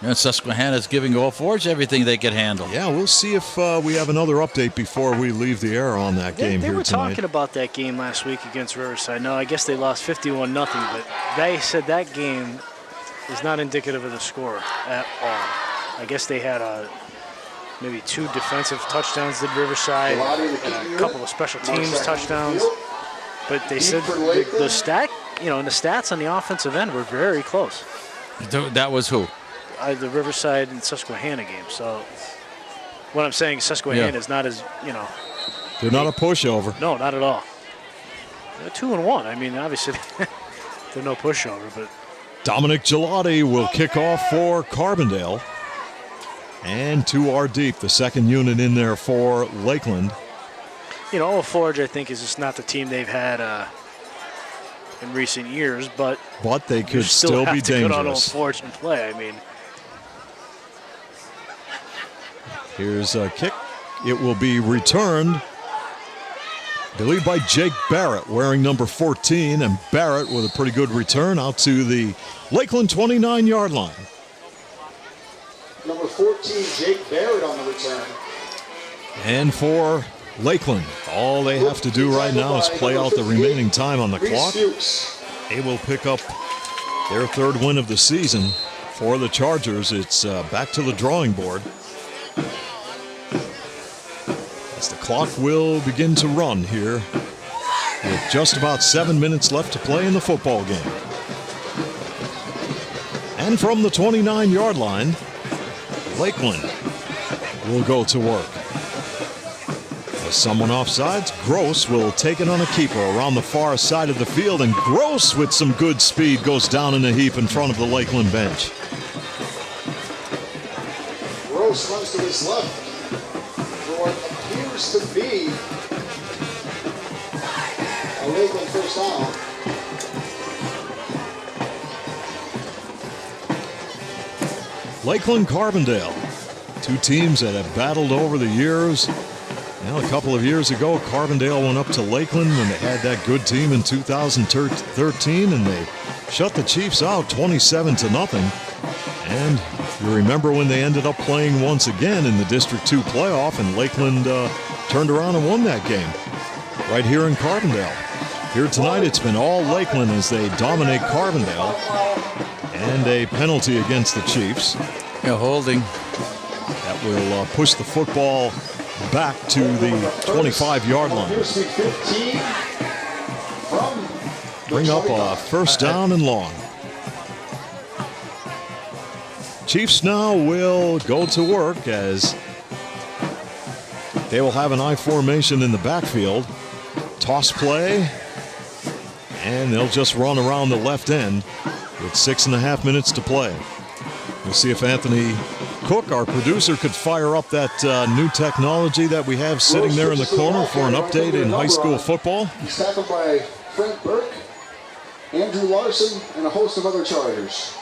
And Susquehanna's giving All Fours everything they could handle.
yeah, we'll see if we have another update before we leave the air on that game
They
here
were
tonight.
talking about that game last week against Riverside. No, I guess they lost 51-0, but they said that game is not indicative of the score at all. I guess they had maybe 2 defensive touchdowns did Riverside and a couple of special teams touchdowns. But they said the stats on the offensive end were very close.
That was who?
The Riverside and Susquehanna game. So what I'm saying, Susquehanna is not as,
They're not a pushover.
No, not at all. They're 2-1. I mean, obviously, they're no pushover, but
Dominic Gelati will kick off for Carbondale. And 2 are deep, the second unit in there for Lakeland.
Old Forge, I think, is just not the team they've had in recent years, but
they could still be
have to go to Old
dangerous.
Forge and play. I mean,
Here's a kick. It will be returned, I believe, by Jake Barrett, wearing number 14, and Barrett with a pretty good return out to the Lakeland 29-yard line.
Number 14, Jake Barrett on the return.
And for Lakeland, all they have to do right now is play out the remaining time on the clock. They will pick up their third win of the season. For the Chargers, it's back to the drawing board, as the clock will begin to run here with just about 7 minutes left to play in the football game. And from the 29-yard line, Lakeland will go to work. As someone offsides, Gross will take it on a keeper around the far side of the field, and Gross, with some good speed, goes down in a heap in front of the Lakeland bench.
Gross runs to his left for what appears to be a Lakeland first down.
Lakeland, Carbondale, two teams that have battled over the years. Now, a couple of years ago, Carbondale went up to Lakeland when they had that good team in 2013, and they shut the Chiefs out 27-0. And you remember when they ended up playing once again in the District 2 playoff, and Lakeland turned around and won that game right here in Carbondale. Here tonight, it's been all Lakeland as they dominate Carbondale, and a penalty against the Chiefs.
Yeah, holding.
That will push the football back to the 25-yard line. Bring up a first down and long. Chiefs now will go to work as they will have an I formation in the backfield. Toss play, and they'll just run around the left end with 6.5 minutes to play. We'll see if Anthony Cook, our producer, could fire up that new technology that we have sitting there in the corner for an update in high school football.
He's tackled by Frank Burke, Andrew Larson, and a host of other Chargers.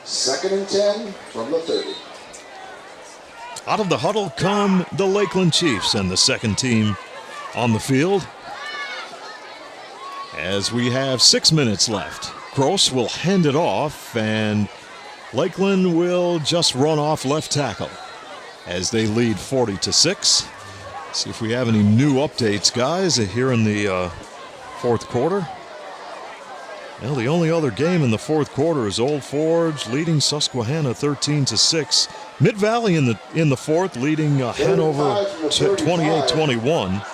2nd and 10 from the 30.
Out of the huddle come the Lakeland Chiefs and the second team on the field. As we have 6 minutes left, Gross will hand it off, and Lakeland will just run off left tackle as they lead 40-6. See if we have any new updates, guys, here in the fourth quarter. Well, the only other game in the fourth quarter is Old Forge leading Susquehanna 13-6. Mid-Valley in the fourth leading Hanover 28-21.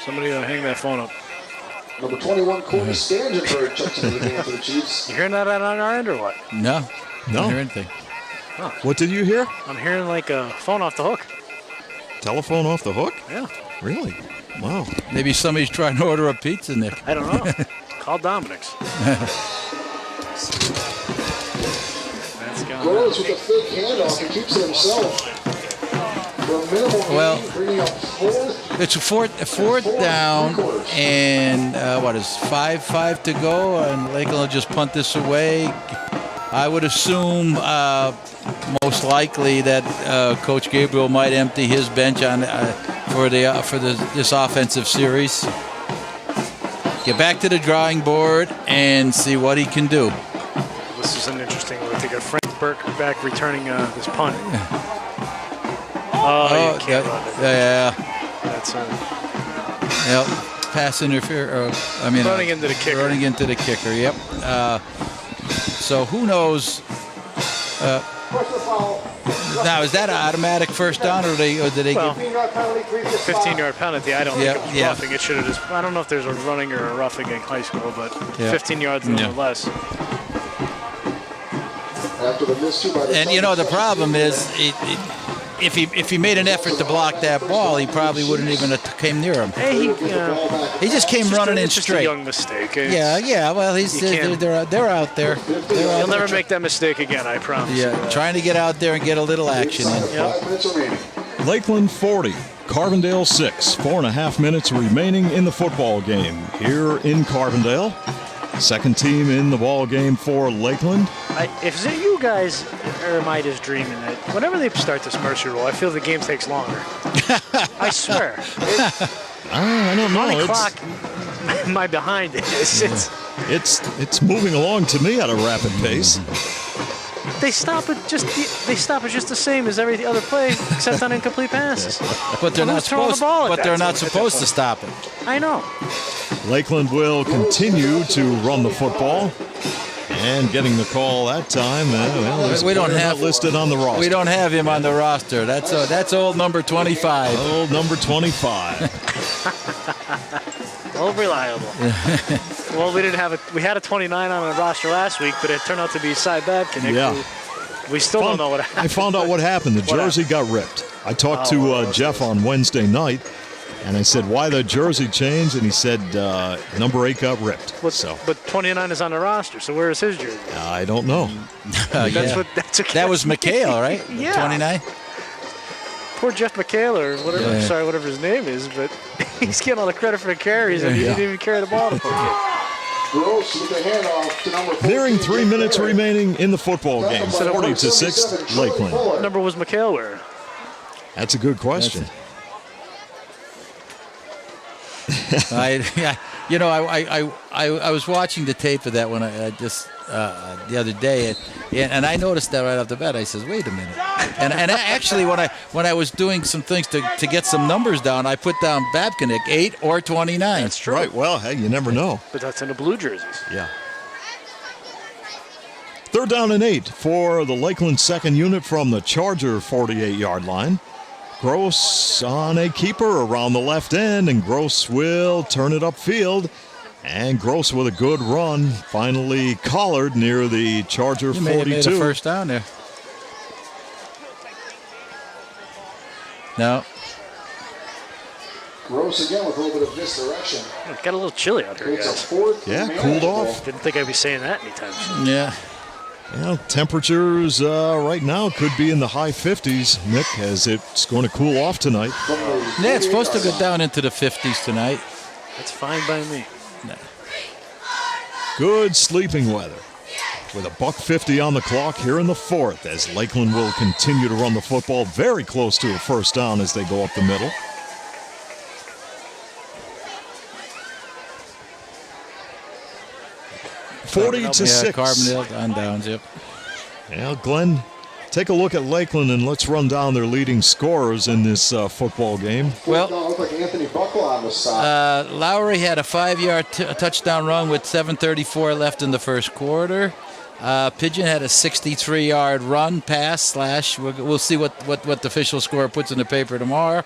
Somebody hang that phone up.
Number 21, Corey Stangenberg checks into the game for the Chiefs.
You hearing that on our end or what?
No.
No.
Don't hear anything.
Huh.
What did you hear?
I'm hearing like a phone off the hook.
Telephone off the hook?
Yeah.
Really? Wow.
Maybe somebody's trying to order a pizza, Nick.
I don't know. Call Dominic's. That's gone.
Grows with a fake handoff and keeps it himself. For a minimal gain, bringing up fourth.
It's a fourth down, and what is 5 to go, and Lakeland will just punt this away. I would assume most likely that Coach Gabriel might empty his bench on for this offensive series. Get back to the drawing board and see what he can do.
This is an interesting one. They got Frank Burke back returning this punt. You can't run it.
Yeah.
That's
Yep. Pass interference.
running into the kicker.
Running into the kicker. Yep. So who knows? Now, is that an automatic first down, or did they
Well,
give
15-yard penalty. I don't think it was
Yeah.
roughing. It should have just. I don't know if there's a running or a roughing in high school, but 15 yards nonetheless.
After the miss two by the
And the problem is if he made an effort to block that ball, he probably wouldn't even have came near him.
Hey,
He just came running in
it's just
straight.
a young mistake.
Yeah. Well, they're out there.
He'll never make that mistake again, I promise.
Yeah, trying to get out there and get a little action in.
Yep.
Lakeland 40, Carbondale 6. 4.5 minutes remaining in the football game here in Carbondale. Second team in the ball game for Lakeland.
If you guys, or am I just dreaming that whenever they start this mercy rule, I feel the game takes longer. I swear.
I don't know.
How many clock am I behind it?
It's moving along to me at a rapid pace.
They stop it just the same as every other play except on incomplete passes.
But they're not supposed. But they're not supposed to stop it.
I know.
Lakeland will continue to run the football, and getting the call that time.
We don't have
listed on the roster.
We don't have him on the roster. That's old number 25.
Old number 25.
Old reliable. Well, we had a 29 on the roster last week, but it turned out to be Cy Babkin.
Yeah.
We still don't know what happened.
I found out what happened. The jersey got ripped. I talked to Jeff on Wednesday night, and I said, why the jersey change? And he said, number 8 got ripped.
But 29 is on the roster, so where is his jersey?
I don't know.
That was McHale, right?
Yeah.
29?
Poor Jeff McHale, or whatever.
Yeah.
Sorry, whatever his name is, but he's getting all the credit for the carries, and he didn't even carry the ball to put it.
Gross with the handoff to number 14.
Nearing 3 minutes remaining in the football game. 40-6, Lakeland.
What number was McHale wearing?
That's a good question.
I was watching the tape of that one the other day, and I noticed that right off the bat. I says, "Wait a minute!" And actually, when I was doing some things to get some numbers down, I put down Babcock 8 or 29.
That's true.
Right. Well, hey, you never know.
But that's in the blue jerseys.
Yeah. 3rd down and 8 for the Lakeland second unit from the Charger 48-yard line. Gross on a keeper around the left end, and Gross will turn it upfield. And Gross with a good run, finally collared near the Charger 42.
May have made a first down there. No.
Gross again with a little bit of misdirection.
It got a little chilly out here,
It's a
guys.
4th.
Yeah, cooled off.
Didn't think I'd be saying that anytime soon.
Yeah.
Well, temperatures right now could be in the high 50s, Nick, as it's going to cool off tonight.
Yeah, it's supposed to go down into the 50s tonight.
That's fine by me.
Good sleeping weather. With $1:50 on the clock here in the 4th, as Lakeland will continue to run the football very close to a first down as they go up the middle.
Yeah,
40-6.
Carbondale on downs, yep.
Well, Glenn, take a look at Lakeland and let's run down their leading scorers in this football game.
Well, looked like Anthony Buckle on the side.
Lowry had a 5-yard touchdown run with 7:34 left in the first quarter. Pigeon had a 63-yard run, pass, slash. We'll see what the official score puts in the paper tomorrow.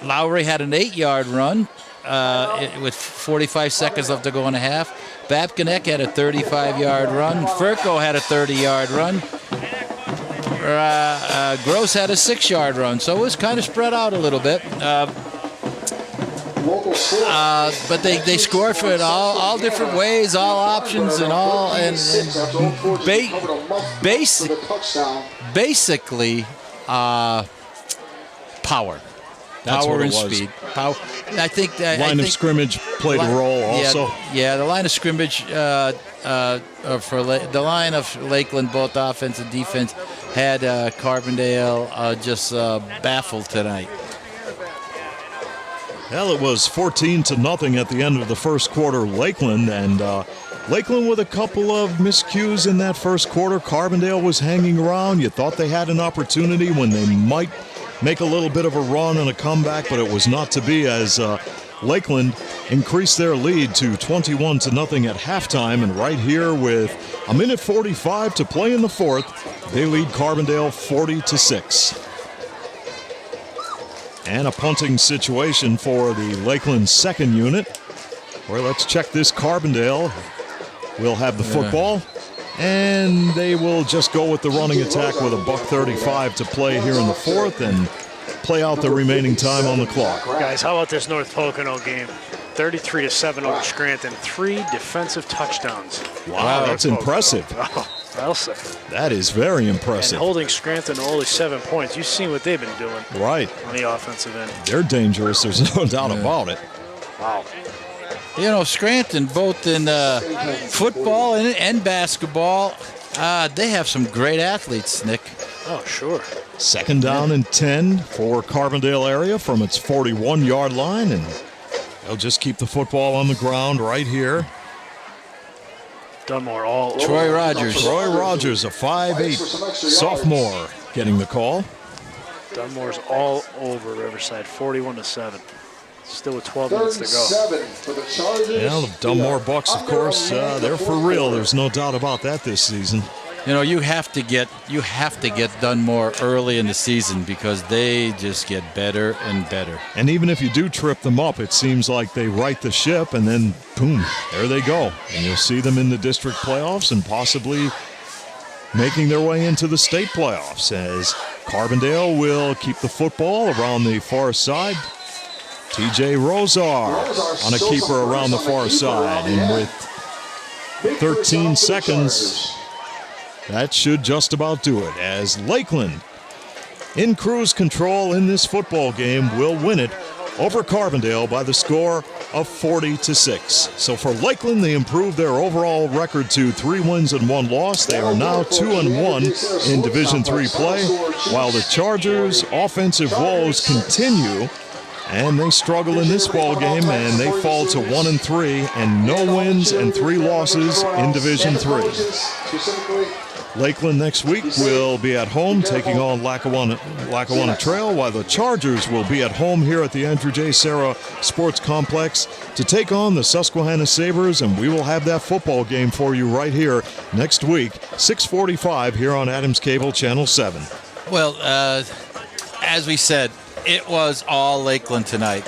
Lowry had an 8-yard run with 45 seconds left to go in a half. Babcock had a 35-yard run. Furco had a 30-yard run. Gross had a 6-yard run. So it was kind of spread out a little bit. But they scored for it all different ways, all options, and all basically power.
That's
power
what
and
it was.
speed. Power. I think
Line of scrimmage played a role also.
Yeah, the line of scrimmage for the line of Lakeland, both offense and defense, had Carbondale just baffled tonight.
Well, it was 14-0 at the end of the first quarter, Lakeland, and Lakeland with a couple of miscues in that first quarter. Carbondale was hanging around. You thought they had an opportunity when they might make a little bit of a run and a comeback, but it was not to be, as Lakeland increased their lead to 21-0 at halftime. And right here with 1:45 to play in the 4th, they lead Carbondale 40-6. And a punting situation for the Lakeland second unit. Well, let's check this. Carbondale will have the football. And they will just go with the running attack with a $1:35 to play here in the fourth and play out the remaining time on the clock.
Guys, how about this North Pocono game? 33-7 over Scranton. 3 defensive touchdowns.
Wow, that's impressive.
Oh, I'll say.
That is very impressive.
And holding Scranton to only 7 points. You've seen what they've been doing.
Right.
On the offensive end.
They're dangerous. There's no doubt about it.
Wow.
You know, Scranton, both in football and basketball, they have some great athletes, Nick.
Oh, sure.
Second down and 10 for Carbondale area from its 41-yard line, and they'll just keep the football on the ground right here.
Dunmore all over.
Troy Rogers.
Troy Rogers, a 5'8" sophomore, getting the call.
Dunmore's all over Riverside, 41-7. Still with 12 minutes to go.
For the Chargers.
Yeah, the Dunmore Bucks, of course, they're for real. There's no doubt about that this season.
You know, you have to get Dunmore early in the season because they just get better and better.
And even if you do trip them up, it seems like they right the ship and then boom, there they go. And you'll see them in the district playoffs and possibly making their way into the state playoffs as Carbondale will keep the football around the far side. TJ Rosar on a keeper around the far side, and with 13 seconds, that should just about do it, as Lakeland, in cruise control in this football game, will win it over Carbondale by the score of 40-6. So for Lakeland, they improved their overall record to 3 wins and 1 loss. They are now 2-1 in Division III play, while the Chargers' offensive woes continue. And they struggle in this ball game, and they fall to 1-3 and no wins and 3 losses in Division III. Lakeland next week will be at home taking on Lackawanna Trail, while the Chargers will be at home here at the Andrew J. Serra Sports Complex to take on the Susquehanna Sabres, and we will have that football game for you right here next week, 6:45 here on Adams Cable Channel 7.
Well, as we said, it was all Lakeland tonight.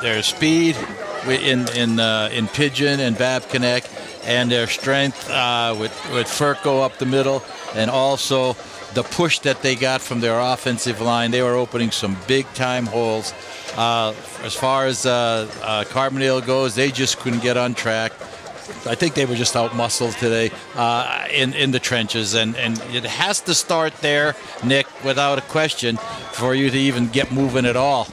Their speed in Pigeon and Babcock, and their strength with Furco up the middle, and also the push that they got from their offensive line. They were opening some big-time holes. As far as Carbondale goes, they just couldn't get on track. I think they were just out-muscled today in the trenches, and it has to start there, Nick, without a question, for you to even get moving at all.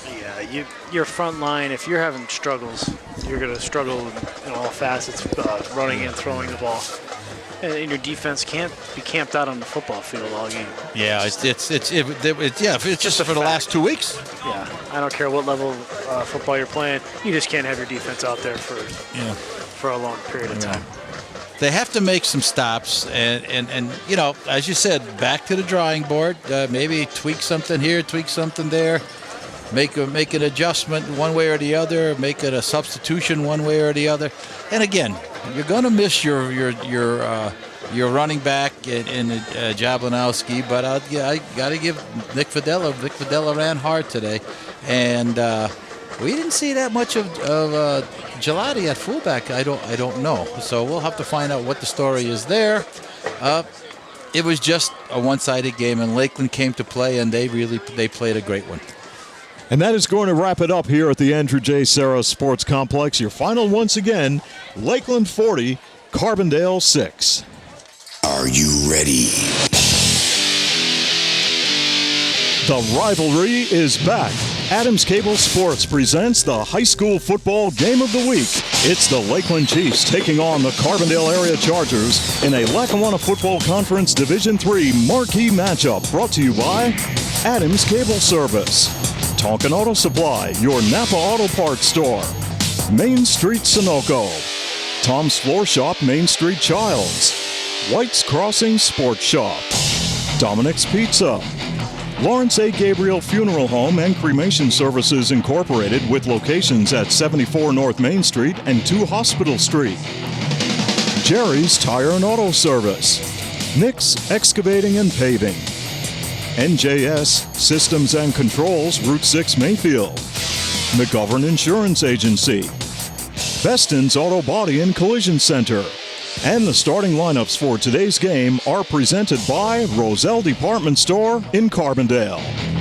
Yeah, your front line, if you're having struggles, you're going to struggle in all facets, running and throwing the ball. And your defense can't be camped out on the football field all game.
Yeah, it's just for the last 2 weeks.
Yeah, I don't care what level of football you're playing, you just can't have your defense out there for a long period of time.
They have to make some stops, and you know, as you said, back to the drawing board. Maybe tweak something here, tweak something there, make an adjustment one way or the other, make it a substitution one way or the other. And again, you're going to miss your running back in Jablanowski, but I got to give Nick Fidella. Nick Fidella ran hard today, and we didn't see that much of Gelati at fullback. I don't know. So we'll have to find out what the story is there. It was just a one-sided game, and Lakeland came to play, and they played a great one.
And that is going to wrap it up here at the Andrew J. Serra Sports Complex. Your final once again, Lakeland 40, Carbondale 6.
Are you ready?
The rivalry is back. Adams Cable Sports presents the high school football game of the week. It's the Lakeland Chiefs taking on the Carbondale area Chargers in a Lackawanna Football Conference Division III marquee matchup, brought to you by Adams Cable Service, Tonkin Auto Supply, your Napa Auto Parts store, Main Street Sunoco, Tom's Floor Shop, Main Street Childs, White's Crossing Sports Shop, Dominic's Pizza, Lawrence A. Gabriel Funeral Home and Cremation Services Incorporated, with locations at 74 North Main Street and 2 Hospital Street, Jerry's Tire and Auto Service, Nick's Excavating and Paving, NJS Systems and Controls, Route 6 Mayfield, McGovern Insurance Agency, Beston's Auto Body and Collision Center, And the starting lineups for today's game are presented by Roselle Department Store in Carbondale.